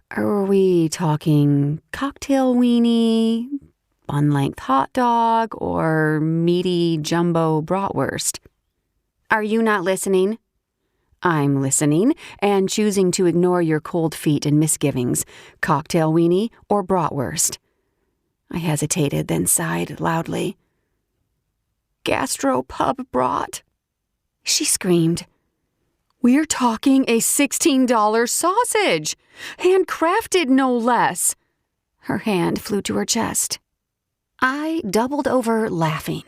are we talking cocktail weenie, bun-length hot dog, or meaty jumbo bratwurst? Are you not listening? I'm listening and choosing to ignore your cold feet and misgivings, cocktail weenie or bratwurst. I hesitated, then sighed loudly. Gastropub brat, she screamed. We're talking a $16 sausage, handcrafted no less. Her hand flew to her chest. I doubled over laughing.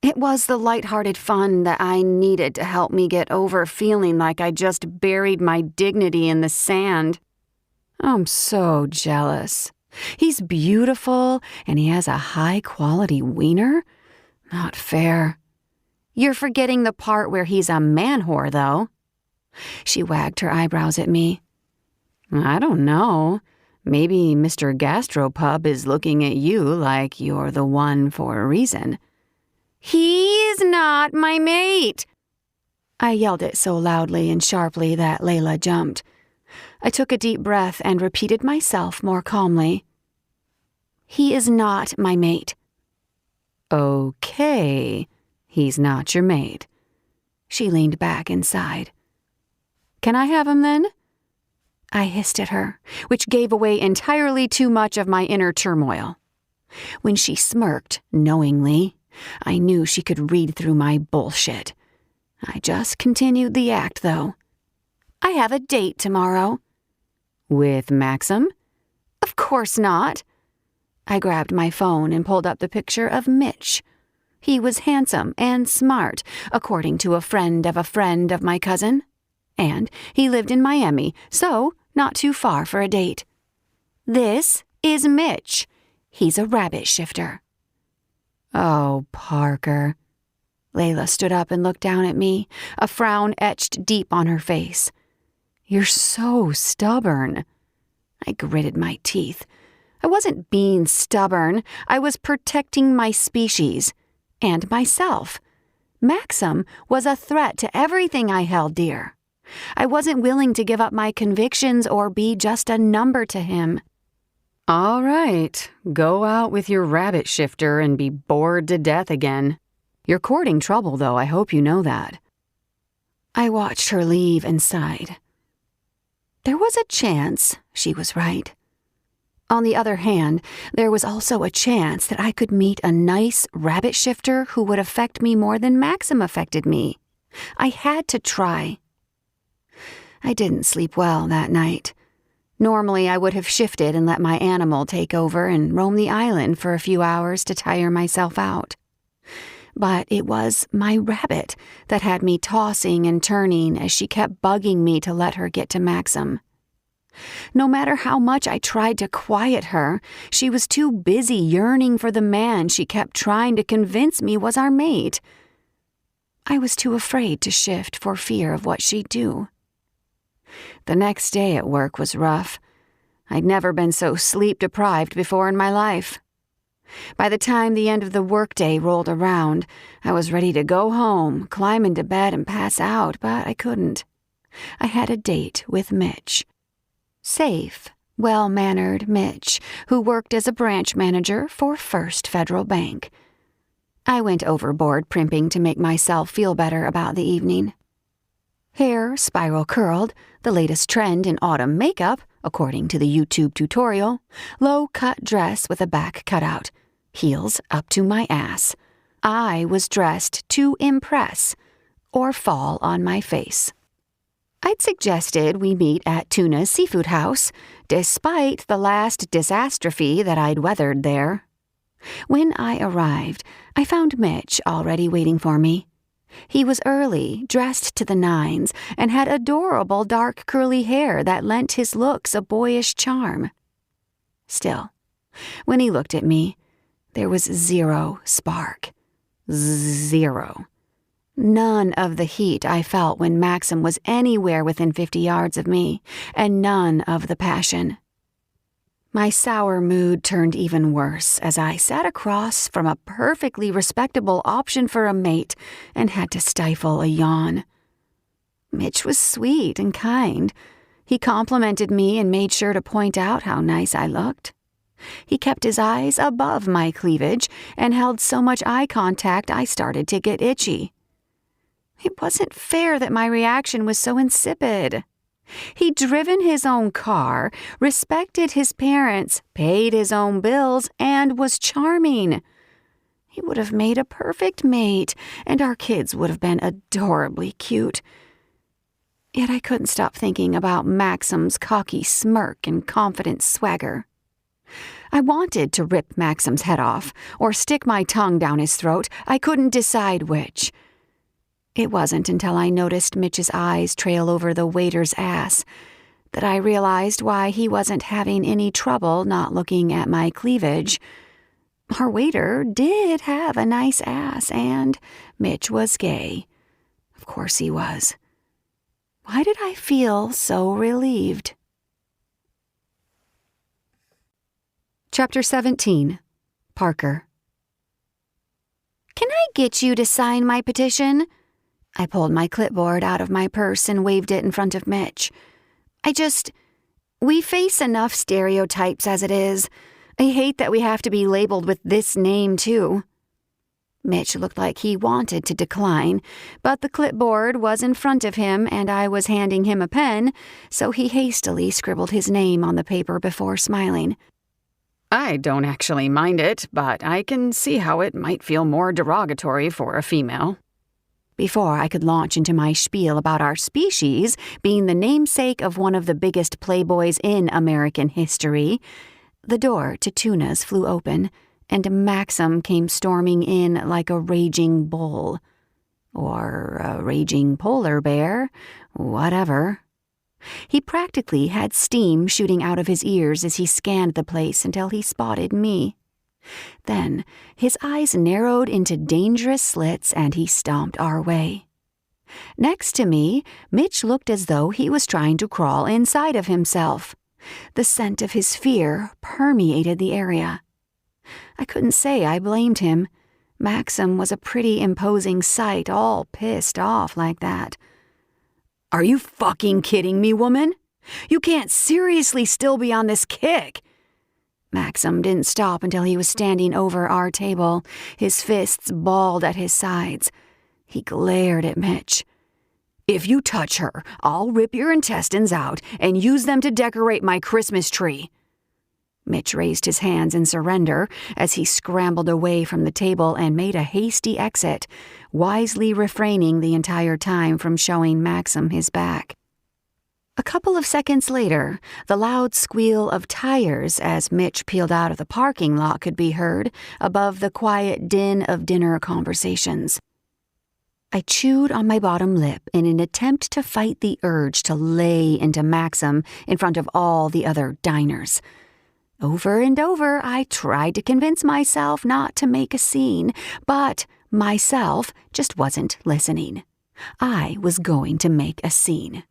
It was the lighthearted fun that I needed to help me get over feeling like I just buried my dignity in the sand. I'm so jealous. He's beautiful, and he has a high-quality wiener? Not fair. You're forgetting the part where he's a man-whore, though. She wagged her eyebrows at me. I don't know. Maybe Mr. Gastropub is looking at you like you're the one for a reason. He's not my mate! I yelled it so loudly and sharply that Layla jumped. I took a deep breath and repeated myself more calmly. He is not my mate. Okay, he's not your mate. She leaned back and sighed. Can I have him then? I hissed at her, which gave away entirely too much of my inner turmoil. When she smirked, knowingly, I knew she could read through my bullshit. I just continued the act, though. I have a date tomorrow. With Maxim? Of course not. I grabbed my phone and pulled up the picture of Mitch. He was handsome and smart, according to a friend of my cousin. And he lived in Miami, so not too far for a date. This is Mitch. He's a rabbit shifter. Oh, Parker. Layla stood up and looked down at me, a frown etched deep on her face. You're so stubborn. I gritted my teeth. I wasn't being stubborn. I was protecting my species and myself. Maxim was a threat to everything I held dear. I wasn't willing to give up my convictions or be just a number to him. All right, go out with your rabbit shifter and be bored to death again. You're courting trouble, though. I hope you know that. I watched her leave and sighed. There was a chance she was right. On the other hand, there was also a chance that I could meet a nice rabbit shifter who would affect me more than Maxim affected me. I had to try. I didn't sleep well that night. Normally, I would have shifted and let my animal take over and roam the island for a few hours to tire myself out. But it was my rabbit that had me tossing and turning as she kept bugging me to let her get to Maxim. No matter how much I tried to quiet her, she was too busy yearning for the man she kept trying to convince me was our mate. I was too afraid to shift for fear of what she'd do. The next day at work was rough. I'd never been so sleep-deprived before in my life. By the time the end of the workday rolled around, I was ready to go home, climb into bed and pass out, but I couldn't. I had a date with Mitch. Safe, well-mannered Mitch, who worked as a branch manager for First Federal Bank. I went overboard primping to make myself feel better about the evening. Hair spiral curled, the latest trend in autumn makeup, according to the YouTube tutorial, low-cut dress with a back cutout, heels up to my ass. I was dressed to impress or fall on my face. I'd suggested we meet at Tuna's Seafood House, despite the last disastrophe that I'd weathered there. When I arrived, I found Mitch already waiting for me. He was early, dressed to the nines, and had adorable dark curly hair that lent his looks a boyish charm. Still, when he looked at me, there was zero spark. Zero. None of the heat I felt when Maxim was anywhere within 50 yards of me, and none of the passion. My sour mood turned even worse as I sat across from a perfectly respectable option for a mate and had to stifle a yawn. Mitch was sweet and kind. He complimented me and made sure to point out how nice I looked. He kept his eyes above my cleavage and held so much eye contact I started to get itchy. It wasn't fair that my reaction was so insipid. He'd driven his own car, respected his parents, paid his own bills, and was charming. He would have made a perfect mate, and our kids would have been adorably cute. Yet I couldn't stop thinking about Maxim's cocky smirk and confident swagger. I wanted to rip Maxim's head off or stick my tongue down his throat. I couldn't decide which. It wasn't until I noticed Mitch's eyes trail over the waiter's ass that I realized why he wasn't having any trouble not looking at my cleavage. Our waiter did have a nice ass, and Mitch was gay. Of course he was. Why did I feel so relieved? Chapter 17. Parker. "Can I get you to sign my petition?" I pulled my clipboard out of my purse and waved it in front of Mitch. We face enough stereotypes as it is. I hate that we have to be labeled with this name, too. Mitch looked like he wanted to decline, but the clipboard was in front of him and I was handing him a pen, so he hastily scribbled his name on the paper before smiling. "I don't actually mind it, but I can see how it might feel more derogatory for a female." Before I could launch into my spiel about our species being the namesake of one of the biggest playboys in American history, the door to Tuna's flew open, and Maxim came storming in like a raging bull. Or a raging polar bear, whatever. He practically had steam shooting out of his ears as he scanned the place until he spotted me. Then his eyes narrowed into dangerous slits and he stomped our way. Next to me, Mitch looked as though he was trying to crawl inside of himself. The scent of his fear permeated the area. I couldn't say I blamed him. Maxim was a pretty imposing sight, all pissed off like that. "Are you fucking kidding me, woman? You can't seriously still be on this kick." Maxim didn't stop until he was standing over our table, his fists balled at his sides. He glared at Mitch. "If you touch her, I'll rip your intestines out and use them to decorate my Christmas tree." Mitch raised his hands in surrender as he scrambled away from the table and made a hasty exit, wisely refraining the entire time from showing Maxim his back. A couple of seconds later, the loud squeal of tires as Mitch peeled out of the parking lot could be heard above the quiet din of dinner conversations. I chewed on my bottom lip in an attempt to fight the urge to lay into Maxim in front of all the other diners. Over and over, I tried to convince myself not to make a scene, but myself just wasn't listening. I was going to make a scene.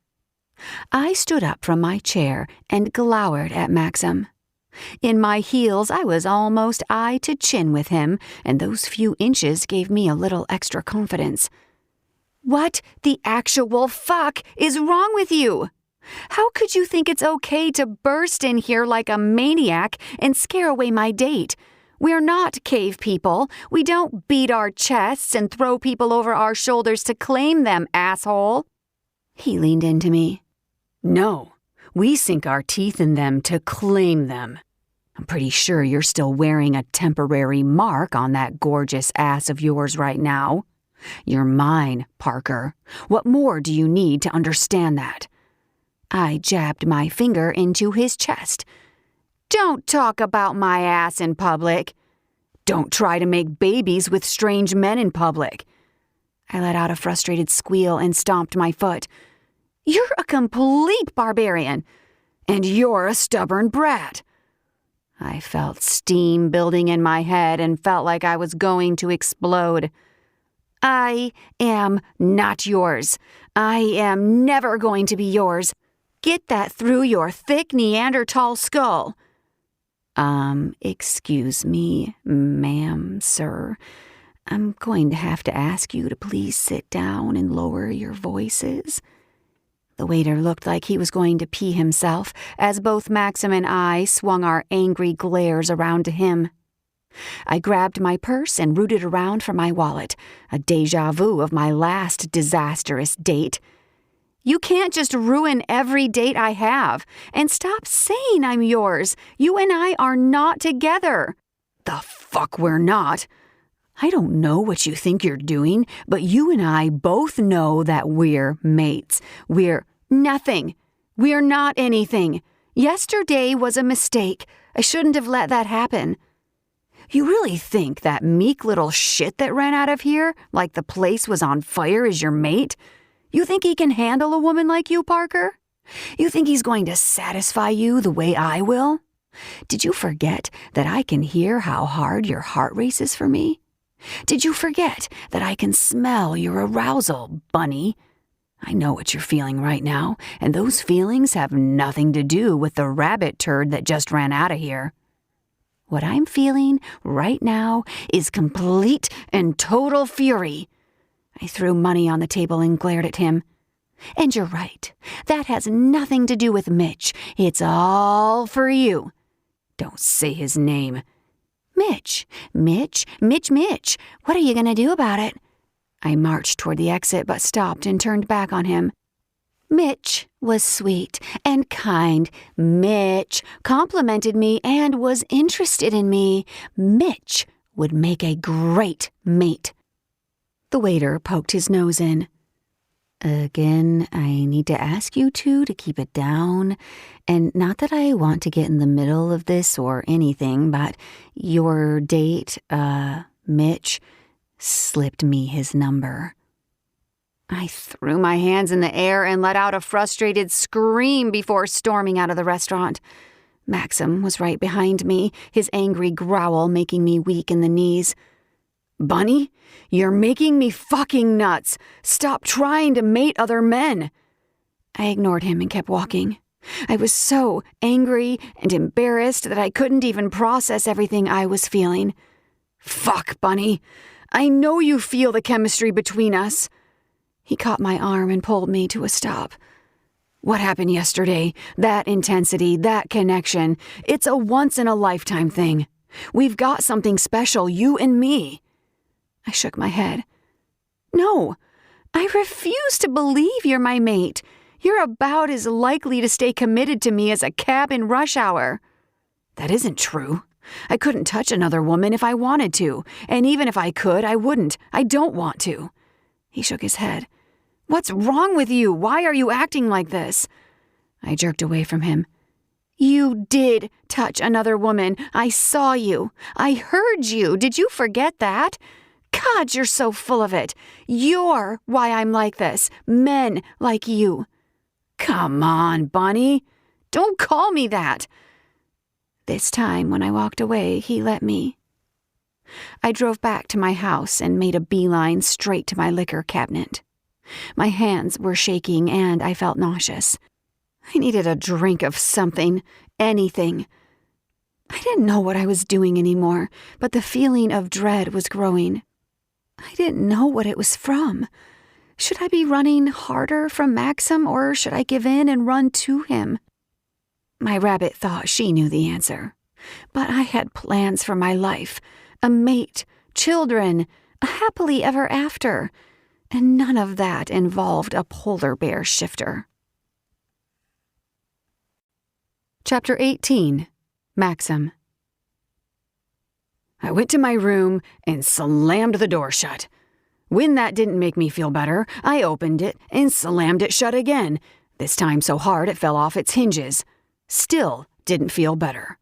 I stood up from my chair and glowered at Maxim. In my heels, I was almost eye to chin with him, and those few inches gave me a little extra confidence. "What the actual fuck is wrong with you? How could you think it's okay to burst in here like a maniac and scare away my date? We're not cave people. We don't beat our chests and throw people over our shoulders to claim them, asshole." He leaned into me. "No, we sink our teeth in them to claim them. I'm pretty sure you're still wearing a temporary mark on that gorgeous ass of yours right now. You're mine, Parker. What more do you need to understand that?" I jabbed my finger into his chest. "Don't talk about my ass in public." "Don't try to make babies with strange men in public." I let out a frustrated squeal and stomped my foot. "You're a complete barbarian." "And you're a stubborn brat." I felt steam building in my head and felt like I was going to explode. I am not yours. I am never going to be yours. Get that through your thick Neanderthal skull. Excuse me, ma'am, sir. I'm going to have to ask you to please sit down and lower your voices. The waiter looked like he was going to pee himself as both Maxim and I swung our angry glares around to him. I grabbed my purse and rooted around for my wallet, a déjà vu of my last disastrous date. You can't just ruin every date I have, and stop saying I'm yours. You and I are not together. The fuck we're not. I don't know what you think you're doing, but you and I both know that we're mates. We're nothing. We're not anything. Yesterday was a mistake. I shouldn't have let that happen. You really think that meek little shit that ran out of here, like the place was on fire, is your mate? You think he can handle a woman like you, Parker? You think he's going to satisfy you the way I will? Did you forget that I can hear how hard your heart races for me? Did you forget that I can smell your arousal, bunny? I know what you're feeling right now, and those feelings have nothing to do with the rabbit turd that just ran out of here. What I'm feeling right now is complete and total fury. I threw money on the table and glared at him. And you're right. That has nothing to do with Mitch. It's all for you. Don't say his name. Mitch. What are you going to do about it? I marched toward the exit but stopped and turned back on him. Mitch was sweet and kind. Mitch complimented me and was interested in me. Mitch would make a great mate. The waiter poked his nose in. Again, I need to ask you two to keep it down. And not that I want to get in the middle of this or anything, but your date, Mitch, slipped me his number. I threw my hands in the air and let out a frustrated scream before storming out of the restaurant. Maxim was right behind me, his angry growl making me weak in the knees. Bunny, you're making me fucking nuts. Stop trying to mate other men. I ignored him and kept walking. I was so angry and embarrassed that I couldn't even process everything I was feeling. Fuck, Bunny. I know you feel the chemistry between us. He caught my arm and pulled me to a stop. What happened yesterday? That intensity, that connection. It's a once-in-a-lifetime thing. We've got something special, you and me. I shook my head. No, I refuse to believe you're my mate. You're about as likely to stay committed to me as a cab in rush hour. That isn't true. I couldn't touch another woman if I wanted to, and even if I could, I wouldn't. I don't want to. He shook his head. What's wrong with you? Why are you acting like this? I jerked away from him. You did touch another woman. I saw you. I heard you. Did you forget that? God, you're so full of it. You're why I'm like this. Men like you. Come on, Bunny. Don't call me that. This time, when I walked away, he let me. I drove back to my house and made a beeline straight to my liquor cabinet. My hands were shaking and I felt nauseous. I needed a drink of something, anything. I didn't know what I was doing anymore, but the feeling of dread was growing. I didn't know what it was from. Should I be running harder from Maxim, or should I give in and run to him? My rabbit thought she knew the answer. But I had plans for my life, a mate, children, a happily ever after, and none of that involved a polar bear shifter. Chapter 18. Maxim. I went to my room and slammed the door shut. When that didn't make me feel better, I opened it and slammed it shut again, this time so hard it fell off its hinges. Still didn't feel better.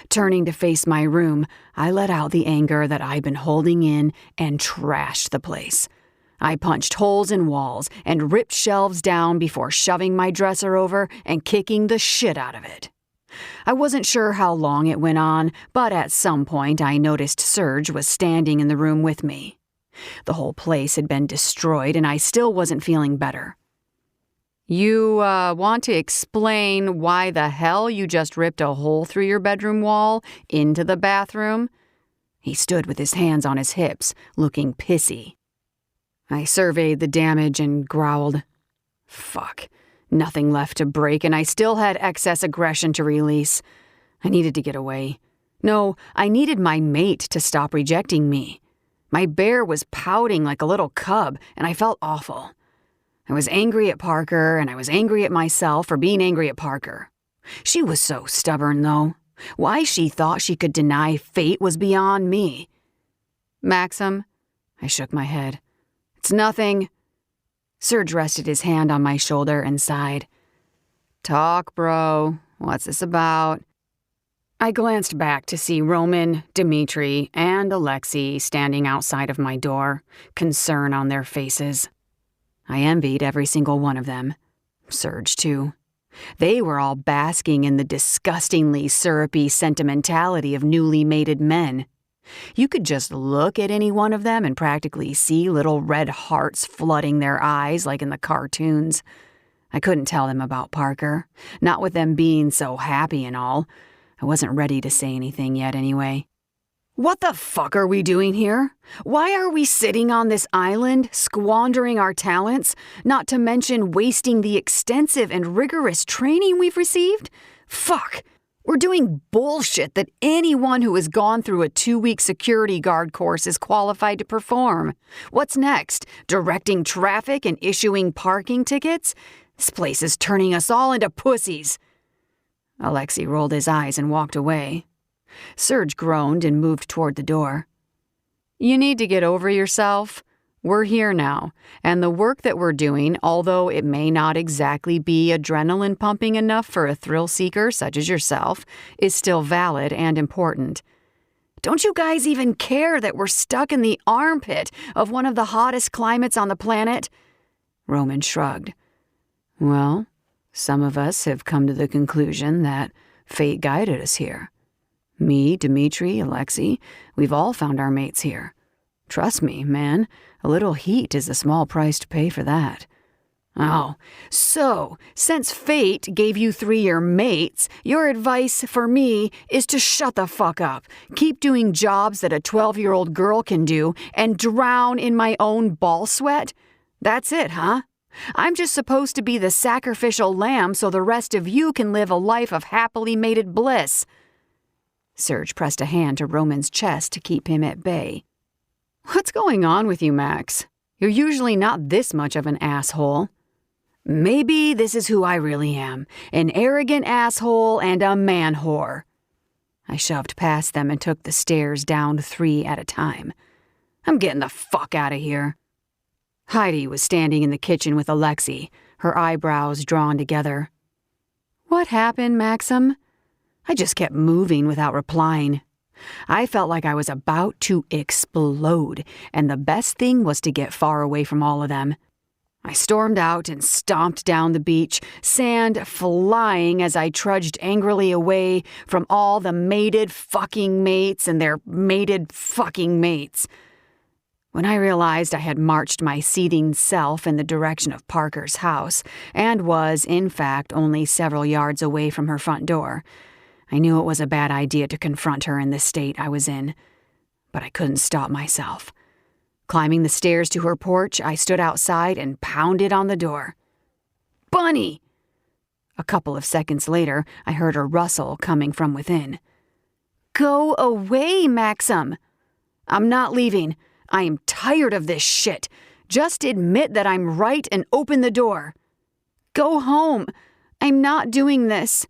Turning to face my room, I let out the anger that I'd been holding in and trashed the place. I punched holes in walls and ripped shelves down before shoving my dresser over and kicking the shit out of it. I wasn't sure how long it went on, but at some point I noticed Serge was standing in the room with me. The whole place had been destroyed, and I still wasn't feeling better. You, want to explain why the hell you just ripped a hole through your bedroom wall into the bathroom? He stood with his hands on his hips, looking pissy. I surveyed the damage and growled. Fuck. Nothing left to break, and I still had excess aggression to release. I needed to get away. No, I needed my mate to stop rejecting me. My bear was pouting like a little cub, and I felt awful. I was angry at Parker, and I was angry at myself for being angry at Parker. She was so stubborn, though. Why she thought she could deny fate was beyond me. Maxim, I shook my head. It's nothing. Serge rested his hand on my shoulder and sighed. Talk, bro. What's this about? I glanced back to see Roman, Dmitri, and Alexei standing outside of my door, concern on their faces. I envied every single one of them. Serge, too. They were all basking in the disgustingly syrupy sentimentality of newly mated men. You could just look at any one of them and practically see little red hearts flooding their eyes like in the cartoons. I couldn't tell them about Parker, not with them being so happy and all. I wasn't ready to say anything yet anyway. What the fuck are we doing here? Why are we sitting on this island, squandering our talents, not to mention wasting the extensive and rigorous training we've received? Fuck! We're doing bullshit that anyone who has gone through a 2-week security guard course is qualified to perform. What's next? Directing traffic and issuing parking tickets? This place is turning us all into pussies. Alexei rolled his eyes and walked away. Serge groaned and moved toward the door. You need to get over yourself. We're here now, and the work that we're doing, although it may not exactly be adrenaline pumping enough for a thrill seeker such as yourself, is still valid and important. Don't you guys even care that we're stuck in the armpit of one of the hottest climates on the planet? Roman shrugged. Well, some of us have come to the conclusion that fate guided us here. Me, Dmitri, Alexei, we've all found our mates here. Trust me, man, a little heat is a small price to pay for that. Oh, so, since fate gave you 3-year mates, your advice for me is to shut the fuck up, keep doing jobs that a 12-year-old girl can do, and drown in my own ball sweat? That's it, huh? I'm just supposed to be the sacrificial lamb so the rest of you can live a life of happily mated bliss. Serge pressed a hand to Roman's chest to keep him at bay. What's going on with you, Max? You're usually not this much of an asshole. Maybe this is who I really am, an arrogant asshole and a man whore. I shoved past them and took the stairs down 3 at a time. I'm getting the fuck out of here. Heidi was standing in the kitchen with Alexei, her eyebrows drawn together. What happened, Maxim? I just kept moving without replying. I felt like I was about to explode, and the best thing was to get far away from all of them. I stormed out and stomped down the beach, sand flying as I trudged angrily away from all the mated fucking mates and their mated fucking mates. When I realized I had marched my seething self in the direction of Parker's house, and was, in fact, only several yards away from her front door, I knew it was a bad idea to confront her in the state I was in, but I couldn't stop myself. Climbing the stairs to her porch, I stood outside and pounded on the door. Bunny! A couple of seconds later, I heard a rustle coming from within. Go away, Maxim! I'm not leaving. I am tired of this shit. Just admit that I'm right and open the door. Go home. I'm not doing this.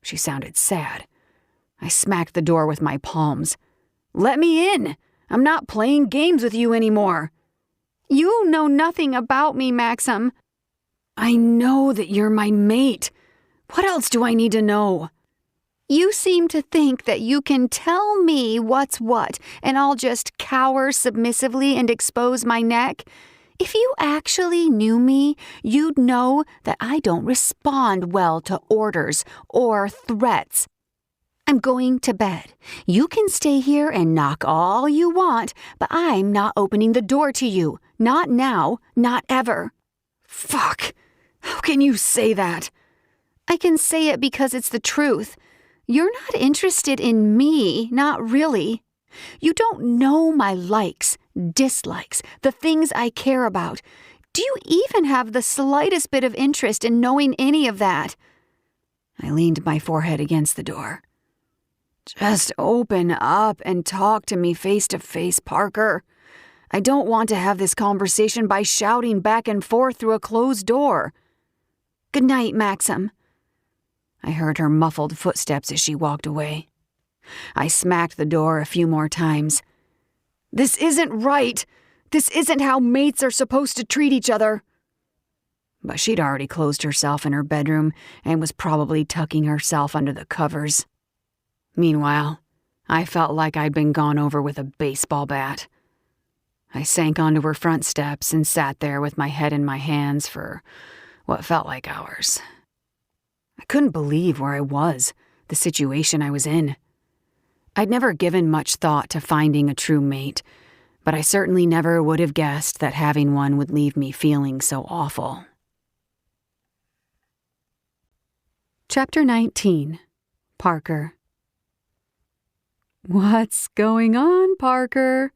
She sounded sad. I smacked the door with my palms. Let me in. I'm not playing games with you anymore. You know nothing about me, Maxim. I know that you're my mate. What else do I need to know? You seem to think that you can tell me what's what, and I'll just cower submissively and expose my neck. If you actually knew me, you'd know that I don't respond well to orders or threats. I'm going to bed. You can stay here and knock all you want, but I'm not opening the door to you. Not now, not ever. Fuck. How can you say that? I can say it because it's the truth. You're not interested in me, not really. You don't know my likes, dislikes, the things I care about. Do you even have the slightest bit of interest in knowing any of that? I leaned my forehead against the door. Just open up and talk to me face to face, Parker. I don't want to have this conversation by shouting back and forth through a closed door. Good night, Maxim. I heard her muffled footsteps as she walked away. I smacked the door a few more times. This isn't right. This isn't how mates are supposed to treat each other. But she'd already closed herself in her bedroom and was probably tucking herself under the covers. Meanwhile, I felt like I'd been gone over with a baseball bat. I sank onto her front steps and sat there with my head in my hands for what felt like hours. I couldn't believe where I was, the situation I was in. I'd never given much thought to finding a true mate, but I certainly never would have guessed that having one would leave me feeling so awful. Chapter 19. Parker. What's going on, Parker?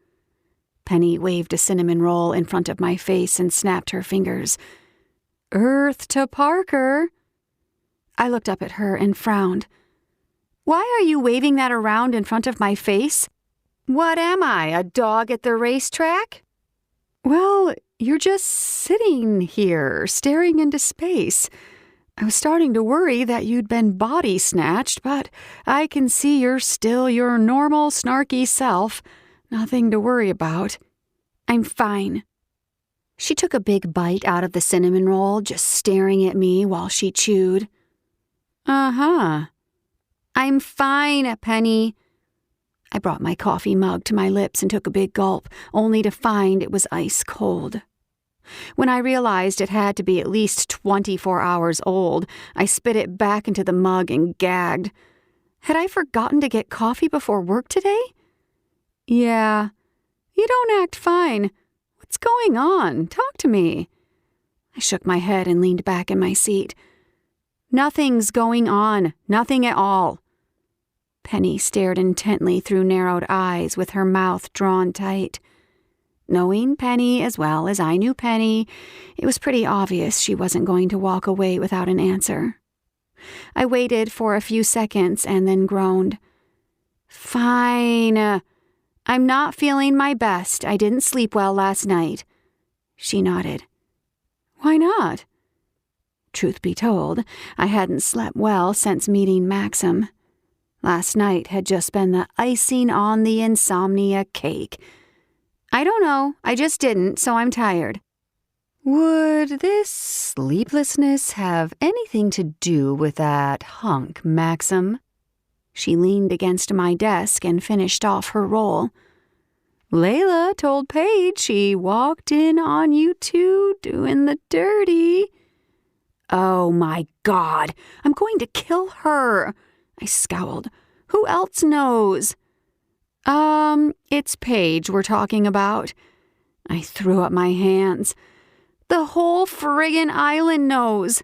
Penny waved a cinnamon roll in front of my face and snapped her fingers. Earth to Parker. I looked up at her and frowned. Why are you waving that around in front of my face? What am I, a dog at the racetrack? Well, you're just sitting here, staring into space. I was starting to worry that you'd been body snatched, but I can see you're still your normal, snarky self. Nothing to worry about. I'm fine. She took a big bite out of the cinnamon roll, just staring at me while she chewed. Uh-huh. I'm fine, Penny. I brought my coffee mug to my lips and took a big gulp, only to find it was ice cold. When I realized it had to be at least 24 hours old, I spit it back into the mug and gagged. Had I forgotten to get coffee before work today? Yeah. You don't act fine. What's going on? Talk to me. I shook my head and leaned back in my seat. Nothing's going on. Nothing at all. Penny stared intently through narrowed eyes with her mouth drawn tight. Knowing Penny as well as I knew Penny, it was pretty obvious she wasn't going to walk away without an answer. I waited for a few seconds and then groaned. Fine. I'm not feeling my best. I didn't sleep well last night. She nodded. Why not? Truth be told, I hadn't slept well since meeting Maxim. Last night had just been the icing on the insomnia cake. I don't know, I just didn't, so I'm tired. Would this sleeplessness have anything to do with that hunk, Maxim? She leaned against my desk and finished off her roll. Layla told Paige she walked in on you two doing the dirty. Oh my God, I'm going to kill her. I scowled. Who else knows? It's Paige we're talking about. I threw up my hands. The whole friggin' island knows.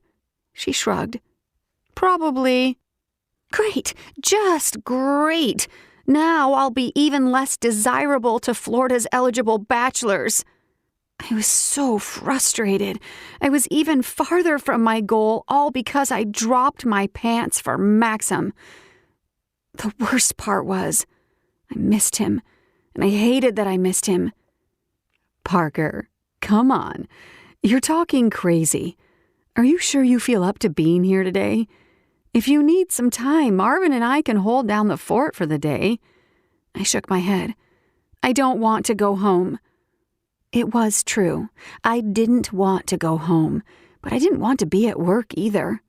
She shrugged. Probably. Great, just great. Now I'll be even less desirable to Florida's eligible bachelors. I was so frustrated. I was even farther from my goal, all because I dropped my pants for Maxim. The worst part was, I missed him, and I hated that I missed him. Parker, come on. You're talking crazy. Are you sure you feel up to being here today? If you need some time, Marvin and I can hold down the fort for the day. I shook my head. I don't want to go home. It was true. I didn't want to go home, but I didn't want to be at work either.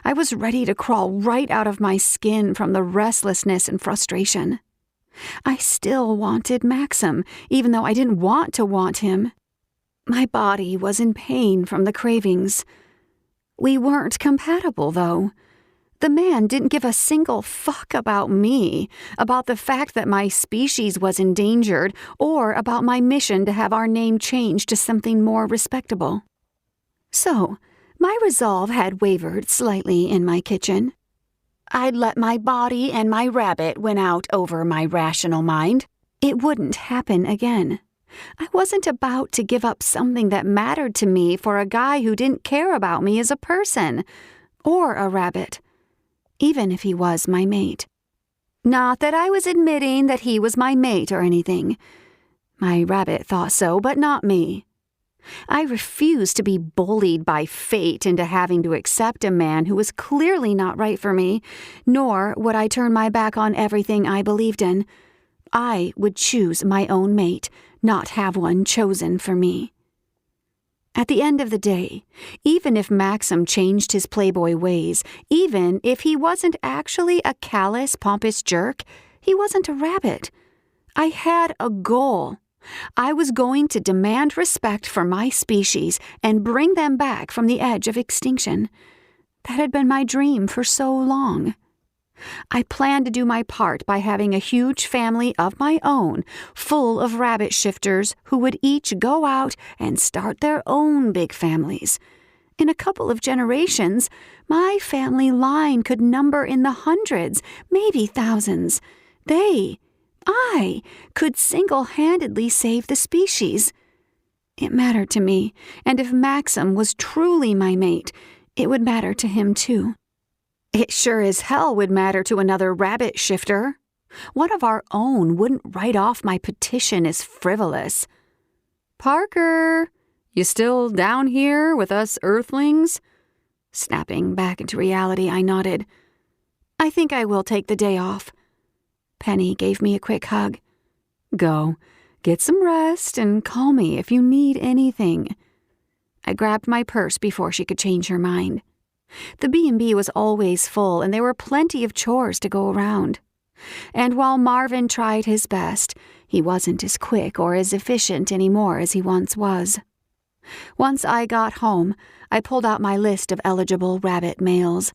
I was ready to crawl right out of my skin from the restlessness and frustration. I still wanted Maxim, even though I didn't want to want him. My body was in pain from the cravings. We weren't compatible, though. The man didn't give a single fuck about me, about the fact that my species was endangered, or about my mission to have our name changed to something more respectable. So, my resolve had wavered slightly in my kitchen. I'd let my body and my rabbit win out over my rational mind. It wouldn't happen again. I wasn't about to give up something that mattered to me for a guy who didn't care about me as a person, or a rabbit, even if he was my mate. Not that I was admitting that he was my mate or anything. My rabbit thought so, but not me. I refused to be bullied by fate into having to accept a man who was clearly not right for me, nor would I turn my back on everything I believed in. I would choose my own mate, not have one chosen for me. At the end of the day, even if Maxim changed his playboy ways, even if he wasn't actually a callous, pompous jerk, he wasn't a rabbit. I had a goal. I was going to demand respect for my species and bring them back from the edge of extinction. That had been my dream for so long. I planned to do my part by having a huge family of my own, full of rabbit shifters who would each go out and start their own big families. In a couple of generations, my family line could number in the hundreds, maybe thousands. I could single-handedly save the species. It mattered to me, and if Maxim was truly my mate, it would matter to him too. It sure as hell would matter to another rabbit shifter. One of our own wouldn't write off my petition as frivolous. "Parker, you still down here with us earthlings?" Snapping back into reality, I nodded. I think I will take the day off. Penny gave me a quick hug. "Go, get some rest and call me if you need anything." I grabbed my purse before she could change her mind. The B&B was always full, and there were plenty of chores to go around. And while Marvin tried his best, he wasn't as quick or as efficient anymore as he once was. Once I got home, I pulled out my list of eligible rabbit males.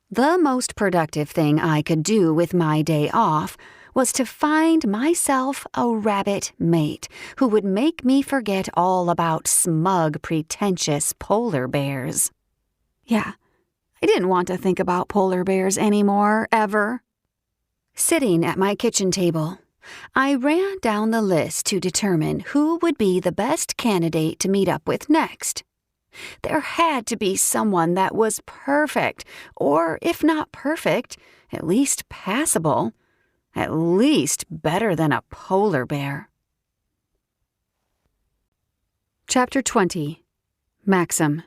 The most productive thing I could do with my day off was to find myself a rabbit mate who would make me forget all about smug, pretentious polar bears. Yeah, I didn't want to think about polar bears anymore, ever. Sitting at my kitchen table, I ran down the list to determine who would be the best candidate to meet up with next. There had to be someone that was perfect, or if not perfect, at least passable, at least better than a polar bear. Chapter 20. Maxim.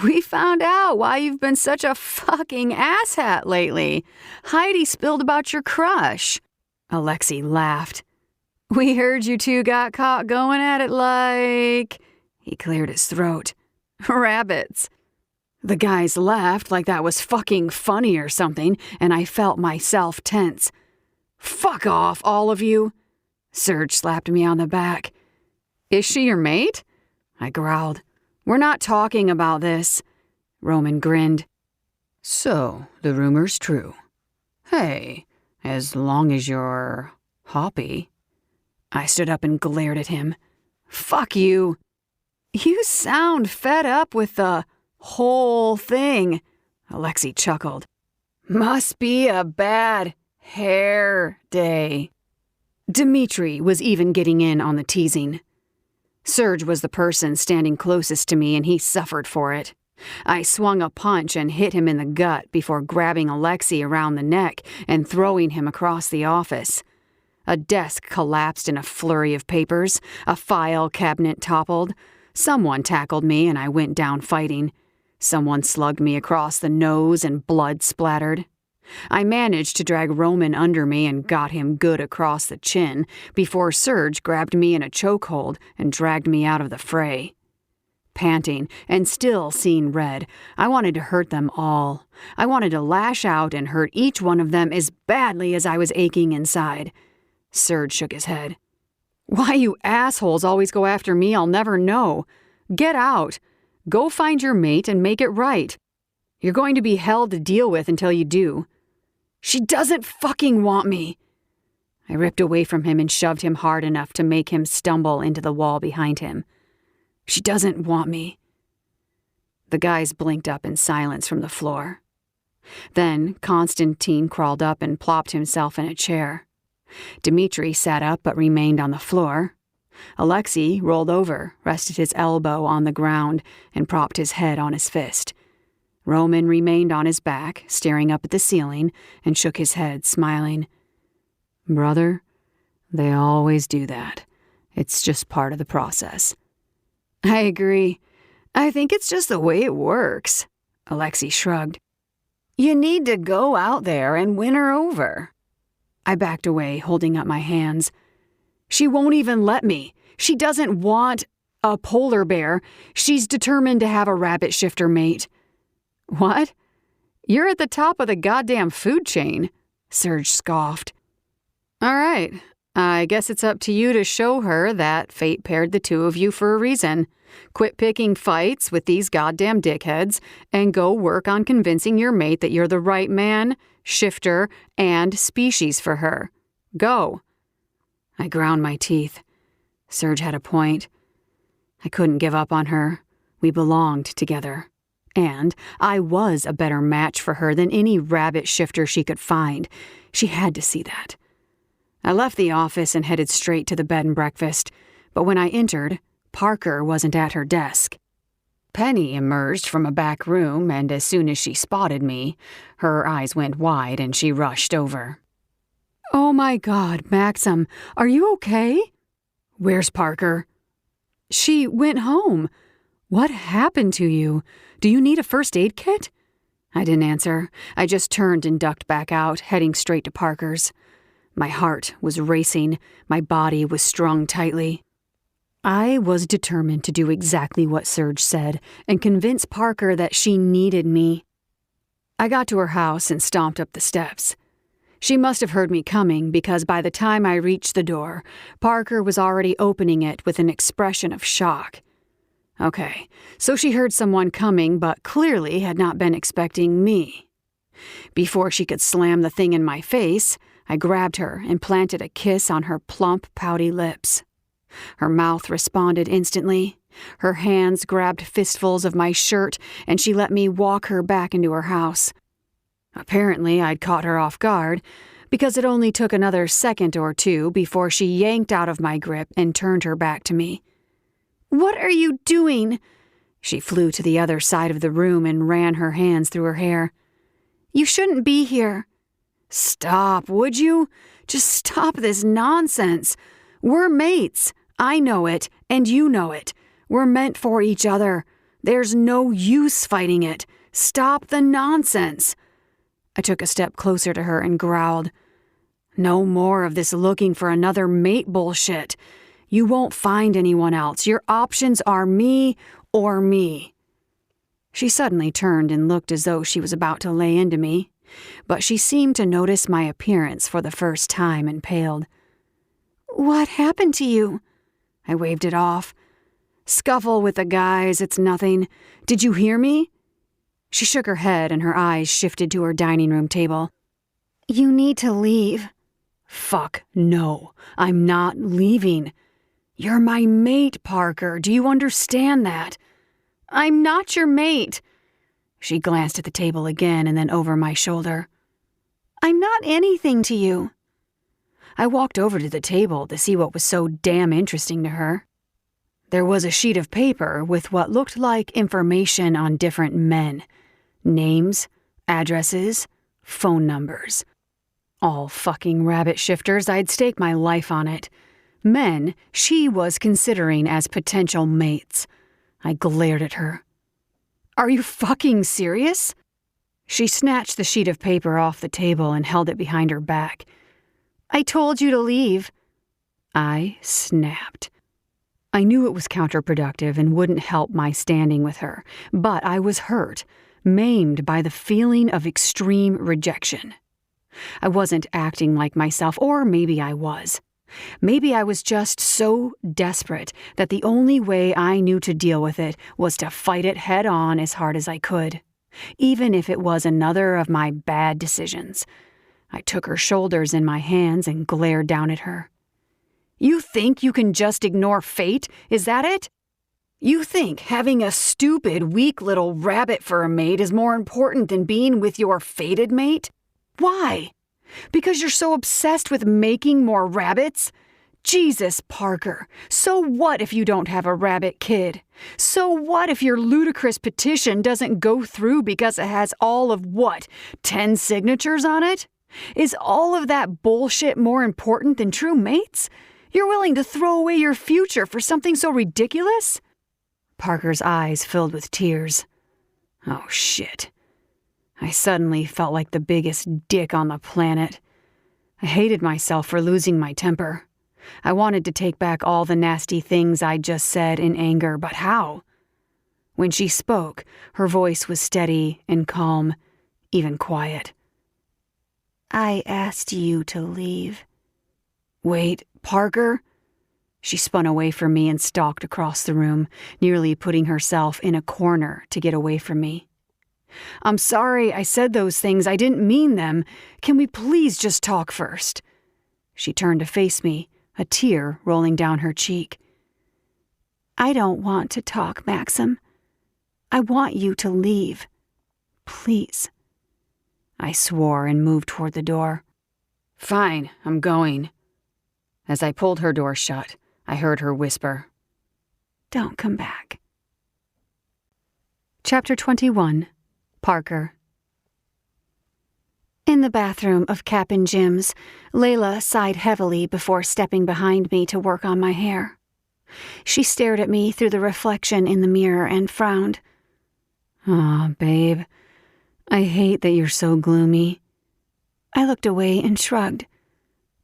"We found out why you've been such a fucking asshat lately. Heidi spilled about your crush." Alexei laughed. "We heard you two got caught going at it like..." He cleared his throat. "Rabbits." The guys laughed like that was fucking funny or something, and I felt myself tense. "Fuck off, all of you." Serge slapped me on the back. "Is she your mate?" I growled. "We're not talking about this." Roman grinned. "So, the rumor's true. Hey, as long as you're hoppy." I stood up and glared at him. "Fuck you." "You sound fed up with the whole thing," Alexei chuckled. "Must be a bad hair day." Dmitri was even getting in on the teasing. Serge was the person standing closest to me, and he suffered for it. I swung a punch and hit him in the gut before grabbing Alexei around the neck and throwing him across the office. A desk collapsed in a flurry of papers. A file cabinet toppled. Someone tackled me, and I went down fighting. Someone slugged me across the nose, and blood splattered. I managed to drag Roman under me and got him good across the chin before Serge grabbed me in a chokehold and dragged me out of the fray. Panting and still seeing red, I wanted to hurt them all. I wanted to lash out and hurt each one of them as badly as I was aching inside. Serge shook his head. "Why you assholes always go after me, I'll never know. Get out. Go find your mate and make it right." You're going to be hell to deal with until you do. She doesn't fucking want me. I ripped away from him and shoved him hard enough to make him stumble into the wall behind him. She doesn't want me. The guys blinked up in silence from the floor. Then Constantine crawled up and plopped himself in a chair. Dmitri sat up but remained on the floor. Alexei rolled over, rested his elbow on the ground, and propped his head on his fist. Roman remained on his back, staring up at the ceiling, and shook his head, smiling. Brother, they always do that. It's just part of the process. I agree. I think it's just the way it works. Alexei shrugged. You need to go out there and win her over. I backed away, holding up my hands. She won't even let me. She doesn't want a polar bear. She's determined to have a rabbit shifter mate. What? You're at the top of the goddamn food chain, Serge scoffed. All right, I guess it's up to you to show her that fate paired the two of you for a reason. Quit picking fights with these goddamn dickheads and go work on convincing your mate that you're the right man, shifter, and species for her. Go. I ground my teeth. Serge had a point. I couldn't give up on her. We belonged together. And I was a better match for her than any rabbit shifter she could find. She had to see that. I left the office and headed straight to the bed and breakfast, but when I entered, Parker wasn't at her desk. Penny emerged from a back room, and as soon as she spotted me, her eyes went wide and she rushed over. Oh my God, Maxim, are you okay? Where's Parker? She went home. What happened to you? Do you need a first aid kit? I didn't answer. I just turned and ducked back out, heading straight to Parker's. My heart was racing. My body was strung tightly. I was determined to do exactly what Serge said and convince Parker that she needed me. I got to her house and stomped up the steps. She must have heard me coming because by the time I reached the door, Parker was already opening it with an expression of shock. Okay, so she heard someone coming but clearly had not been expecting me. Before she could slam the thing in my face, I grabbed her and planted a kiss on her plump, pouty lips. Her mouth responded instantly. Her hands grabbed fistfuls of my shirt, and she let me walk her back into her house. Apparently, I'd caught her off guard, because it only took another second or two before she yanked out of my grip and turned her back to me. What are you doing? She flew to the other side of the room and ran her hands through her hair. You shouldn't be here. Stop, would you? Just stop this nonsense. We're mates. I know it, and you know it. We're meant for each other. There's no use fighting it. Stop the nonsense. I took a step closer to her and growled. No more of this looking for another mate bullshit. You won't find anyone else. Your options are me or me. She suddenly turned and looked as though she was about to lay into me, but she seemed to notice my appearance for the first time and paled. What happened to you? I waved it off. Scuffle with the guys, it's nothing. Did you hear me? She shook her head and her eyes shifted to her dining room table. You need to leave. Fuck, no. I'm not leaving. You're my mate, Parker. Do you understand that? I'm not your mate. She glanced at the table again and then over my shoulder. I'm not anything to you. I walked over to the table to see what was so damn interesting to her. There was a sheet of paper with what looked like information on different men. Names, addresses, phone numbers. All fucking rabbit shifters, I'd stake my life on it. Men she was considering as potential mates. I glared at her. Are you fucking serious? She snatched the sheet of paper off the table and held it behind her back. I told you to leave. I snapped. I knew it was counterproductive and wouldn't help my standing with her, but I was hurt, maimed by the feeling of extreme rejection. I wasn't acting like myself, or maybe I was. Maybe I was just so desperate that the only way I knew to deal with it was to fight it head on as hard as I could. even if it was another of my bad decisions. I took her shoulders in my hands and glared down at her. You think you can just ignore fate? Is that it? You think having a stupid, weak little rabbit for a mate is more important than being with your fated mate? Why? Because you're so obsessed with making more rabbits? Jesus, Parker, so what if you don't have a rabbit kid? So what if your ludicrous petition doesn't go through because it has all of 10 signatures on it? Is all of that bullshit more important than true mates? You're willing to throw away your future for something so ridiculous? Parker's eyes filled with tears. Oh, shit. I suddenly felt like the biggest dick on the planet. I hated myself for losing my temper. I wanted to take back all the nasty things I'd just said in anger, but how? When she spoke, her voice was steady and calm, even quiet. I asked you to leave. Wait, Parker? She spun away from me and stalked across the room, nearly putting herself in a corner to get away from me. I'm sorry I said those things. I didn't mean them. Can we please just talk first? She turned to face me, a tear rolling down her cheek. I don't want to talk, Maxim. I want you to leave. Please. I swore and moved toward the door. Fine, I'm going. As I pulled her door shut, I heard her whisper, Don't come back. Chapter 21. Parker. In the bathroom of Cap'n Jim's, Layla sighed heavily before stepping behind me to work on my hair. She stared at me through the reflection in the mirror and frowned. Aw, babe, I hate that you're so gloomy. I looked away and shrugged.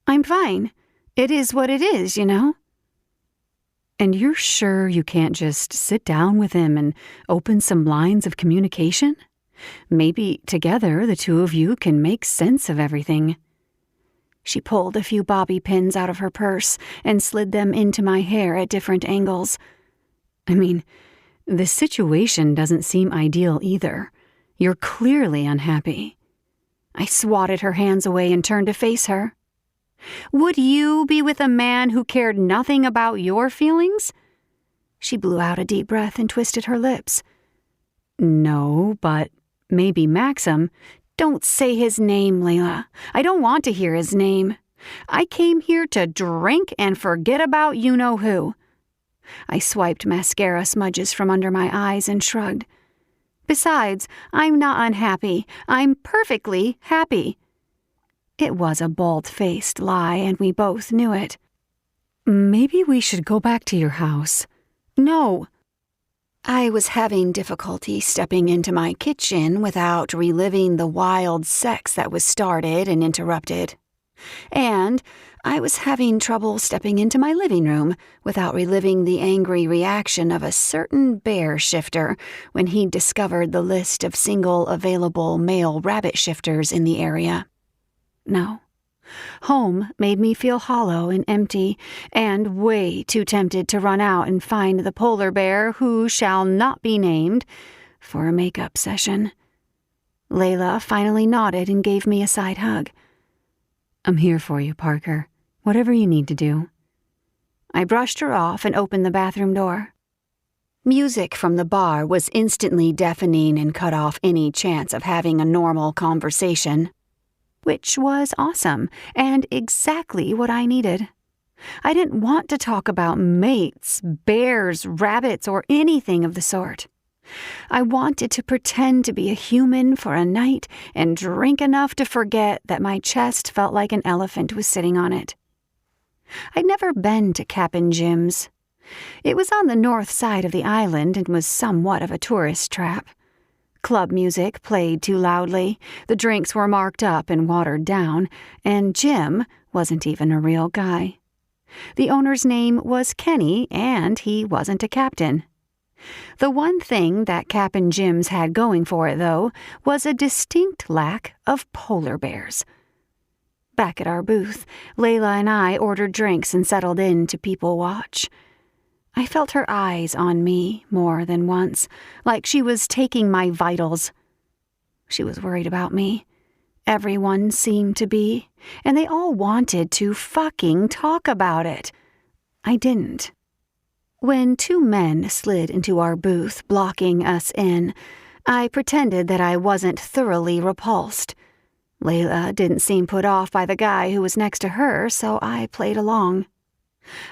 I'm fine. It is what it is, you know? And you're sure you can't just sit down with him and open some lines of communication? Maybe together the two of you can make sense of everything. She pulled a few bobby pins out of her purse and slid them into my hair at different angles. I mean, the situation doesn't seem ideal either. You're clearly unhappy. I swatted her hands away and turned to face her. Would you be with a man who cared nothing about your feelings? She blew out a deep breath and twisted her lips. No, but maybe Maxim. Don't say his name, Layla. I don't want to hear his name. I came here to drink and forget about you-know-who. I swiped mascara smudges from under my eyes and shrugged. Besides, I'm not unhappy. I'm perfectly happy. It was a bald-faced lie, and we both knew it. Maybe we should go back to your house. No. I was having difficulty stepping into my kitchen without reliving the wild sex that was started and interrupted. And I was having trouble stepping into my living room without reliving the angry reaction of a certain bear shifter when he discovered the list of single available male rabbit shifters in the area. No. Home made me feel hollow and empty, and way too tempted to run out and find the polar bear who shall not be named for a makeup session. Layla finally nodded and gave me a side hug. I'm here for you, Parker. Whatever you need to do. I brushed her off and opened the bathroom door. Music from the bar was instantly deafening and cut off any chance of having a normal conversation. Which was awesome, and exactly what I needed. I didn't want to talk about mates, bears, rabbits, or anything of the sort. I wanted to pretend to be a human for a night and drink enough to forget that my chest felt like an elephant was sitting on it. I'd never been to Cap'n Jim's. It was on the north side of the island and was somewhat of a tourist trap. Club music played too loudly, the drinks were marked up and watered down, and Jim wasn't even a real guy. The owner's name was Kenny, and he wasn't a captain. The one thing that Cap'n Jim's had going for it, though, was a distinct lack of polar bears. Back at our booth, Layla and I ordered drinks and settled in to people watch. I felt her eyes on me more than once, like she was taking my vitals. She was worried about me. Everyone seemed to be, and they all wanted to fucking talk about it. I didn't. When 2 men slid into our booth, blocking us in, I pretended that I wasn't thoroughly repulsed. Layla didn't seem put off by the guy who was next to her, so I played along.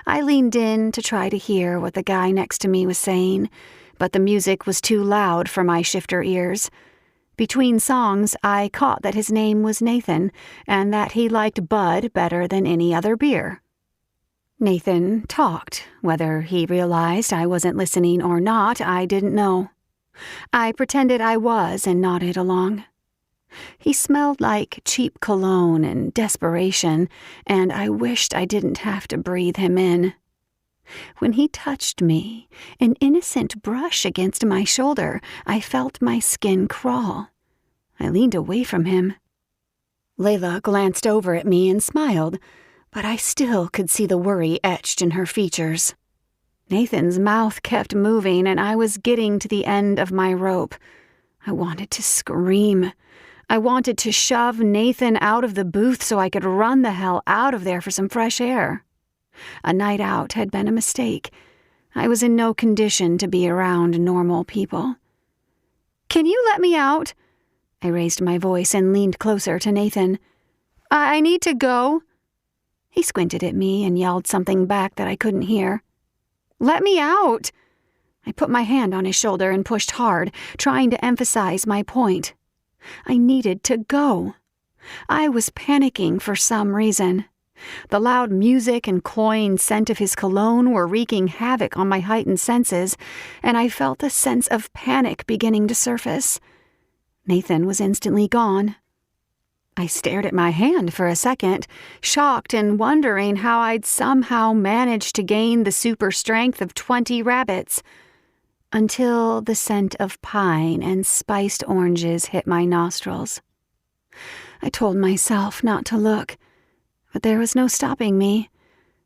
I leaned in to try to hear what the guy next to me was saying, but the music was too loud for my shifter ears. Between songs, I caught that his name was Nathan, and that he liked Bud better than any other beer. Nathan talked. Whether he realized I wasn't listening or not, I didn't know. I pretended I was and nodded along. He smelled like cheap cologne and desperation, and I wished I didn't have to breathe him in. When he touched me, an innocent brush against my shoulder, I felt my skin crawl. I leaned away from him. Layla glanced over at me and smiled, but I still could see the worry etched in her features. Nathan's mouth kept moving, and I was getting to the end of my rope. I wanted to scream. I wanted to shove Nathan out of the booth so I could run the hell out of there for some fresh air. A night out had been a mistake. I was in no condition to be around normal people. "Can you let me out?" I raised my voice and leaned closer to Nathan. I need to go." He squinted at me and yelled something back that I couldn't hear. "Let me out!" I put my hand on his shoulder and pushed hard, trying to emphasize my point. I needed to go. I was panicking for some reason. The loud music and cloying scent of his cologne were wreaking havoc on my heightened senses, and I felt a sense of panic beginning to surface. Nathan was instantly gone. I stared at my hand for a second, shocked and wondering how I'd somehow managed to gain the super strength of 20 rabbits. Until the scent of pine and spiced oranges hit my nostrils. I told myself not to look, but there was no stopping me.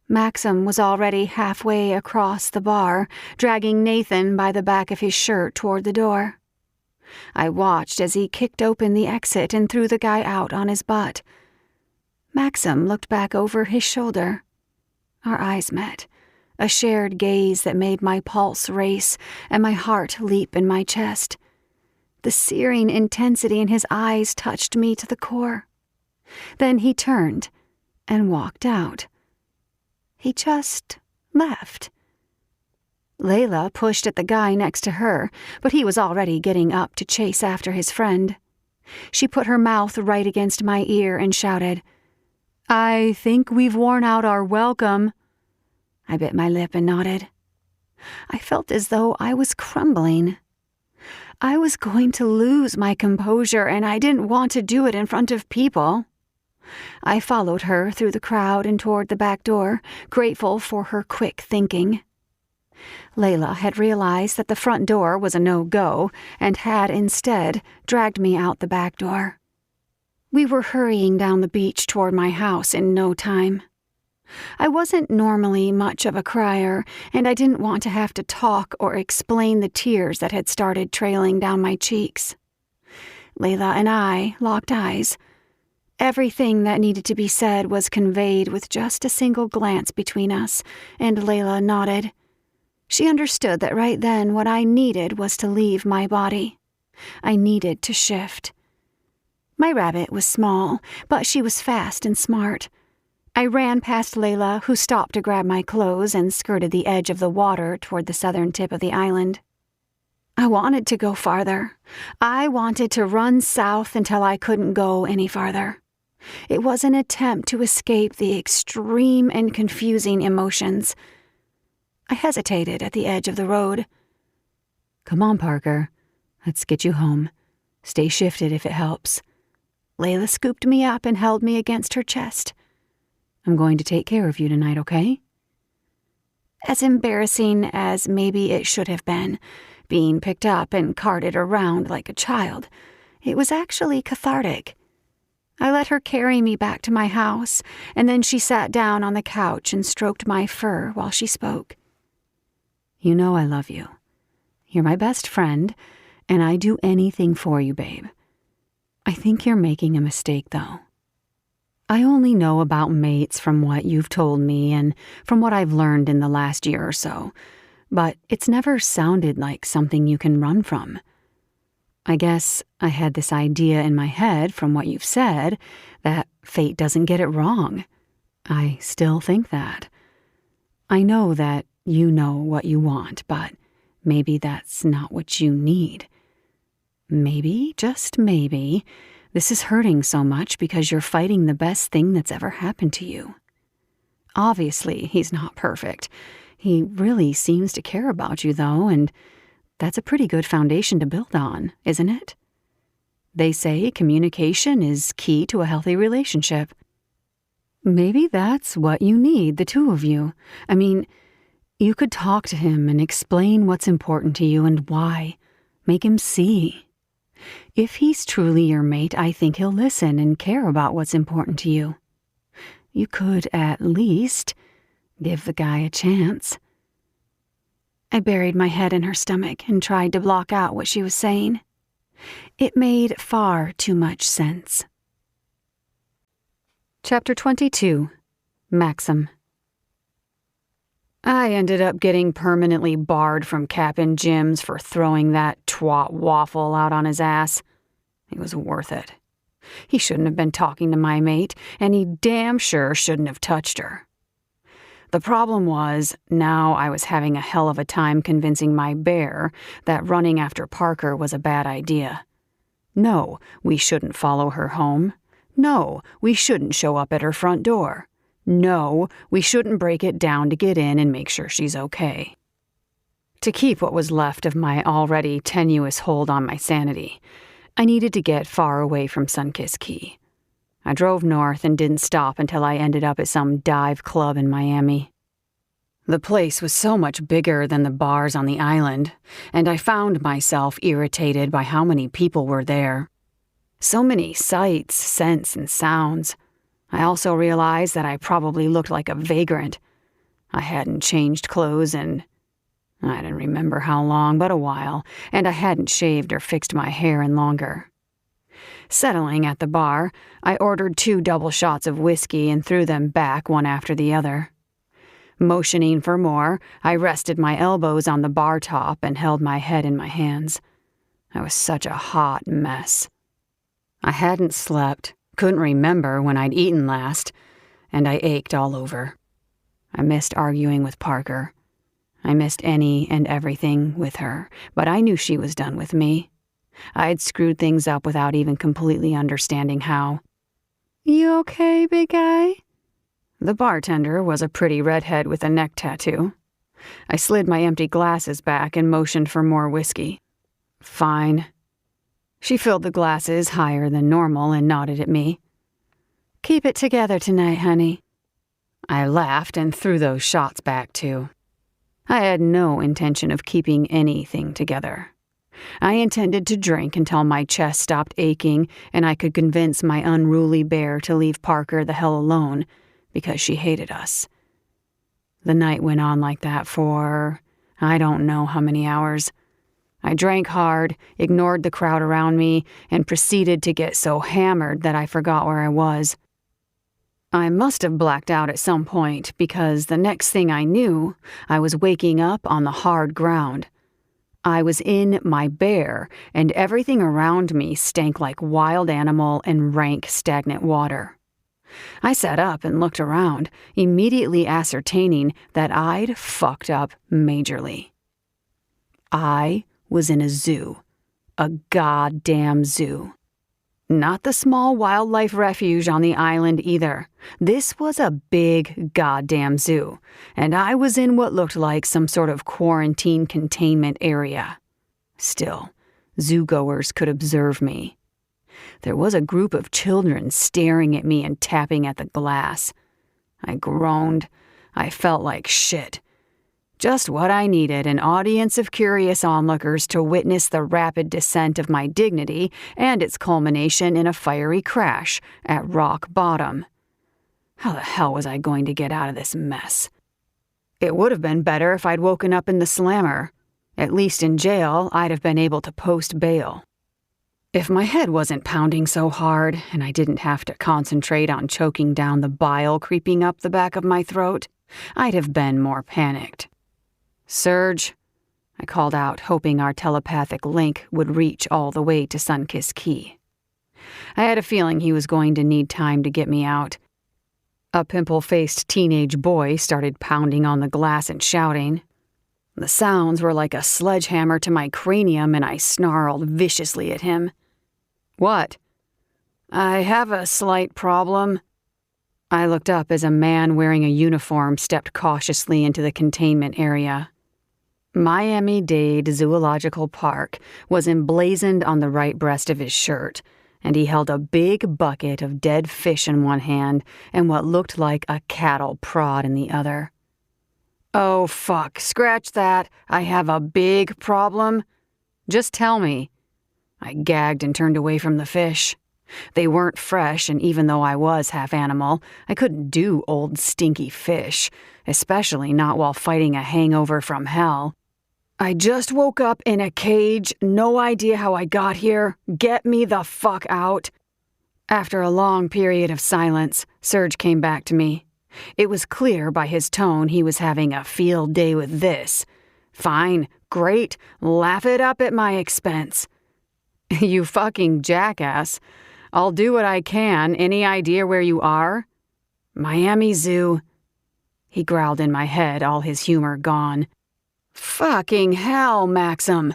Maxim was already halfway across the bar, dragging Nathan by the back of his shirt toward the door. I watched as he kicked open the exit and threw the guy out on his butt. Maxim looked back over his shoulder. Our eyes met. A shared gaze that made my pulse race and my heart leap in my chest. The searing intensity in his eyes touched me to the core. Then he turned and walked out. He just left. Layla pushed at the guy next to her, but he was already getting up to chase after his friend. She put her mouth right against my ear and shouted, "I think we've worn out our welcome." I bit my lip and nodded. I felt as though I was crumbling. I was going to lose my composure, and I didn't want to do it in front of people. I followed her through the crowd and toward the back door, grateful for her quick thinking. Layla had realized that the front door was a no-go and had instead dragged me out the back door. We were hurrying down the beach toward my house in no time. I wasn't normally much of a crier, and I didn't want to have to talk or explain the tears that had started trailing down my cheeks. Layla and I locked eyes. Everything that needed to be said was conveyed with just a single glance between us, and Layla nodded. She understood that right then what I needed was to leave my body. I needed to shift. My rabbit was small, but she was fast and smart. I ran past Layla, who stopped to grab my clothes and skirted the edge of the water toward the southern tip of the island. I wanted to go farther. I wanted to run south until I couldn't go any farther. It was an attempt to escape the extreme and confusing emotions. I hesitated at the edge of the road. "Come on, Parker. Let's get you home. Stay shifted if it helps." Layla scooped me up and held me against her chest. "I'm going to take care of you tonight, okay?" As embarrassing as maybe it should have been, being picked up and carted around like a child, it was actually cathartic. I let her carry me back to my house, and then she sat down on the couch and stroked my fur while she spoke. "You know I love you. You're my best friend, and I'd do anything for you, babe. think you're making a mistake, though. I only know about mates from what you've told me and from what I've learned in the last year or so, but it's never sounded like something you can run from. I guess I had this idea in my head from what you've said that fate doesn't get it wrong. I still think that. I know that you know what you want, but maybe that's not what you need. Maybe, just maybe, this is hurting so much because you're fighting the best thing that's ever happened to you. Obviously, he's not perfect. He really seems to care about you, though, and that's a pretty good foundation to build on, isn't it? They say communication is key to a healthy relationship. Maybe that's what you need, the two of you. I mean, you could talk to him and explain what's important to you and why. Make him see. If he's truly your mate, I think he'll listen and care about what's important to you. You could at least give the guy a chance. I buried my head in her stomach and tried to block out what she was saying. It made far too much sense. Chapter 22. Maxim. I ended up getting permanently barred from Cap'n Jim's for throwing that twat waffle out on his ass. It was worth it. He shouldn't have been talking to my mate, and he damn sure shouldn't have touched her. The problem was, now I was having a hell of a time convincing my bear that running after Parker was a bad idea. No, we shouldn't follow her home. No, we shouldn't show up at her front door. No, we shouldn't break it down to get in and make sure she's okay. To keep what was left of my already tenuous hold on my sanity, I needed to get far away from Sunkissed Key. I drove north and didn't stop until I ended up at some dive club in Miami. The place was so much bigger than the bars on the island, and I found myself irritated by how many people were there. So many sights, scents, and sounds. I also realized that I probably looked like a vagrant. I hadn't changed clothes in, I didn't remember how long, but a while, and I hadn't shaved or fixed my hair in longer. Settling at the bar, I ordered 2 double shots of whiskey and threw them back one after the other. Motioning for more, I rested my elbows on the bar top and held my head in my hands. I was such a hot mess. I hadn't slept, couldn't remember when I'd eaten last, and I ached all over. I missed arguing with Parker. I missed any and everything with her, but I knew she was done with me. I'd screwed things up without even completely understanding how. "You okay, big guy?" The bartender was a pretty redhead with a neck tattoo. I slid my empty glasses back and motioned for more whiskey. "Fine." She filled the glasses higher than normal and nodded at me. "Keep it together tonight, honey." I laughed and threw those shots back too. I had no intention of keeping anything together. I intended to drink until my chest stopped aching and I could convince my unruly bear to leave Parker the hell alone because she hated us. The night went on like that for, I don't know how many hours. I drank hard, ignored the crowd around me, and proceeded to get so hammered that I forgot where I was. I must have blacked out at some point because the next thing I knew, I was waking up on the hard ground. I was in my bear, and everything around me stank like wild animal and rank stagnant water. I sat up and looked around, immediately ascertaining that I'd fucked up majorly. I was in a zoo. A goddamn zoo. Not the small wildlife refuge on the island either. This was a big goddamn zoo, and I was in what looked like some sort of quarantine containment area. Still, zoogoers could observe me. There was a group of children staring at me and tapping at the glass. I groaned. I felt like shit. Just what I needed, an audience of curious onlookers to witness the rapid descent of my dignity and its culmination in a fiery crash at rock bottom. How the hell was I going to get out of this mess? It would have been better if I'd woken up in the slammer. At least in jail, I'd have been able to post bail. If my head wasn't pounding so hard and I didn't have to concentrate on choking down the bile creeping up the back of my throat, I'd have been more panicked. "Surge," I called out, hoping our telepathic link would reach all the way to Sunkissed Key. I had a feeling he was going to need time to get me out. A pimple-faced teenage boy started pounding on the glass and shouting. The sounds were like a sledgehammer to my cranium, and I snarled viciously at him. "What?" "I have a slight problem." I looked up as a man wearing a uniform stepped cautiously into the containment area. Miami-Dade Zoological Park was emblazoned on the right breast of his shirt, and he held a big bucket of dead fish in one hand and what looked like a cattle prod in the other. "Oh, fuck, scratch that. I have a big problem." "Just tell me." I gagged and turned away from the fish. They weren't fresh, and even though I was half animal, I couldn't do old stinky fish, especially not while fighting a hangover from hell. "I just woke up in a cage, no idea how I got here. Get me the fuck out." After a long period of silence, Surge came back to me. It was clear by his tone he was having a field day with this. "Fine, great, laugh it up at my expense." "You fucking jackass. I'll do what I can. Any idea where you are?" "Miami Zoo." He growled in my head, all his humor gone. "Fucking hell, Maxim.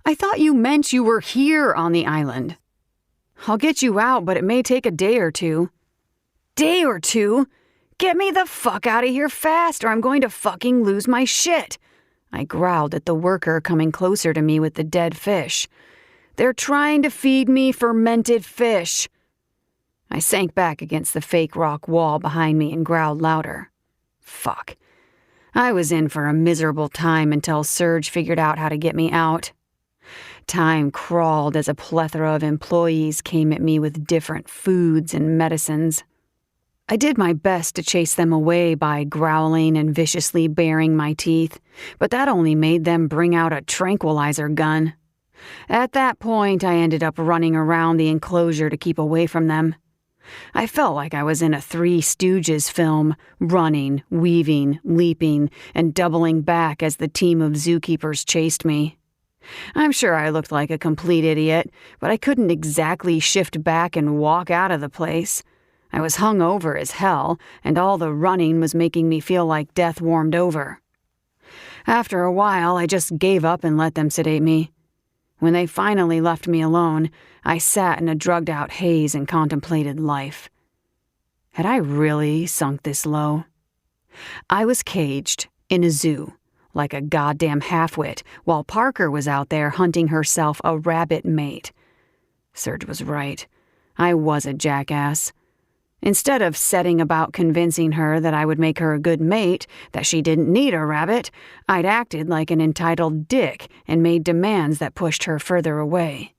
I thought you meant you were here on the island." "I'll get you out, but it may take a day or two." "Day or two? Get me the fuck out of here fast or I'm going to fucking lose my shit." I growled at the worker coming closer to me with the dead fish. "They're trying to feed me fermented fish." I sank back against the fake rock wall behind me and growled louder. Fuck. I was in for a miserable time until Surge figured out how to get me out. Time crawled as a plethora of employees came at me with different foods and medicines. I did my best to chase them away by growling and viciously baring my teeth, but that only made them bring out a tranquilizer gun. At that point, I ended up running around the enclosure to keep away from them. I felt like I was in a Three Stooges film, running, weaving, leaping, and doubling back as the team of zookeepers chased me. I'm sure I looked like a complete idiot, but I couldn't exactly shift back and walk out of the place. I was hungover as hell, and all the running was making me feel like death warmed over. After a while, I just gave up and let them sedate me. When they finally left me alone, I sat in a drugged-out haze and contemplated life. Had I really sunk this low? I was caged in a zoo, like a goddamn halfwit, while Parker was out there hunting herself a rabbit mate. Surge was right. I was a jackass. Instead of setting about convincing her that I would make her a good mate, that she didn't need a rabbit, I'd acted like an entitled dick and made demands that pushed her further away.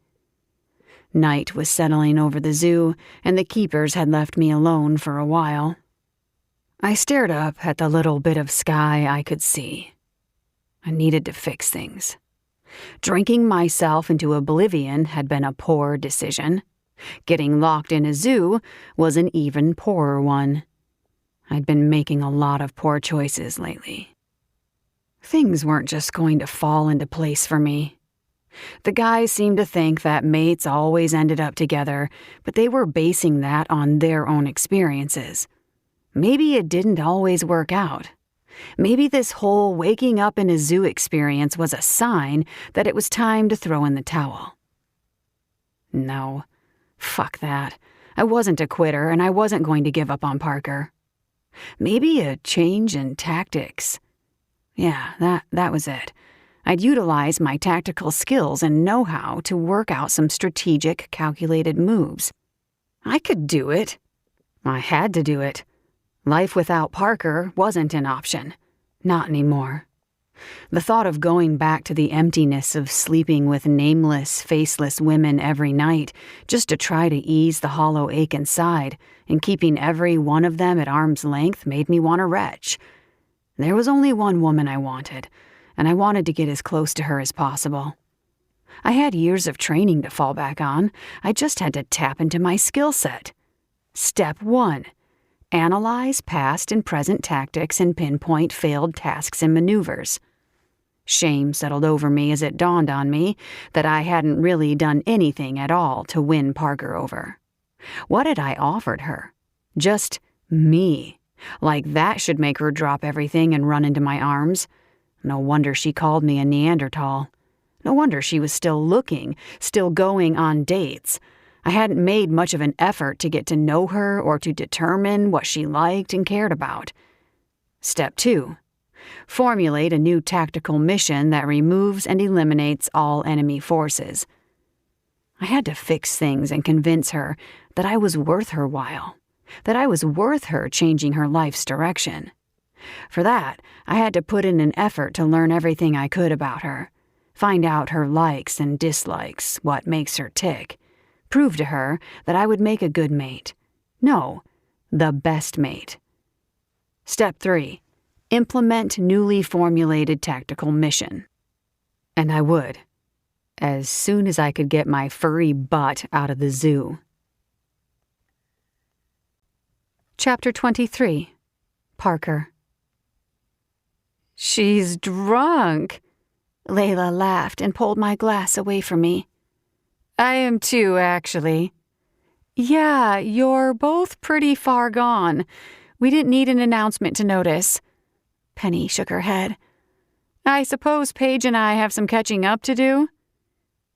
Night was settling over the zoo, and the keepers had left me alone for a while. I stared up at the little bit of sky I could see. I needed to fix things. Drinking myself into oblivion had been a poor decision. Getting locked in a zoo was an even poorer one. I'd been making a lot of poor choices lately. Things weren't just going to fall into place for me. The guys seemed to think that mates always ended up together, but they were basing that on their own experiences. Maybe it didn't always work out. Maybe this whole waking up in a zoo experience was a sign that it was time to throw in the towel. No. Fuck that. I wasn't a quitter, and I wasn't going to give up on Parker. Maybe a change in tactics. Yeah, that was it. I'd utilize my tactical skills and know-how to work out some strategic, calculated moves. I could do it. I had to do it. Life without Parker wasn't an option. Not anymore. The thought of going back to the emptiness of sleeping with nameless, faceless women every night just to try to ease the hollow ache inside and keeping every one of them at arm's length made me want to retch. There was only one woman I wanted, and I wanted to get as close to her as possible. I had years of training to fall back on. I just had to tap into my skill set. Step 1. Analyze past and present tactics and pinpoint failed tasks and maneuvers. Shame settled over me as it dawned on me that I hadn't really done anything at all to win Parker over. What had I offered her? Just me. Like that should make her drop everything and run into my arms. No wonder she called me a Neanderthal. No wonder she was still looking, still going on dates. I hadn't made much of an effort to get to know her or to determine what she liked and cared about. Step 2. Formulate a new tactical mission that removes and eliminates all enemy forces. I had to fix things and convince her that I was worth her while, that I was worth her changing her life's direction. For that, I had to put in an effort to learn everything I could about her, find out her likes and dislikes, what makes her tick, prove to her that I would make a good mate. No, the best mate. Step 3. Implement newly formulated tactical mission. And I would, as soon as I could get my furry butt out of the zoo. Chapter 23. Parker. She's drunk. Layla laughed and pulled my glass away from me. I am too, actually. Yeah, you're both pretty far gone. We didn't need an announcement to notice. Penny shook her head. I suppose Paige and I have some catching up to do?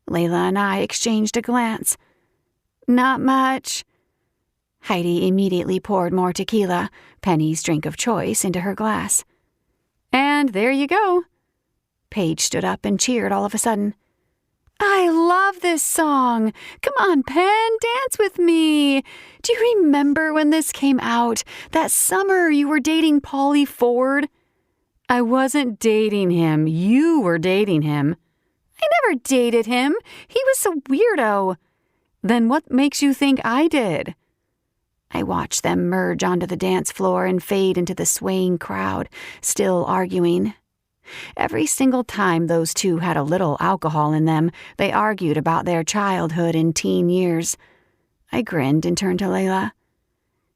Layla and I exchanged a glance. Not much. Heidi immediately poured more tequila, Penny's drink of choice, into her glass. And there you go. Paige stood up and cheered all of a sudden. I love this song. Come on, Pen, dance with me. Do you remember when this came out? That summer you were dating Paulie Ford? I wasn't dating him. You were dating him. I never dated him. He was a weirdo. Then what makes you think I did? I watched them merge onto the dance floor and fade into the swaying crowd, still arguing. Every single time those two had a little alcohol in them, they argued about their childhood and teen years. I grinned and turned to Layla.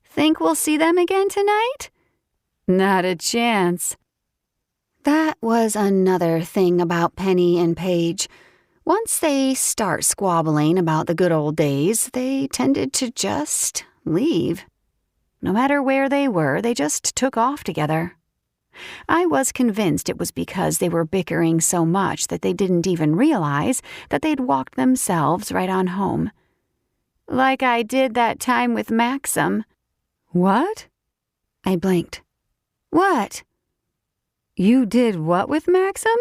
Think we'll see them again tonight? Not a chance. That was another thing about Penny and Paige. Once they start squabbling about the good old days, they tended to just leave. No matter where they were, they just took off together. I was convinced it was because they were bickering so much that they didn't even realize that they'd walked themselves right on home. Like I did that time with Maxim. What? I blinked. What? You did what with Maxim?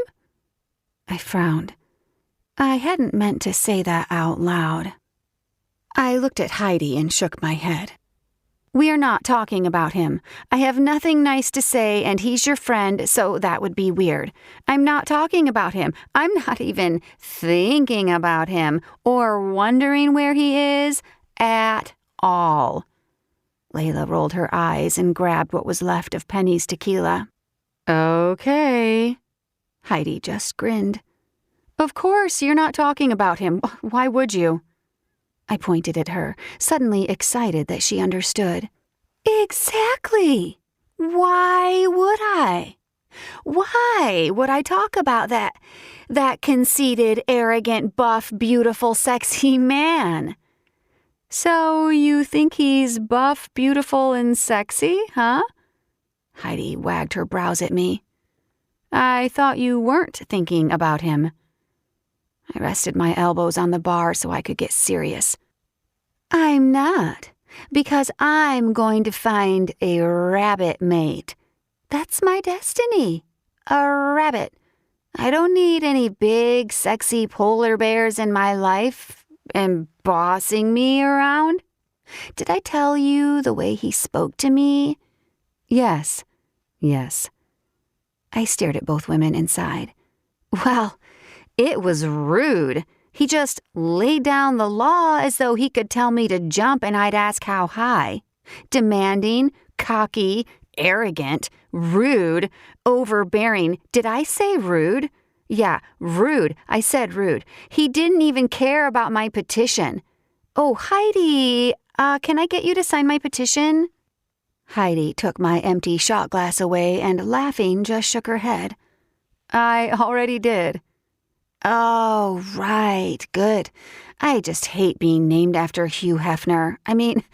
I frowned. I hadn't meant to say that out loud. I looked at Heidi and shook my head. We're not talking about him. I have nothing nice to say, and he's your friend, so that would be weird. I'm not talking about him. I'm not even thinking about him or wondering where he is at all. Layla rolled her eyes and grabbed what was left of Penny's tequila. Okay. Heidi just grinned. Of course, you're not talking about him. Why would you? I pointed at her, suddenly excited that she understood. Exactly. Why would I? Why would I talk about that conceited, arrogant, buff, beautiful, sexy man? So you think he's buff, beautiful, and sexy, huh? Heidi wagged her brows at me. I thought you weren't thinking about him. I rested my elbows on the bar so I could get serious. I'm not, because I'm going to find a rabbit mate. That's my destiny. A rabbit. I don't need any big, sexy polar bears in my life and bossing me around. Did I tell you the way he spoke to me? Yes. I stared at both women and sighed. Well, it was rude. He just laid down the law as though he could tell me to jump and I'd ask how high. Demanding, cocky, arrogant, rude, overbearing. Did I say rude? Yeah, rude. I said rude. He didn't even care about my petition. Oh, Heidi, can I get you to sign my petition? Heidi took my empty shot glass away and, laughing, just shook her head. I already did. Oh, right. Good. I just hate being named after Hugh Hefner. I mean,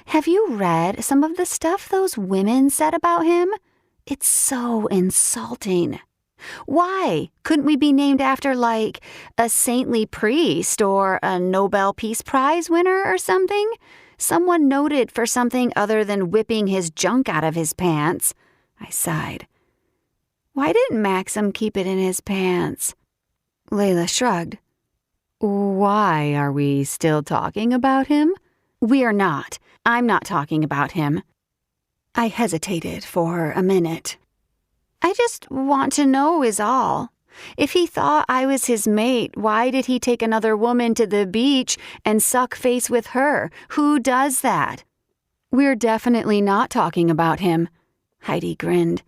have you read some of the stuff those women said about him? It's so insulting. Why? Couldn't we be named after, like, a saintly priest or a Nobel Peace Prize winner or something? Someone noted for something other than whipping his junk out of his pants. I sighed. Why didn't Maxim keep it in his pants? Layla shrugged. Why are we still talking about him? We are not. I'm not talking about him. I hesitated for a minute. I just want to know is all. If he thought I was his mate, why did he take another woman to the beach and suck face with her? Who does that? We're definitely not talking about him. Heidi grinned.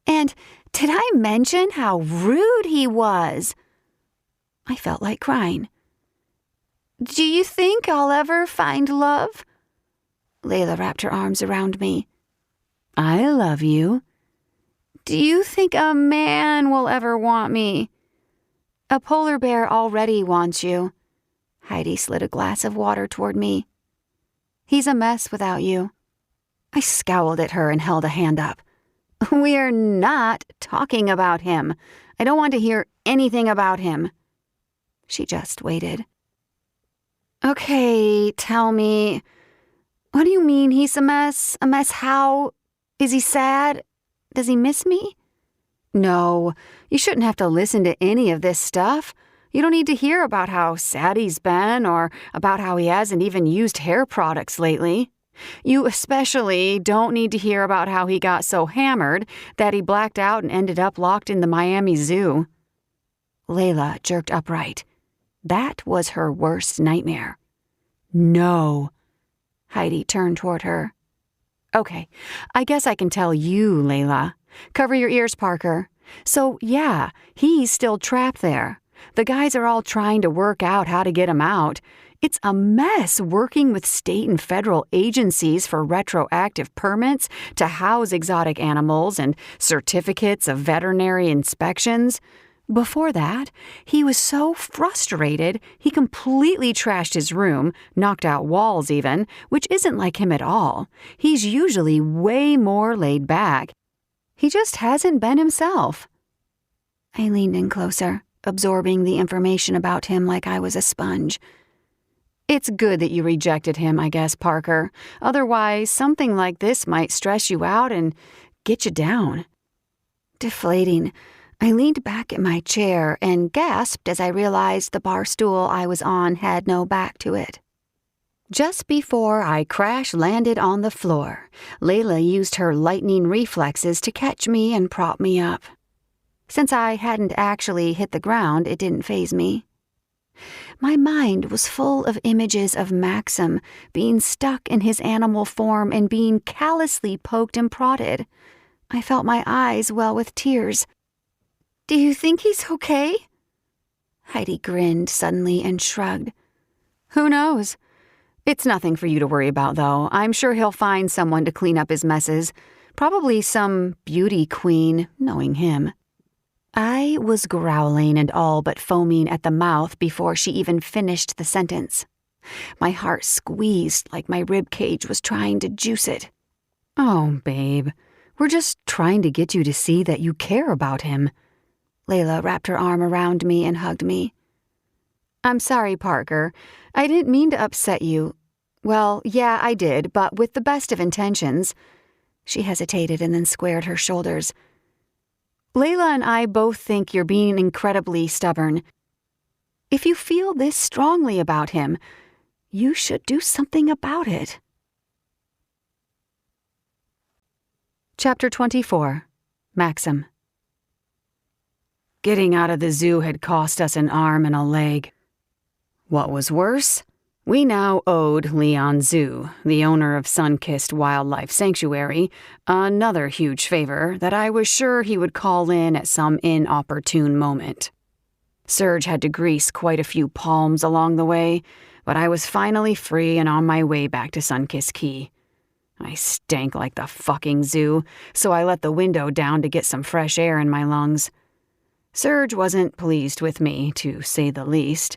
And did I mention how rude he was? I felt like crying. Do you think I'll ever find love? Layla wrapped her arms around me. I love you. Do you think a man will ever want me? A polar bear already wants you. Heidi slid a glass of water toward me. He's a mess without you. I scowled at her and held a hand up. We're not talking about him. I don't want to hear anything about him. She just waited. Okay, tell me. What do you mean he's a mess? A mess how? Is he sad? Does he miss me? No, you shouldn't have to listen to any of this stuff. You don't need to hear about how sad he's been or about how he hasn't even used hair products lately. You especially don't need to hear about how he got so hammered that he blacked out and ended up locked in the Miami Zoo. Layla jerked upright. That was her worst nightmare. No. Heidi turned toward her. Okay, I guess I can tell you, Layla. Cover your ears, Parker. So, yeah, he's still trapped there. The guys are all trying to work out how to get him out. It's a mess working with state and federal agencies for retroactive permits to house exotic animals and certificates of veterinary inspections. Before that, he was so frustrated he completely trashed his room, knocked out walls even, which isn't like him at all. He's usually way more laid back. He just hasn't been himself. I leaned in closer, absorbing the information about him like I was a sponge. It's good that you rejected him, I guess, Parker. Otherwise, something like this might stress you out and get you down. Deflating. I leaned back in my chair and gasped as I realized the bar stool I was on had no back to it. Just before I crash-landed on the floor, Layla used her lightning reflexes to catch me and prop me up. Since I hadn't actually hit the ground, it didn't faze me. My mind was full of images of Maxim being stuck in his animal form and being callously poked and prodded. I felt my eyes well with tears. Do you think he's okay? Heidi grinned suddenly and shrugged. Who knows? It's nothing for you to worry about, though. I'm sure he'll find someone to clean up his messes. Probably some beauty queen, knowing him. I was growling and all but foaming at the mouth before she even finished the sentence. My heart squeezed like my rib cage was trying to juice it. Oh, babe, we're just trying to get you to see that you care about him. Layla wrapped her arm around me and hugged me. I'm sorry, Parker. I didn't mean to upset you. Well, yeah, I did, but with the best of intentions. She hesitated and then squared her shoulders. Layla and I both think you're being incredibly stubborn. If you feel this strongly about him, you should do something about it. Chapter 24. Maxim. Getting out of the zoo had cost us an arm and a leg. What was worse? We now owed Leon Zoo, the owner of Sunkissed Wildlife Sanctuary, another huge favor that I was sure he would call in at some inopportune moment. Serge had to grease quite a few palms along the way, but I was finally free and on my way back to Sunkissed Key. I stank like the fucking zoo, so I let the window down to get some fresh air in my lungs. Serge wasn't pleased with me, to say the least.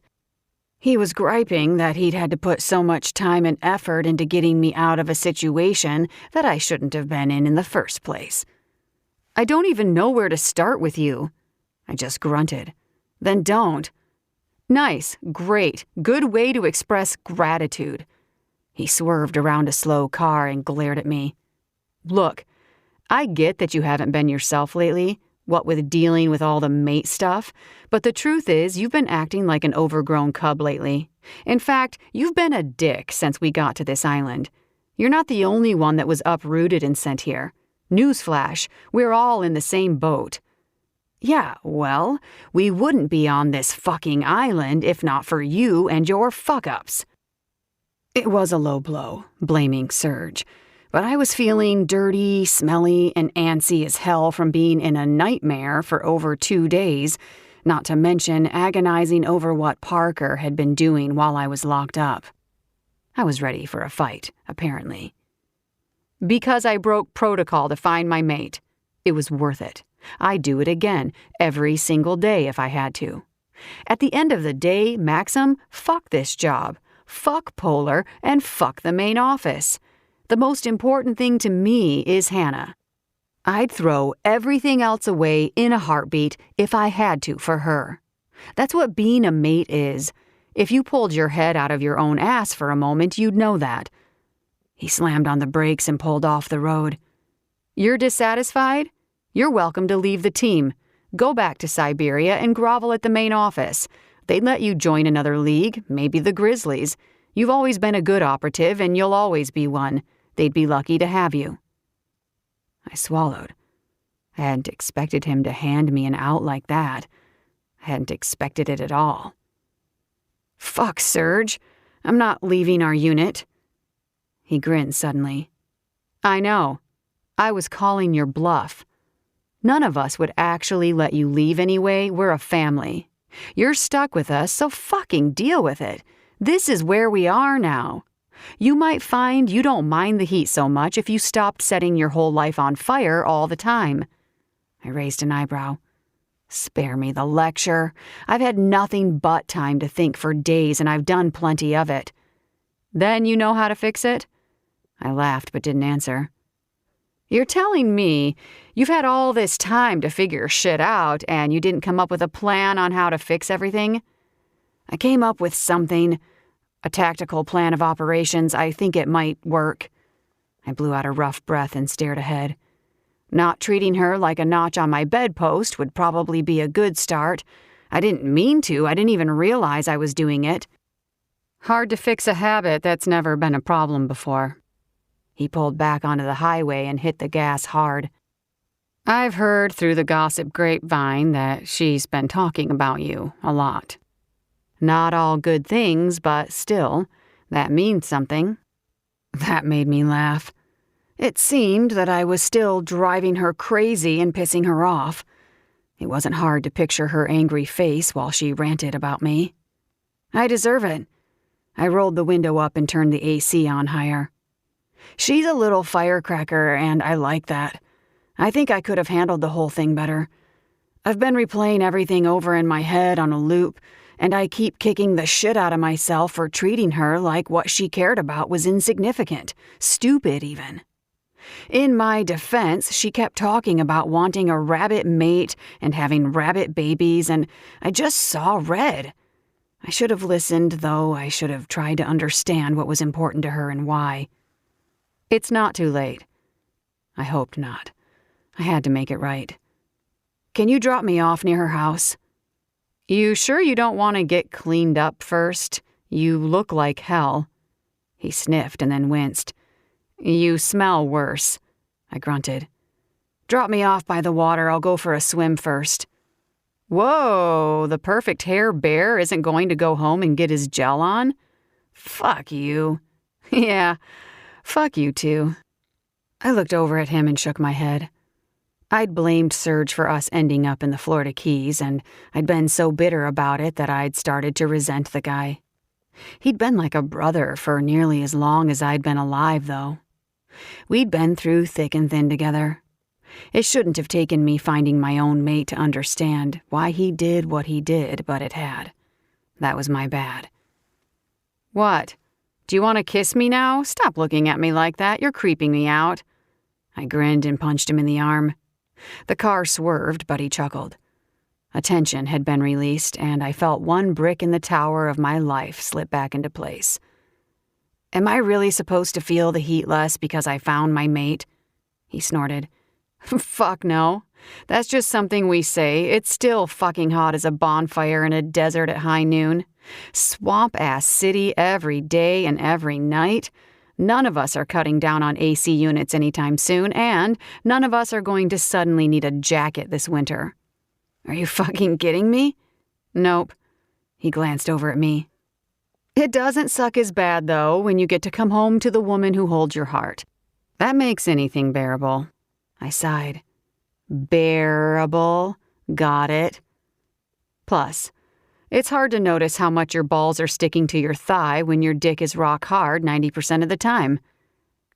He was griping that he'd had to put so much time and effort into getting me out of a situation that I shouldn't have been in the first place. "I don't even know where to start with you," I just grunted. "Then don't." "Nice, great, good way to express gratitude." He swerved around a slow car and glared at me. "Look, I get that you haven't been yourself lately, what with dealing with all the mate stuff, but the truth is you've been acting like an overgrown cub lately. In fact, you've been a dick since we got to this island. You're not the only one that was uprooted and sent here. Newsflash, we're all in the same boat." "Yeah, well, we wouldn't be on this fucking island if not for you and your fuck-ups." It was a low blow, blaming Serge, but I was feeling dirty, smelly, and antsy as hell from being in a nightmare for over 2 days, not to mention agonizing over what Parker had been doing while I was locked up. I was ready for a fight, apparently. "Because I broke protocol to find my mate. It was worth it. I'd do it again, every single day if I had to. At the end of the day, Maxim, fuck this job. Fuck P.O.L.A.R, and fuck the main office. The most important thing to me is Hannah. I'd throw everything else away in a heartbeat if I had to for her. That's what being a mate is. If you pulled your head out of your own ass for a moment, you'd know that." He slammed on the brakes and pulled off the road. "You're dissatisfied? You're welcome to leave the team. Go back to Siberia and grovel at the main office. They'd let you join another league, maybe the Grizzlies. You've always been a good operative and you'll always be one. They'd be lucky to have you." I swallowed. I hadn't expected him to hand me an out like that. I hadn't expected it at all. "Fuck, Serge. I'm not leaving our unit." He grinned suddenly. "I know. I was calling your bluff. None of us would actually let you leave anyway. We're a family. You're stuck with us, so fucking deal with it. This is where we are now. You might find you don't mind the heat so much if you stopped setting your whole life on fire all the time." I raised an eyebrow. "Spare me the lecture. I've had nothing but time to think for days and I've done plenty of it." "Then you know how to fix it?" I laughed but didn't answer. "You're telling me you've had all this time to figure shit out and you didn't come up with a plan on how to fix everything?" "I came up with something. A tactical plan of operations. I think it might work." I blew out a rough breath and stared ahead. "Not treating her like a notch on my bedpost would probably be a good start. I didn't mean to. I didn't even realize I was doing it." "Hard to fix a habit that's never been a problem before." He pulled back onto the highway and hit the gas hard. "I've heard through the gossip grapevine that she's been talking about you a lot. Not all good things, but still, that means something." That made me laugh. It seemed that I was still driving her crazy and pissing her off. It wasn't hard to picture her angry face while she ranted about me. "I deserve it." I rolled the window up and turned the AC on higher. "She's a little firecracker, and I like that. I think I could have handled the whole thing better. I've been replaying everything over in my head on a loop, and I keep kicking the shit out of myself for treating her like what she cared about was insignificant, stupid even. In my defense, she kept talking about wanting a rabbit mate and having rabbit babies, and I just saw red. I should have listened, though. I should have tried to understand what was important to her and why. It's not too late. I hoped not. I had to make it right. Can you drop me off near her house? You sure you don't want to get cleaned up first? You look like hell. He sniffed and then winced. You smell worse, I grunted. Drop me off by the water. I'll go for a swim first. Whoa, the perfect hair bear isn't going to go home and get his gel on? Fuck you. Yeah, fuck you too. I looked over at him and shook my head. I'd blamed Serge for us ending up in the Florida Keys, and I'd been so bitter about it that I'd started to resent the guy. He'd been like a brother for nearly as long as I'd been alive, though. We'd been through thick and thin together. It shouldn't have taken me finding my own mate to understand why he did what he did, but it had. That was my bad. What? Do you want to kiss me now? Stop looking at me like that. You're creeping me out. I grinned and punched him in the arm. The car swerved, but he chuckled. Attention had been released, and I felt one brick in the tower of my life slip back into place. Am I really supposed to feel the heat less because I found my mate? He snorted. Fuck no. That's just something we say. It's still fucking hot as a bonfire in a desert at high noon. Swamp-ass city every day and every night. None of us are cutting down on AC units anytime soon, and none of us are going to suddenly need a jacket this winter. Are you fucking kidding me? Nope. He glanced over at me. It doesn't suck as bad, though, when you get to come home to the woman who holds your heart. That makes anything bearable. I sighed. Bearable. Got it. Plus, it's hard to notice how much your balls are sticking to your thigh when your dick is rock hard 90% of the time.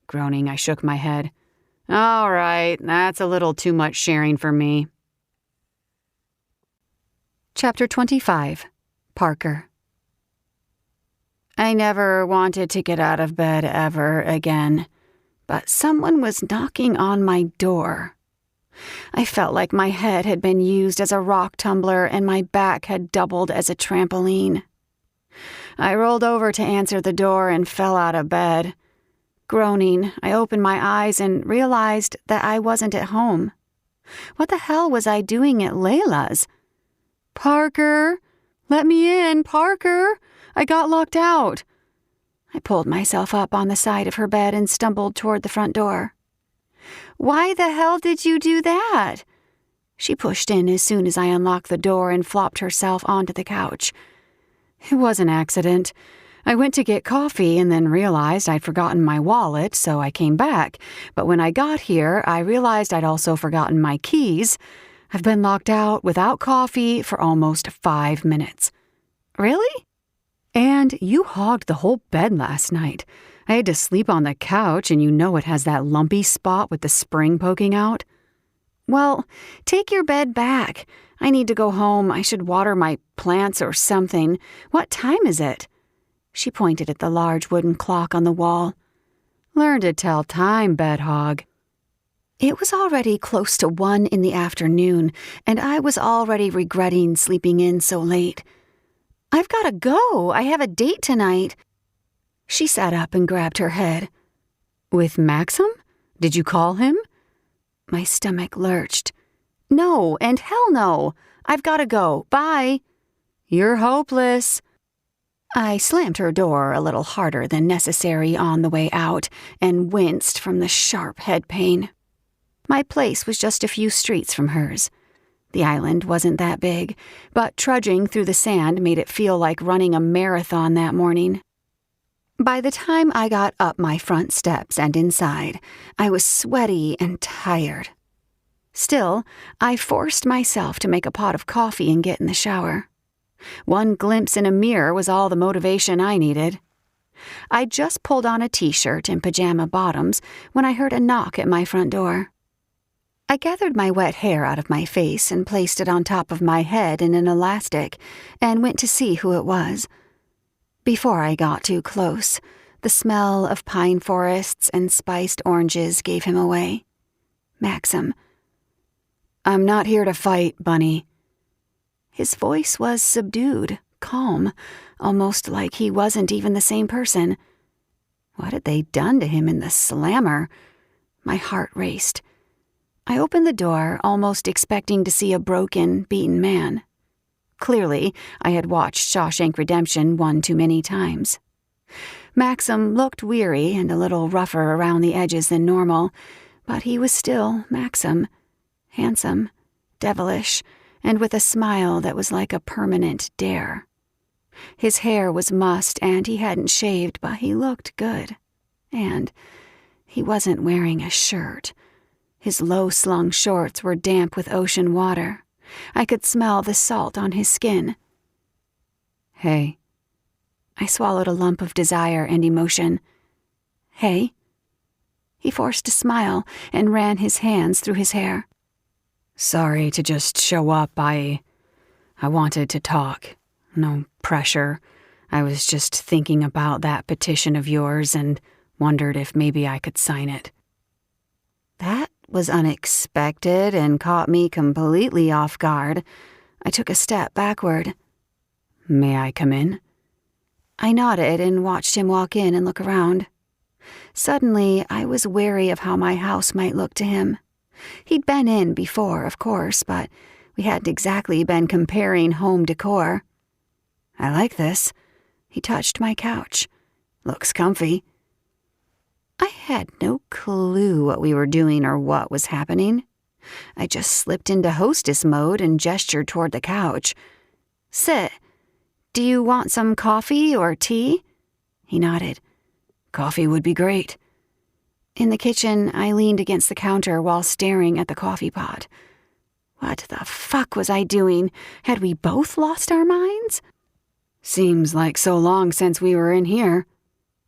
Groaning, I shook my head. All right, that's a little too much sharing for me. Chapter 25. Parker. I never wanted to get out of bed ever again, but someone was knocking on my door. I felt like my head had been used as a rock tumbler and my back had doubled as a trampoline. I rolled over to answer the door and fell out of bed. Groaning, I opened my eyes and realized that I wasn't at home. What the hell was I doing at Layla's? Parker! Let me in, Parker! I got locked out. I pulled myself up on the side of her bed and stumbled toward the front door. Why the hell did you do that? She pushed in as soon as I unlocked the door and flopped herself onto the couch. It was an accident. I went to get coffee and then realized I'd forgotten my wallet, so I came back. But when I got here, I realized I'd also forgotten my keys. I've been locked out without coffee for almost 5 minutes. Really? And you hogged the whole bed last night. I had to sleep on the couch, and you know it has that lumpy spot with the spring poking out. Well, take your bed back. I need to go home. I should water my plants or something. What time is it? She pointed at the large wooden clock on the wall. Learn to tell time, bed hog. It was already close to 1 in the afternoon, and I was already regretting sleeping in so late. I've got to go. I have a date tonight. She sat up and grabbed her head. With Maxim? Did you call him? My stomach lurched. No, and hell no. I've got to go. Bye. You're hopeless. I slammed her door a little harder than necessary on the way out and winced from the sharp head pain. My place was just a few streets from hers. The island wasn't that big, but trudging through the sand made it feel like running a marathon that morning. By the time I got up my front steps and inside, I was sweaty and tired. Still, I forced myself to make a pot of coffee and get in the shower. One glimpse in a mirror was all the motivation I needed. I just pulled on a t-shirt and pajama bottoms when I heard a knock at my front door. I gathered my wet hair out of my face and placed it on top of my head in an elastic and went to see who it was. Before I got too close, the smell of pine forests and spiced oranges gave him away. Maxim. I'm not here to fight, Bunny. His voice was subdued, calm, almost like he wasn't even the same person. What had they done to him in the slammer? My heart raced. I opened the door, almost expecting to see a broken, beaten man. Clearly, I had watched Shawshank Redemption one too many times. Maxim looked weary and a little rougher around the edges than normal, but he was still Maxim, handsome, devilish, and with a smile that was like a permanent dare. His hair was mussed and he hadn't shaved, but he looked good. And he wasn't wearing a shirt. His low-slung shorts were damp with ocean water. I could smell the salt on his skin. "Hey." I swallowed a lump of desire and emotion. "Hey?" He forced a smile and ran his hands through his hair. "Sorry to just show up. I wanted to talk. No pressure. I was just thinking about that petition of yours and wondered if maybe I could sign it." That was unexpected and caught me completely off guard. I took a step backward. "May I come in?" I nodded and watched him walk in and look around. Suddenly, I was wary of how my house might look to him. He'd been in before, of course, but we hadn't exactly been comparing home decor. "I like this." He touched my couch. "Looks comfy." I had no clue what we were doing or what was happening. I just slipped into hostess mode and gestured toward the couch. "Sit. Do you want some coffee or tea?" He nodded. "Coffee would be great." In the kitchen, I leaned against the counter while staring at the coffee pot. What the fuck was I doing? Had we both lost our minds? "Seems like so long since we were in here."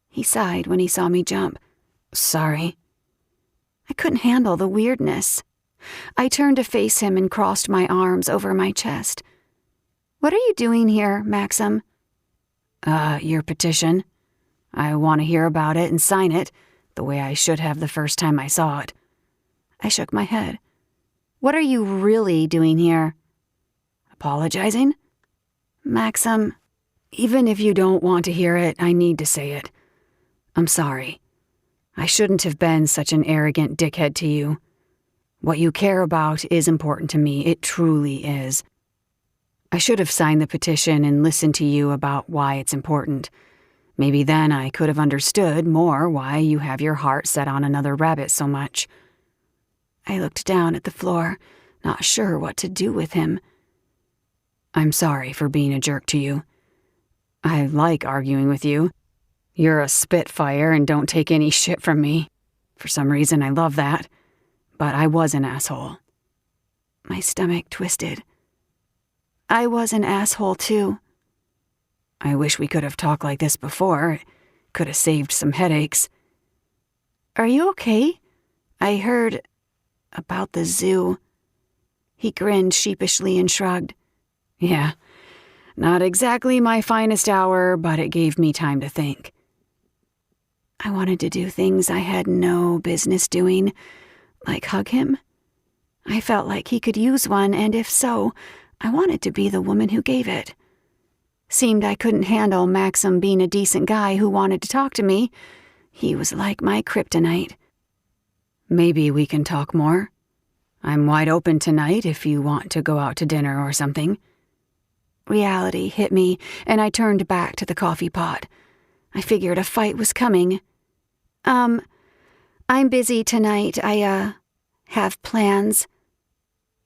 He sighed when he saw me jump. "Sorry." I couldn't handle the weirdness. I turned to face him and crossed my arms over my chest. "What are you doing here, Maxim?" Your petition. I want to hear about it and sign it, the way I should have the first time I saw it." I shook my head. "What are you really doing here?" "Apologizing?" "Maxim." "Even if you don't want to hear it, I need to say it. I'm sorry. I shouldn't have been such an arrogant dickhead to you. What you care about is important to me. It truly is. I should have signed the petition and listened to you about why it's important. Maybe then I could have understood more why you have your heart set on another rabbit so much." I looked down at the floor, not sure what to do with him. "I'm sorry for being a jerk to you. I like arguing with you. You're a spitfire and don't take any shit from me. For some reason, I love that. But I was an asshole." My stomach twisted. I was an asshole, too. "I wish we could have talked like this before. It could have saved some headaches." "Are you okay? I heard about the zoo." He grinned sheepishly and shrugged. "Yeah, not exactly my finest hour, but it gave me time to think." I wanted to do things I had no business doing, like hug him. I felt like he could use one, and if so, I wanted to be the woman who gave it. Seemed I couldn't handle Maxim being a decent guy who wanted to talk to me. He was like my kryptonite. "Maybe we can talk more. I'm wide open tonight if you want to go out to dinner or something." Reality hit me, and I turned back to the coffee pot. I figured a fight was coming. I'm busy tonight. I have plans."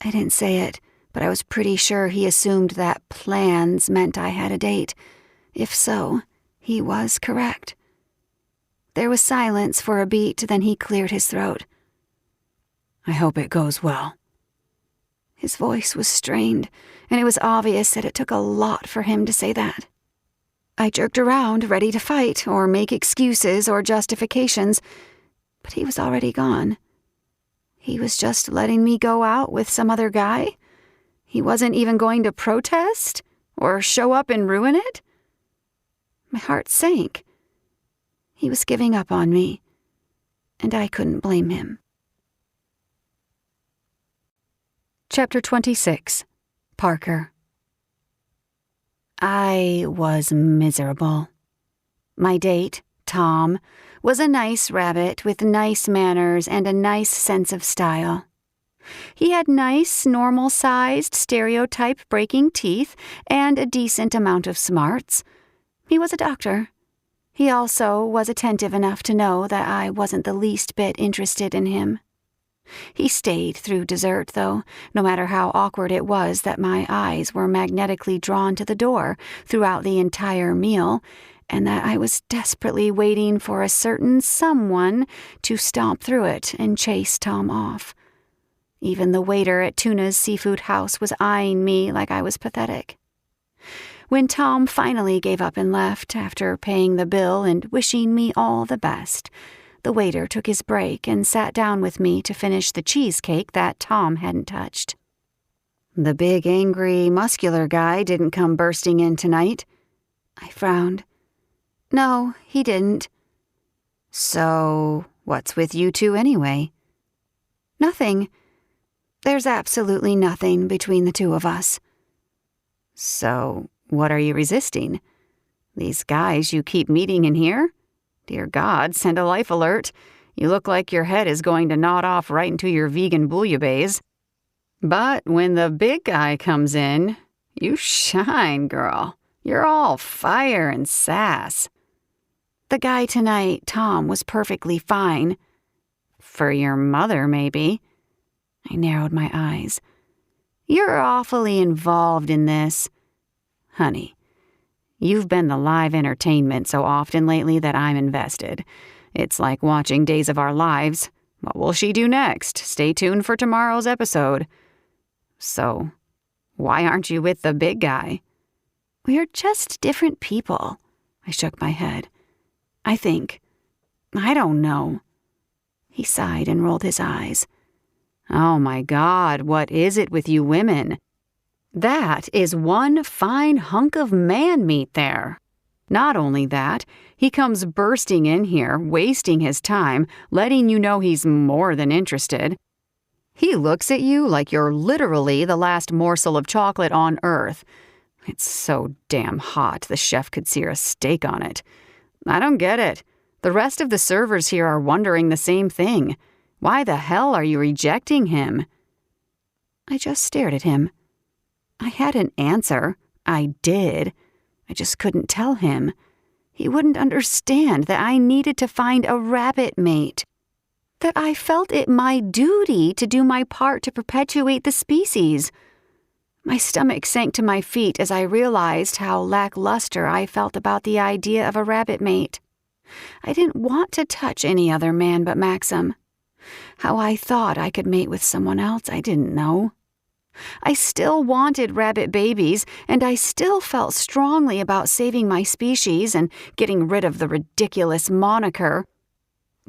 I didn't say it, but I was pretty sure he assumed that plans meant I had a date. If so, he was correct. There was silence for a beat, then he cleared his throat. "I hope it goes well." His voice was strained, and it was obvious that it took a lot for him to say that. I jerked around, ready to fight, or make excuses or justifications, but he was already gone. He was just letting me go out with some other guy? He wasn't even going to protest? Or show up and ruin it? My heart sank. He was giving up on me, and I couldn't blame him. Chapter 26. Parker. I was miserable. My date, Tom, was a nice rabbit with nice manners and a nice sense of style. He had nice, normal-sized, stereotype-breaking teeth and a decent amount of smarts. He was a doctor. He also was attentive enough to know that I wasn't the least bit interested in him. He stayed through dessert, though, no matter how awkward it was that my eyes were magnetically drawn to the door throughout the entire meal, and that I was desperately waiting for a certain someone to stomp through it and chase Tom off. Even the waiter at Tuna's seafood house was eyeing me like I was pathetic. When Tom finally gave up and left after paying the bill and wishing me all the best, the waiter took his break and sat down with me to finish the cheesecake that Tom hadn't touched. The big, angry, muscular guy didn't come bursting in tonight. I frowned. No, he didn't. So, what's with you two anyway? Nothing. There's absolutely nothing between the two of us. So, what are you resisting? These guys you keep meeting in here? Dear God, send a life alert. You look like your head is going to nod off right into your vegan bouillabaisse. But when the big guy comes in, you shine, girl. You're all fire and sass. The guy tonight, Tom, was perfectly fine. For your mother, maybe. I narrowed my eyes. You're awfully involved in this. Honey, you've been the live entertainment so often lately that I'm invested. It's like watching Days of Our Lives. What will she do next? Stay tuned for tomorrow's episode. So, why aren't you with the big guy? We're just different people. I shook my head. I think. I don't know. He sighed and rolled his eyes. Oh my God, what is it with you women? That is one fine hunk of man meat there. Not only that, he comes bursting in here, wasting his time, letting you know he's more than interested. He looks at you like you're literally the last morsel of chocolate on earth. It's so damn hot the chef could sear a steak on it. I don't get it. The rest of the servers here are wondering the same thing. Why the hell are you rejecting him? I just stared at him. I had an answer. I did. I just couldn't tell him. He wouldn't understand that I needed to find a rabbit mate. That I felt it my duty to do my part to perpetuate the species. My stomach sank to my feet as I realized how lackluster I felt about the idea of a rabbit mate. I didn't want to touch any other man but Maxim. How I thought I could mate with someone else, I didn't know. I still wanted rabbit babies, and I still felt strongly about saving my species and getting rid of the ridiculous moniker.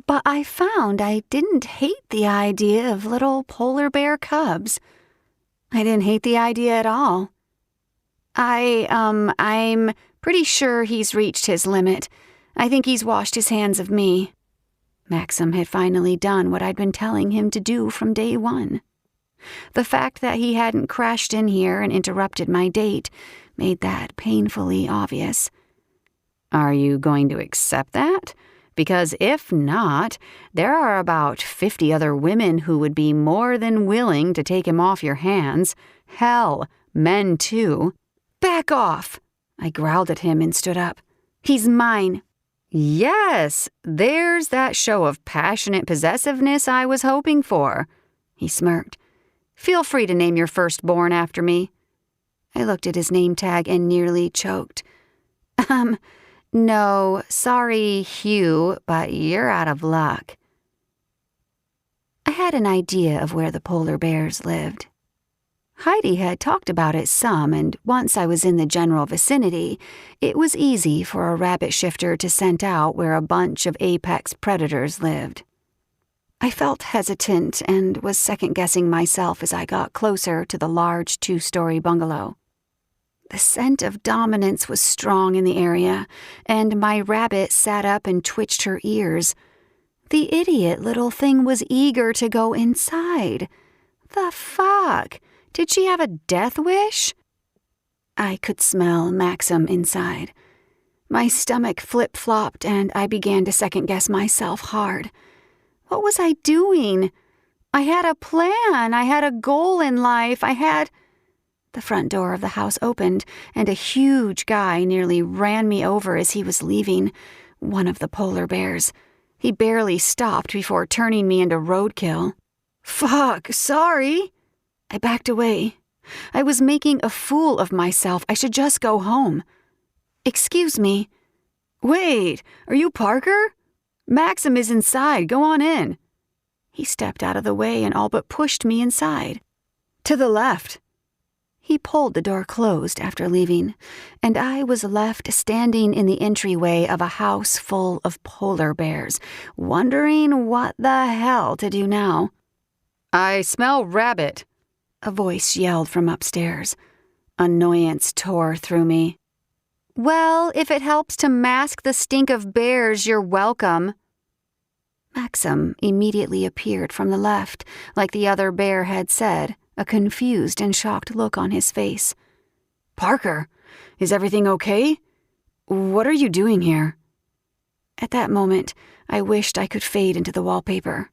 But I found I didn't hate the idea of little polar bear cubs. I didn't hate the idea at all. I'm pretty sure he's reached his limit. I think he's washed his hands of me. Maxim had finally done what I'd been telling him to do from day one. The fact that he hadn't crashed in here and interrupted my date made that painfully obvious. Are you going to accept that? Because if not, there are about 50 other women who would be more than willing to take him off your hands. Hell, men too. Back off! I growled at him and stood up. He's mine. Yes, there's that show of passionate possessiveness I was hoping for. He smirked. Feel free to name your firstborn after me. I looked at his name tag and nearly choked. No, sorry, Hugh, but you're out of luck. I had an idea of where the polar bears lived. Heidi had talked about it some, and once I was in the general vicinity, it was easy for a rabbit shifter to scent out where a bunch of apex predators lived. I felt hesitant and was second-guessing myself as I got closer to the large 2-story bungalow. The scent of dominance was strong in the area, and my rabbit sat up and twitched her ears. The idiot little thing was eager to go inside. The fuck? Did she have a death wish? I could smell Maxim inside. My stomach flip-flopped, and I began to second-guess myself hard. What was I doing? I had a plan. I had a goal in life. The front door of the house opened, and a huge guy nearly ran me over as he was leaving, one of the polar bears. He barely stopped before turning me into roadkill. Fuck, sorry. I backed away. I was making a fool of myself. I should just go home. Excuse me. Wait, are you Parker? Maxim is inside. Go on in. He stepped out of the way and all but pushed me inside. To the left. He pulled the door closed after leaving, and I was left standing in the entryway of a house full of polar bears, wondering what the hell to do now. "I smell rabbit," a voice yelled from upstairs. Annoyance tore through me. "Well, if it helps to mask the stink of bears, you're welcome." Maxim immediately appeared from the left, like the other bear had said, a confused and shocked look on his face. "Parker, is everything okay? What are you doing here?" At that moment, I wished I could fade into the wallpaper.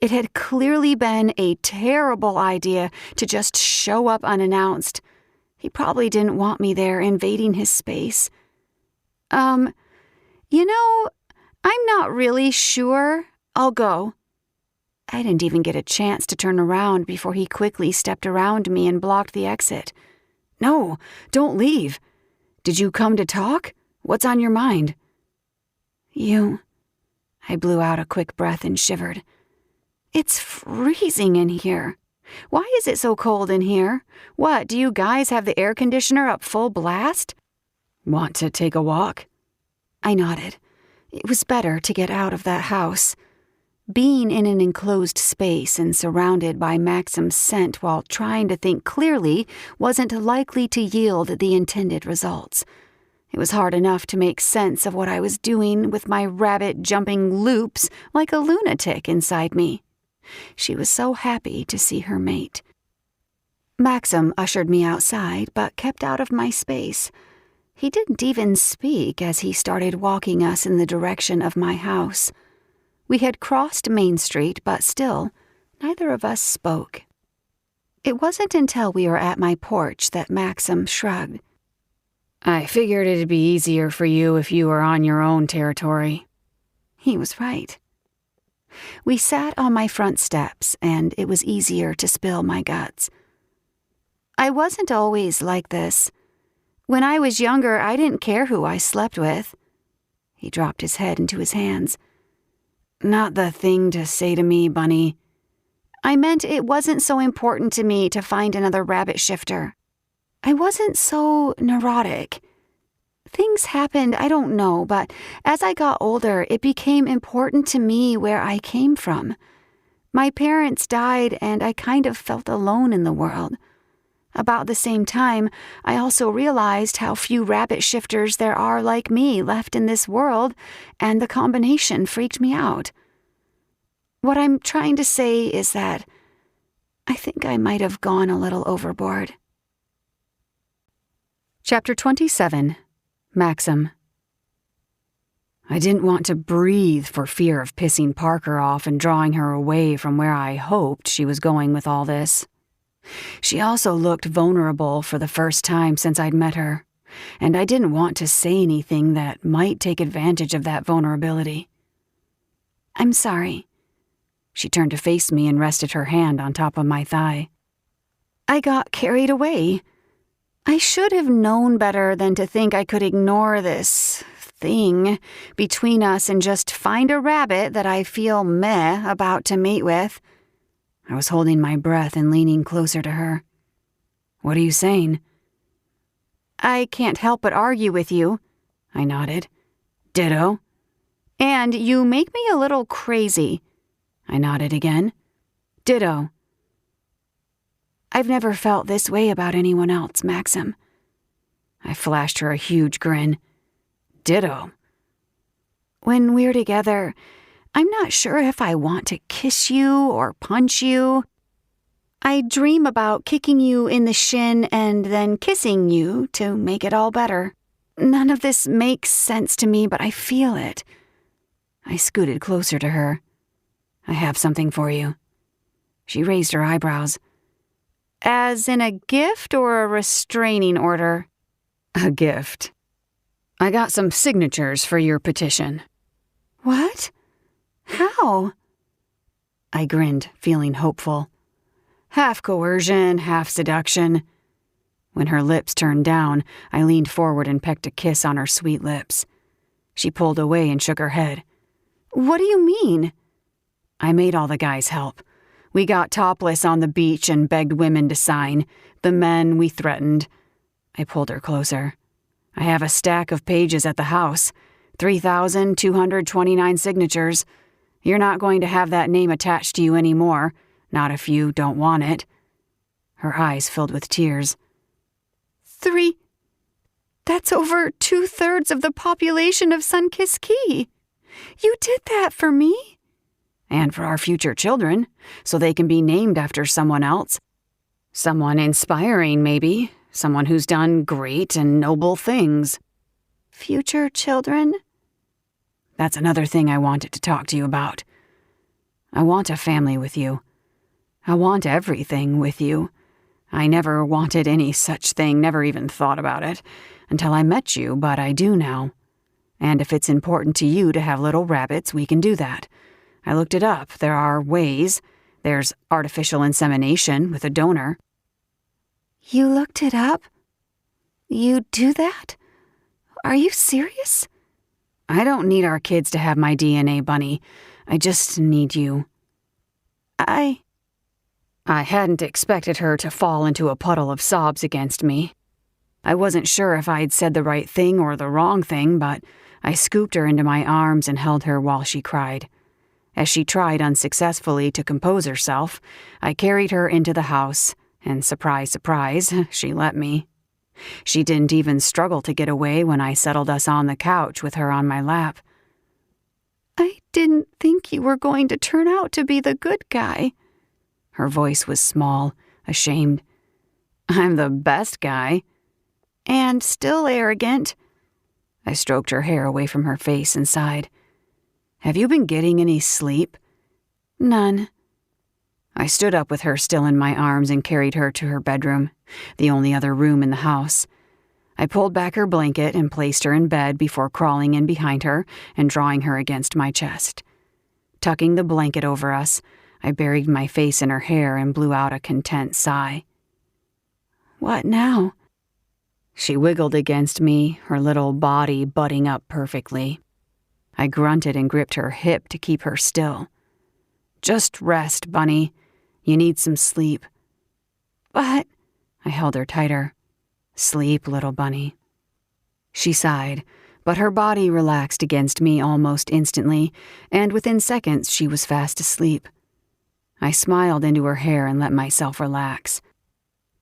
It had clearly been a terrible idea to just show up unannounced. He probably didn't want me there invading his space. I'm not really sure. I'll go." I didn't even get a chance to turn around before he quickly stepped around me and blocked the exit. "No, don't leave. Did you come to talk? What's on your mind?" "You." I blew out a quick breath and shivered. "It's freezing in here. Why is it so cold in here? What, do you guys have the air conditioner up full blast?" "Want to take a walk?" I nodded. It was better to get out of that house. Being in an enclosed space and surrounded by Maxim's scent while trying to think clearly wasn't likely to yield the intended results. It was hard enough to make sense of what I was doing with my rabbit jumping loops like a lunatic inside me. She was so happy to see her mate. Maxim ushered me outside, but kept out of my space. He didn't even speak as he started walking us in the direction of my house. We had crossed Main Street, but still, neither of us spoke. It wasn't until we were at my porch that Maxim shrugged. "I figured it'd be easier for you if you were on your own territory." He was right. We sat on my front steps, and it was easier to spill my guts. I wasn't always like this. When I was younger, I didn't care who I slept with. He dropped his head into his hands. "Not the thing to say to me, Bunny." I meant it wasn't so important to me to find another rabbit shifter. I wasn't so neurotic. Things happened, I don't know, but as I got older, it became important to me where I came from. My parents died, and I kind of felt alone in the world. About the same time, I also realized how few rabbit shifters there are like me left in this world, and the combination freaked me out. What I'm trying to say is that I think I might have gone a little overboard. Chapter 27. Maxim. I didn't want to breathe for fear of pissing Parker off and drawing her away from where I hoped she was going with all this. She also looked vulnerable for the first time since I'd met her, and I didn't want to say anything that might take advantage of that vulnerability. "I'm sorry." She turned to face me and rested her hand on top of my thigh. "I got carried away. I should have known better than to think I could ignore this thing between us and just find a rabbit that I feel meh about to mate with." I was holding my breath and leaning closer to her. "What are you saying?" "I can't help but argue with you." I nodded. "Ditto." "And you make me a little crazy." I nodded again. "Ditto." "I've never felt this way about anyone else, Maxim." I flashed her a huge grin. "Ditto." "When we're together, I'm not sure if I want to kiss you or punch you. I dream about kicking you in the shin and then kissing you to make it all better. None of this makes sense to me, but I feel it." I scooted closer to her. "I have something for you." She raised her eyebrows. "As in a gift or a restraining order?" "A gift. I got some signatures for your petition." "What? How?" I grinned, feeling hopeful. Half coercion, half seduction. When her lips turned down, I leaned forward and pecked a kiss on her sweet lips. She pulled away and shook her head. "What do you mean?" I made all the guys help. We got topless on the beach and begged women to sign. The men we threatened. I pulled her closer. I have a stack of pages at the house. 3,229 signatures. You're not going to have that name attached to you anymore. Not if you don't want it. Her eyes filled with tears. 3. That's over 2/3 of the population of Sunkissed Key. You did that for me. And for our future children, so they can be named after someone else. Someone inspiring, maybe. Someone who's done great and noble things. Future children? That's another thing I wanted to talk to you about. I want a family with you. I want everything with you. I never wanted any such thing, never even thought about it, until I met you, but I do now. And if it's important to you to have little rabbits, we can do that. I looked it up. There are ways. There's artificial insemination with a donor. You looked it up? You do that? Are you serious? I don't need our kids to have my DNA, Bunny. I just need you. I hadn't expected her to fall into a puddle of sobs against me. I wasn't sure if I'd said the right thing or the wrong thing, but I scooped her into my arms and held her while she cried. As she tried unsuccessfully to compose herself, I carried her into the house, and surprise, surprise, she let me. She didn't even struggle to get away when I settled us on the couch with her on my lap. I didn't think you were going to turn out to be the good guy. Her voice was small, ashamed. I'm the best guy. And still arrogant. I stroked her hair away from her face and sighed. Have you been getting any sleep? None. I stood up with her still in my arms and carried her to her bedroom, the only other room in the house. I pulled back her blanket and placed her in bed before crawling in behind her and drawing her against my chest. Tucking the blanket over us, I buried my face in her hair and blew out a content sigh. What now? She wiggled against me, her little body butting up perfectly. I grunted and gripped her hip to keep her still. Just rest, Bunny. You need some sleep. But... I held her tighter. Sleep, little bunny. She sighed, but her body relaxed against me almost instantly, and within seconds she was fast asleep. I smiled into her hair and let myself relax.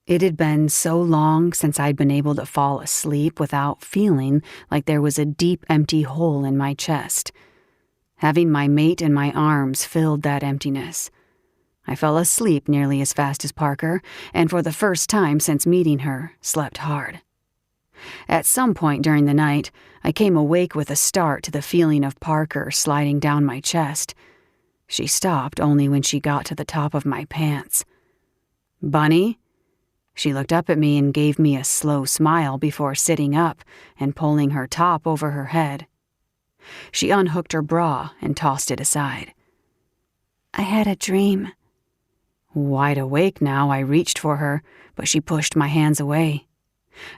It had been so long since I'd been able to fall asleep without feeling like there was a deep, empty hole in my chest. Having my mate in my arms filled that emptiness. I fell asleep nearly as fast as Parker, and for the first time since meeting her, slept hard. At some point during the night, I came awake with a start to the feeling of Parker sliding down my chest. She stopped only when she got to the top of my pants. Bunny? She looked up at me and gave me a slow smile before sitting up and pulling her top over her head. She unhooked her bra and tossed it aside. I had a dream. Wide awake now, I reached for her, but she pushed my hands away.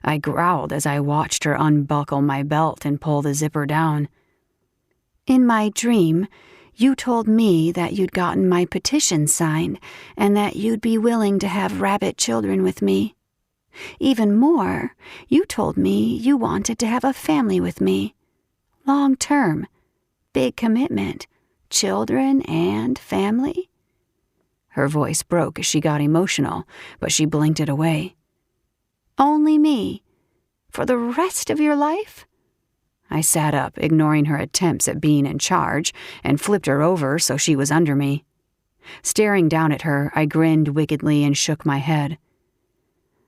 I growled as I watched her unbuckle my belt and pull the zipper down. In my dream, you told me that you'd gotten my petition signed and that you'd be willing to have rabbit children with me. Even more, you told me you wanted to have a family with me. Long term, big commitment, children and family. Her voice broke as she got emotional, but she blinked it away. Only me? For the rest of your life? I sat up, ignoring her attempts at being in charge, and flipped her over so she was under me. Staring down at her, I grinned wickedly and shook my head.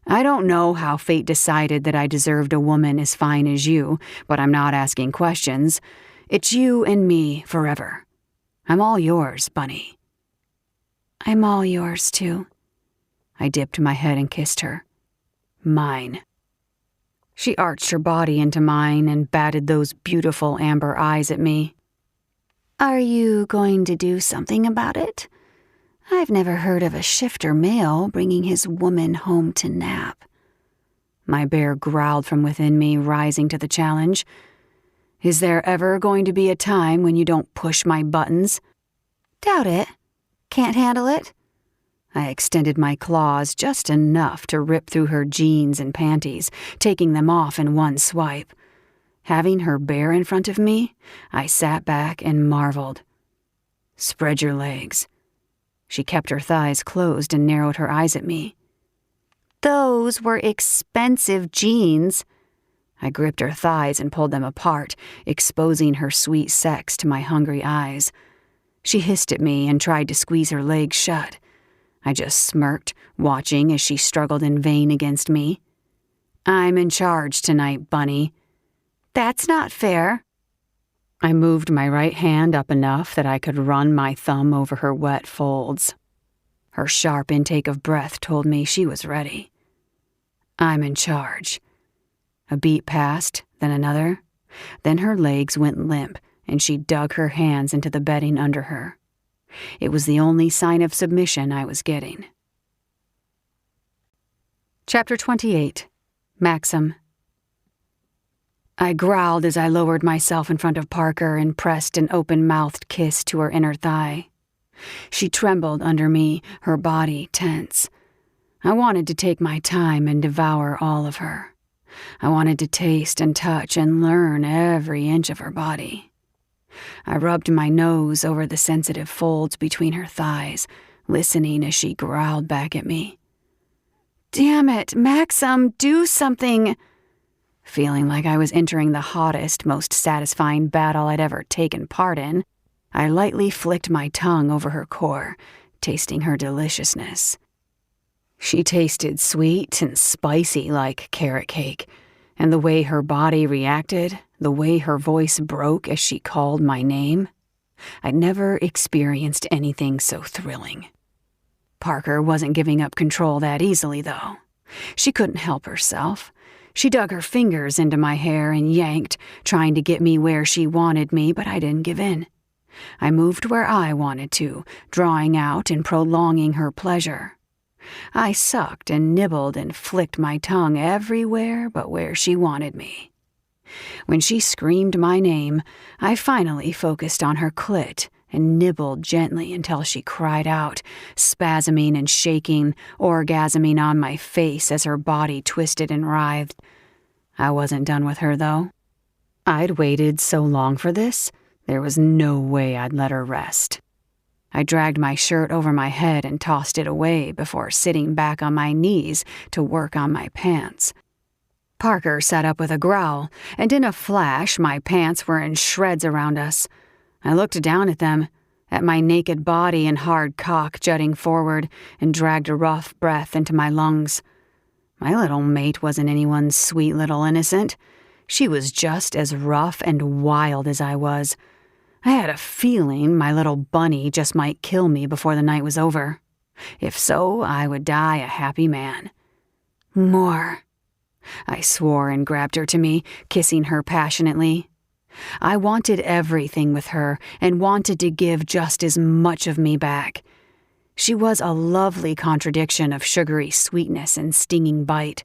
I don't know how fate decided that I deserved a woman as fine as you, but I'm not asking questions. It's you and me forever. I'm all yours, Bunny. I'm all yours, too. I dipped my head and kissed her. Mine. She arched her body into mine and batted those beautiful amber eyes at me. Are you going to do something about it? I've never heard of a shifter male bringing his woman home to nap. My bear growled from within me, rising to the challenge. Is there ever going to be a time when you don't push my buttons? Doubt it. Can't handle it? I extended my claws just enough to rip through her jeans and panties, taking them off in one swipe. Having her bare in front of me, I sat back and marveled. Spread your legs. She kept her thighs closed and narrowed her eyes at me. Those were expensive jeans. I gripped her thighs and pulled them apart, exposing her sweet sex to my hungry eyes. She hissed at me and tried to squeeze her legs shut. I just smirked, watching as she struggled in vain against me. I'm in charge tonight, Bunny. That's not fair. I moved my right hand up enough that I could run my thumb over her wet folds. Her sharp intake of breath told me she was ready. I'm in charge. A beat passed, then another. Then her legs went limp, and she dug her hands into the bedding under her. It was the only sign of submission I was getting. Chapter 28. Maxim. I growled as I lowered myself in front of Parker and pressed an open-mouthed kiss to her inner thigh. She trembled under me, her body tense. I wanted to take my time and devour all of her. I wanted to taste and touch and learn every inch of her body. I rubbed my nose over the sensitive folds between her thighs, listening as she growled back at me. Damn it, Maxim, do something! Feeling like I was entering the hottest, most satisfying battle I'd ever taken part in, I lightly flicked my tongue over her core, tasting her deliciousness. She tasted sweet and spicy like carrot cake, and the way her body reacted, the way her voice broke as she called my name, I'd never experienced anything so thrilling. Parker wasn't giving up control that easily, though. She couldn't help herself. She dug her fingers into my hair and yanked, trying to get me where she wanted me, but I didn't give in. I moved where I wanted to, drawing out and prolonging her pleasure. I sucked and nibbled and flicked my tongue everywhere but where she wanted me. When she screamed my name, I finally focused on her clit and nibbled gently until she cried out, spasming and shaking, orgasming on my face as her body twisted and writhed. I wasn't done with her, though. I'd waited so long for this, there was no way I'd let her rest. I dragged my shirt over my head and tossed it away before sitting back on my knees to work on my pants. Parker sat up with a growl, and in a flash my pants were in shreds around us. I looked down at them, at my naked body and hard cock jutting forward, and dragged a rough breath into my lungs. My little mate wasn't anyone's sweet little innocent. She was just as rough and wild as I was. I had a feeling my little bunny just might kill me before the night was over. If so, I would die a happy man. More. I swore and grabbed her to me, kissing her passionately. I wanted everything with her and wanted to give just as much of me back. She was a lovely contradiction of sugary sweetness and stinging bite,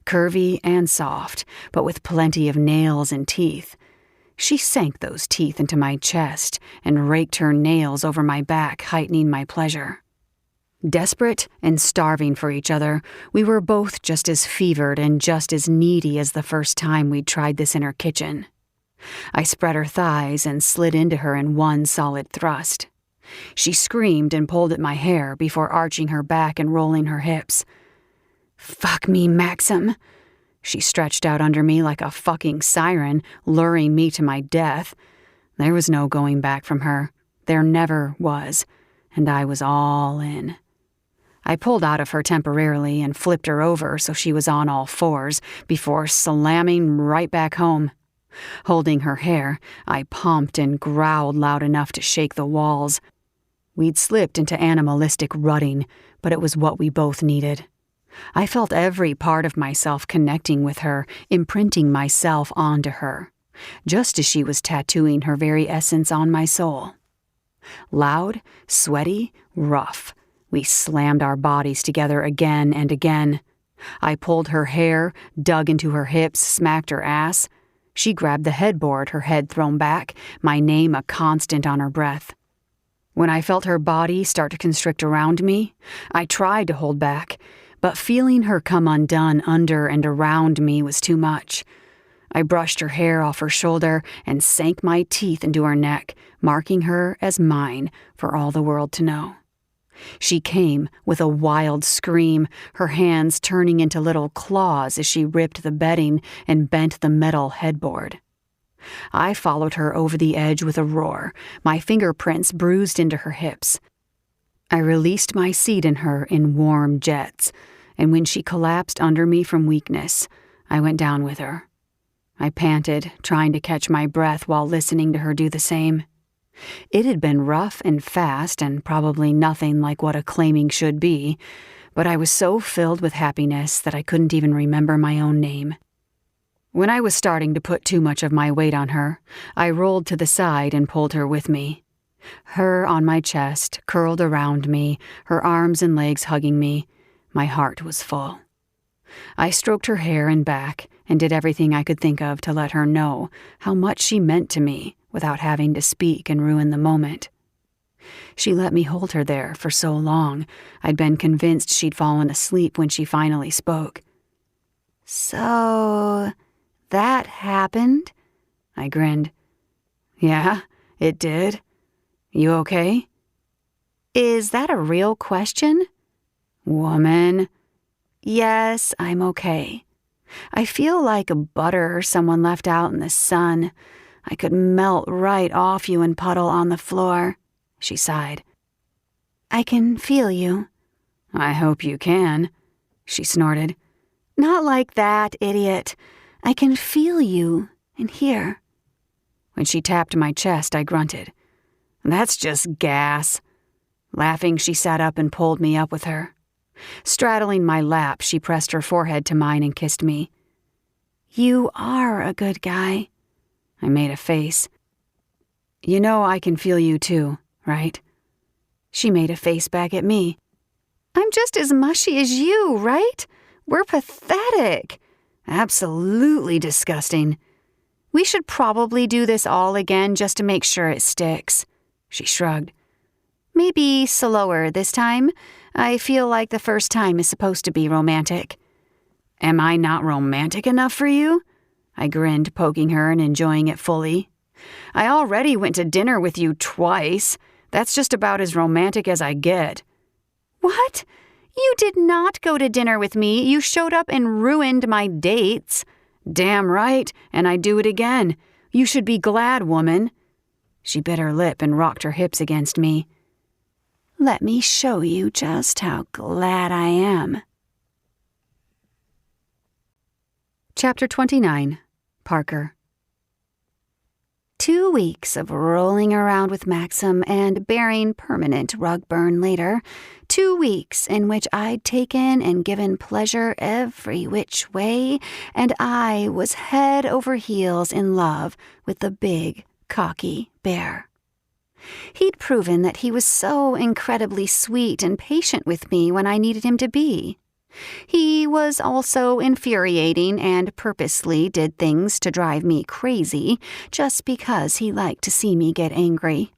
curvy and soft, but with plenty of nails and teeth. She sank those teeth into my chest and raked her nails over my back, heightening my pleasure. Desperate and starving for each other, we were both just as fevered and just as needy as the first time we'd tried this in her kitchen. I spread her thighs and slid into her in one solid thrust. She screamed and pulled at my hair before arching her back and rolling her hips. "Fuck me, Maxim." She stretched out under me like a fucking siren, luring me to my death. There was no going back from her. There never was, and I was all in. I pulled out of her temporarily and flipped her over so she was on all fours before slamming right back home. Holding her hair, I pumped and growled loud enough to shake the walls. We'd slipped into animalistic rutting, but it was what we both needed. I felt every part of myself connecting with her, imprinting myself onto her, just as she was tattooing her very essence on my soul. Loud, sweaty, rough, we slammed our bodies together again and again. I pulled her hair, dug into her hips, smacked her ass. She grabbed the headboard, her head thrown back, my name a constant on her breath. When I felt her body start to constrict around me, I tried to hold back, but feeling her come undone under and around me was too much. I brushed her hair off her shoulder and sank my teeth into her neck, marking her as mine for all the world to know. She came with a wild scream, her hands turning into little claws as she ripped the bedding and bent the metal headboard. I followed her over the edge with a roar, my fingerprints bruised into her hips. I released my seat in her in warm jets, and when she collapsed under me from weakness, I went down with her. I panted, trying to catch my breath while listening to her do the same. It had been rough and fast and probably nothing like what a claiming should be, but I was so filled with happiness that I couldn't even remember my own name. When I was starting to put too much of my weight on her, I rolled to the side and pulled her with me. Her on my chest, curled around me, her arms and legs hugging me, my heart was full. I stroked her hair and back and did everything I could think of to let her know how much she meant to me without having to speak and ruin the moment. She let me hold her there for so long, I'd been convinced she'd fallen asleep when she finally spoke. "So, that happened?" I grinned. "Yeah, it did. You okay?" "Is that a real question?" "Woman." "Yes, I'm okay. I feel like butter someone left out in the sun. I could melt right off you and puddle on the floor," she sighed. "I can feel you." "I hope you can," she snorted. "Not like that, idiot. I can feel you in here." When she tapped my chest, I grunted. "That's just gas." Laughing, she sat up and pulled me up with her. Straddling my lap, she pressed her forehead to mine and kissed me. "You are a good guy." I made a face. "You know I can feel you too, right?" She made a face back at me. "I'm just as mushy as you, right? We're pathetic." "Absolutely disgusting." "We should probably do this all again just to make sure it sticks." She shrugged. "Maybe slower this time. I feel like the first time is supposed to be romantic." "Am I not romantic enough for you?" I grinned, poking her and enjoying it fully. "I already went to dinner with you twice. That's just about as romantic as I get." "What? You did not go to dinner with me. You showed up and ruined my dates." "Damn right, and I'd do it again. You should be glad, woman." She bit her lip and rocked her hips against me. "Let me show you just how glad I am." Chapter 29. Parker. 2 weeks of rolling around with Maxim and bearing permanent rug burn later. 2 weeks in which I'd taken and given pleasure every which way, and I was head over heels in love with the big, cocky bear. He'd proven that he was so incredibly sweet and patient with me when I needed him to be. He was also infuriating and purposely did things to drive me crazy just because he liked to see me get angry.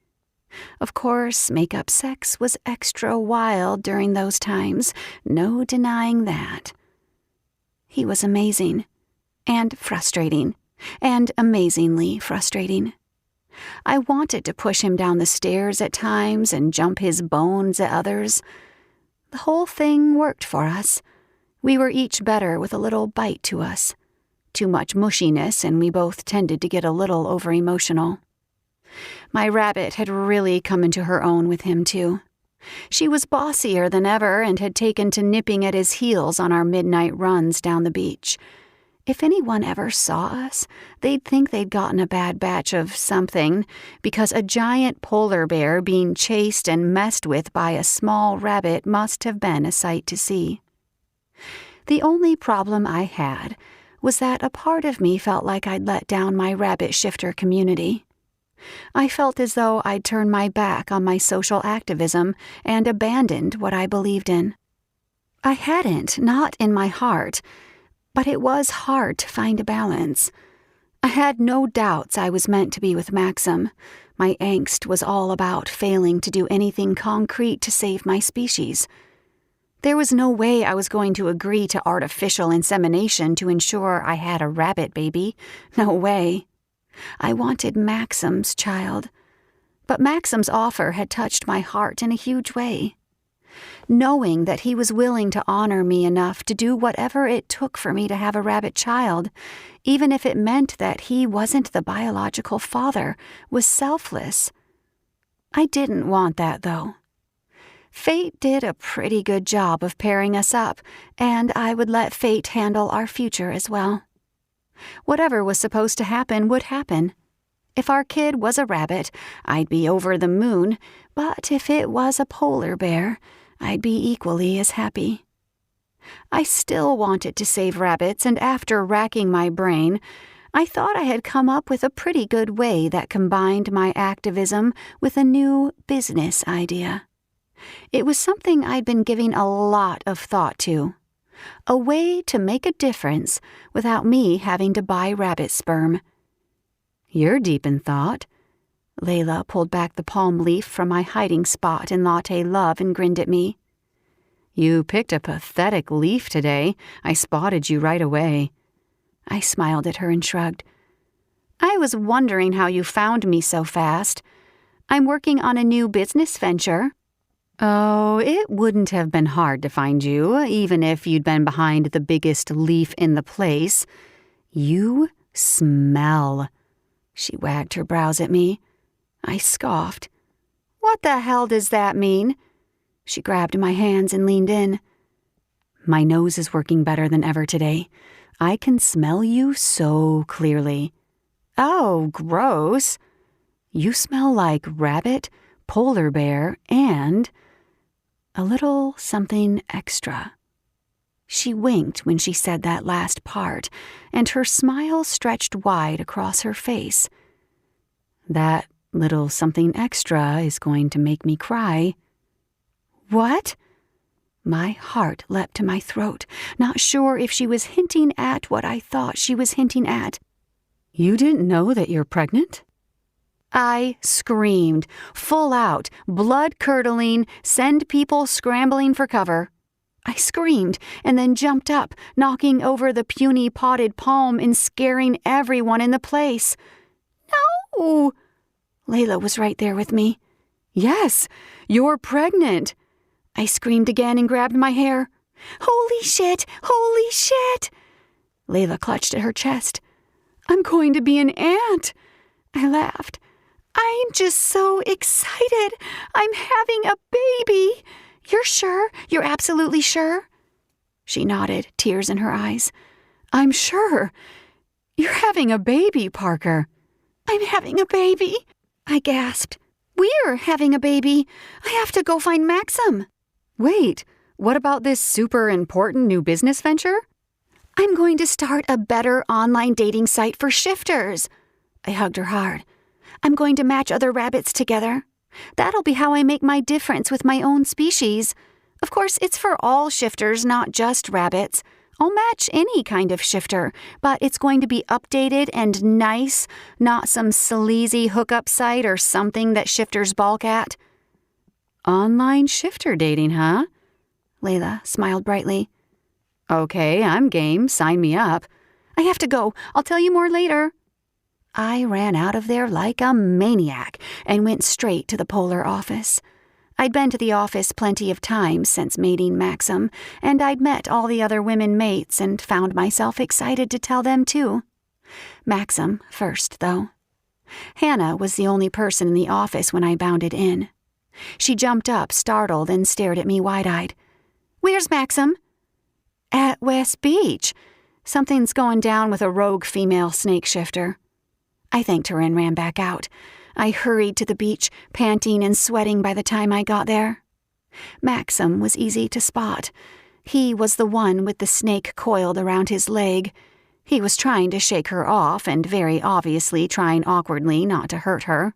Of course, make-up sex was extra wild during those times, no denying that. He was amazing, and frustrating, and amazingly frustrating. I wanted to push him down the stairs at times and jump his bones at others. The whole thing worked for us. We were each better with a little bite to us. Too much mushiness, and we both tended to get a little over-emotional. My rabbit had really come into her own with him, too. She was bossier than ever and had taken to nipping at his heels on our midnight runs down the beach. If anyone ever saw us, they'd think they'd gotten a bad batch of something, because a giant polar bear being chased and messed with by a small rabbit must have been a sight to see. The only problem I had was that a part of me felt like I'd let down my rabbit shifter community. I felt as though I'd turned my back on my social activism and abandoned what I believed in. I hadn't, not in my heart, but it was hard to find a balance. I had no doubts I was meant to be with Maxim, My angst was all about failing to do anything concrete to save my species. There was no way I was going to agree to artificial insemination to ensure I had a rabbit baby. No way. I wanted Maxim's child. But Maxim's offer had touched my heart in a huge way. Knowing that he was willing to honor me enough to do whatever it took for me to have a rabbit child, even if it meant that he wasn't the biological father, was selfless. I didn't want that, though. Fate did a pretty good job of pairing us up, and I would let fate handle our future as well. Whatever was supposed to happen would happen. If our kid was a rabbit, I'd be over the moon, but if it was a polar bear, I'd be equally as happy. I still wanted to save rabbits, and after racking my brain, I thought I had come up with a pretty good way that combined my activism with a new business idea. It was something I'd been giving a lot of thought to. A way to make a difference without me having to buy rabbit sperm. You're deep in thought. Layla pulled back the palm leaf from my hiding spot in Latte love and grinned at me. You picked a pathetic leaf today. I spotted you right away. I smiled at her and shrugged. I was wondering how you found me so fast. I'm working on a new business venture. Oh, it wouldn't have been hard to find you, even if you'd been behind the biggest leaf in the place. You smell. She wagged her brows at me. I scoffed. What the hell does that mean? She grabbed my hands and leaned in. My nose is working better than ever today. I can smell you so clearly. Oh, gross. You smell like rabbit, polar bear, and a little something extra. She winked when she said that last part, and her smile stretched wide across her face. That little something extra is going to make me cry. What? My heart leapt to my throat, not sure if she was hinting at what I thought she was hinting at. You didn't know that you're pregnant? I screamed, full out, blood-curdling, send people scrambling for cover. I screamed and then jumped up, knocking over the puny potted palm and scaring everyone in the place. No! Layla was right there with me. Yes, you're pregnant. I screamed again and grabbed my hair. Holy shit! Holy shit! Layla clutched at her chest. I'm going to be an aunt. I laughed. I'm just so excited. I'm having a baby. You're sure? You're absolutely sure? She nodded, tears in her eyes. I'm sure. You're having a baby, Parker. I'm having a baby, I gasped. We're having a baby. I have to go find Maxim. Wait, what about this super important new business venture? I'm going to start a better online dating site for shifters. I hugged her hard. I'm going to match other rabbits together. That'll be how I make my difference with my own species. Of course, it's for all shifters, not just rabbits. I'll match any kind of shifter, but it's going to be updated and nice, not some sleazy hookup site or something that shifters balk at. Online shifter dating, huh? Layla smiled brightly. Okay, I'm game. Sign me up. I have to go. I'll tell you more later. I ran out of there like a maniac and went straight to the P.O.L.A.R office. I'd been to the office plenty of times since mating Maxim, and I'd met all the other women mates and found myself excited to tell them too. Maxim first, though. Hannah was the only person in the office when I bounded in. She jumped up, startled, and stared at me wide-eyed. Where's Maxim? At West Beach. Something's going down with a rogue female snake shifter. I thanked her and ran back out. I hurried to the beach, panting and sweating by the time I got there. Maxim was easy to spot. He was the one with the snake coiled around his leg. He was trying to shake her off and very obviously trying awkwardly not to hurt her.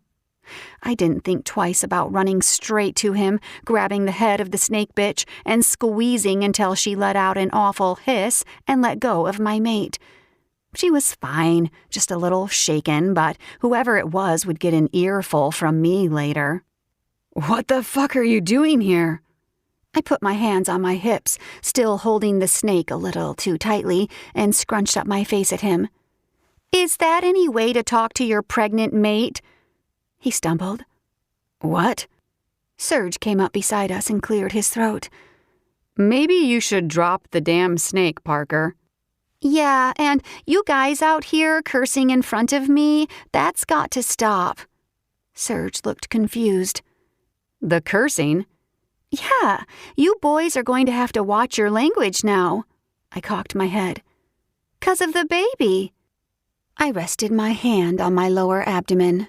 I didn't think twice about running straight to him, grabbing the head of the snake bitch and squeezing until she let out an awful hiss and let go of my mate. She was fine, just a little shaken, but whoever it was would get an earful from me later. "What the fuck are you doing here?" I put my hands on my hips, still holding the snake a little too tightly, and scrunched up my face at him. "Is that any way to talk to your pregnant mate?" He stumbled. "What?" Serge came up beside us and cleared his throat. "Maybe you should drop the damn snake, Parker." "Yeah, and you guys out here cursing in front of me, that's got to stop." Serge looked confused. "The cursing?" "Yeah, you boys are going to have to watch your language now." I cocked my head. "'Cause of the baby." I rested my hand on my lower abdomen.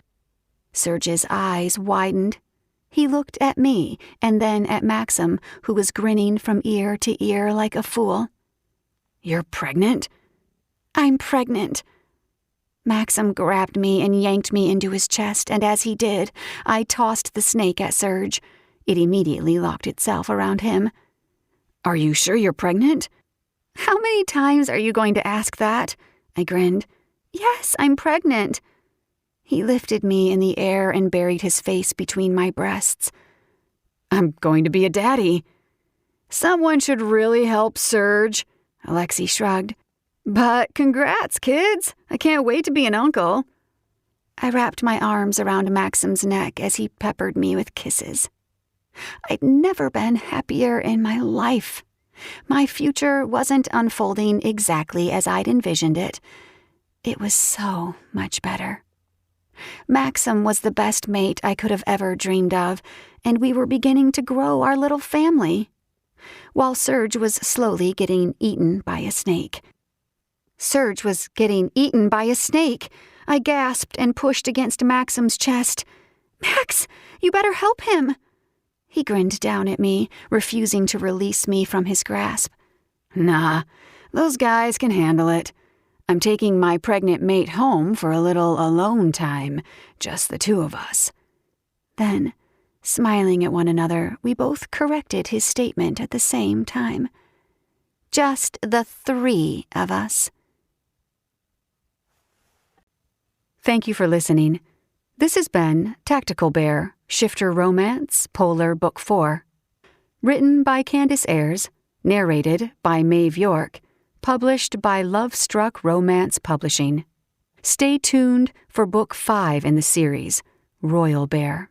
Serge's eyes widened. He looked at me and then at Maxim, who was grinning from ear to ear like a fool. "You're pregnant?" "I'm pregnant." Maxim grabbed me and yanked me into his chest, and as he did, I tossed the snake at Serge. It immediately locked itself around him. "Are you sure you're pregnant?" "How many times are you going to ask that?" I grinned. "Yes, I'm pregnant." He lifted me in the air and buried his face between my breasts. "I'm going to be a daddy." "Someone should really help Serge," Alexei shrugged. "But congrats, kids. I can't wait to be an uncle." I wrapped my arms around Maxim's neck as he peppered me with kisses. I'd never been happier in my life. My future wasn't unfolding exactly as I'd envisioned it. It was so much better. Maxim was the best mate I could have ever dreamed of, and we were beginning to grow our little family, while Serge was slowly getting eaten by a snake. Serge was getting eaten by a snake. I gasped and pushed against Maxim's chest. "Max, you better help him." He grinned down at me, refusing to release me from his grasp. "Nah, those guys can handle it. I'm taking my pregnant mate home for a little alone time, just the two of us." Then, smiling at one another, we both corrected his statement at the same time. Just the three of us. Thank you for listening. This has been Tactical Bear, Shifter Romance, Polar Book 4. Written by Candace Ayres, narrated by Maeve York, published by Lovestruck Romance Publishing. Stay tuned for Book 5 in the series, Royal Bear.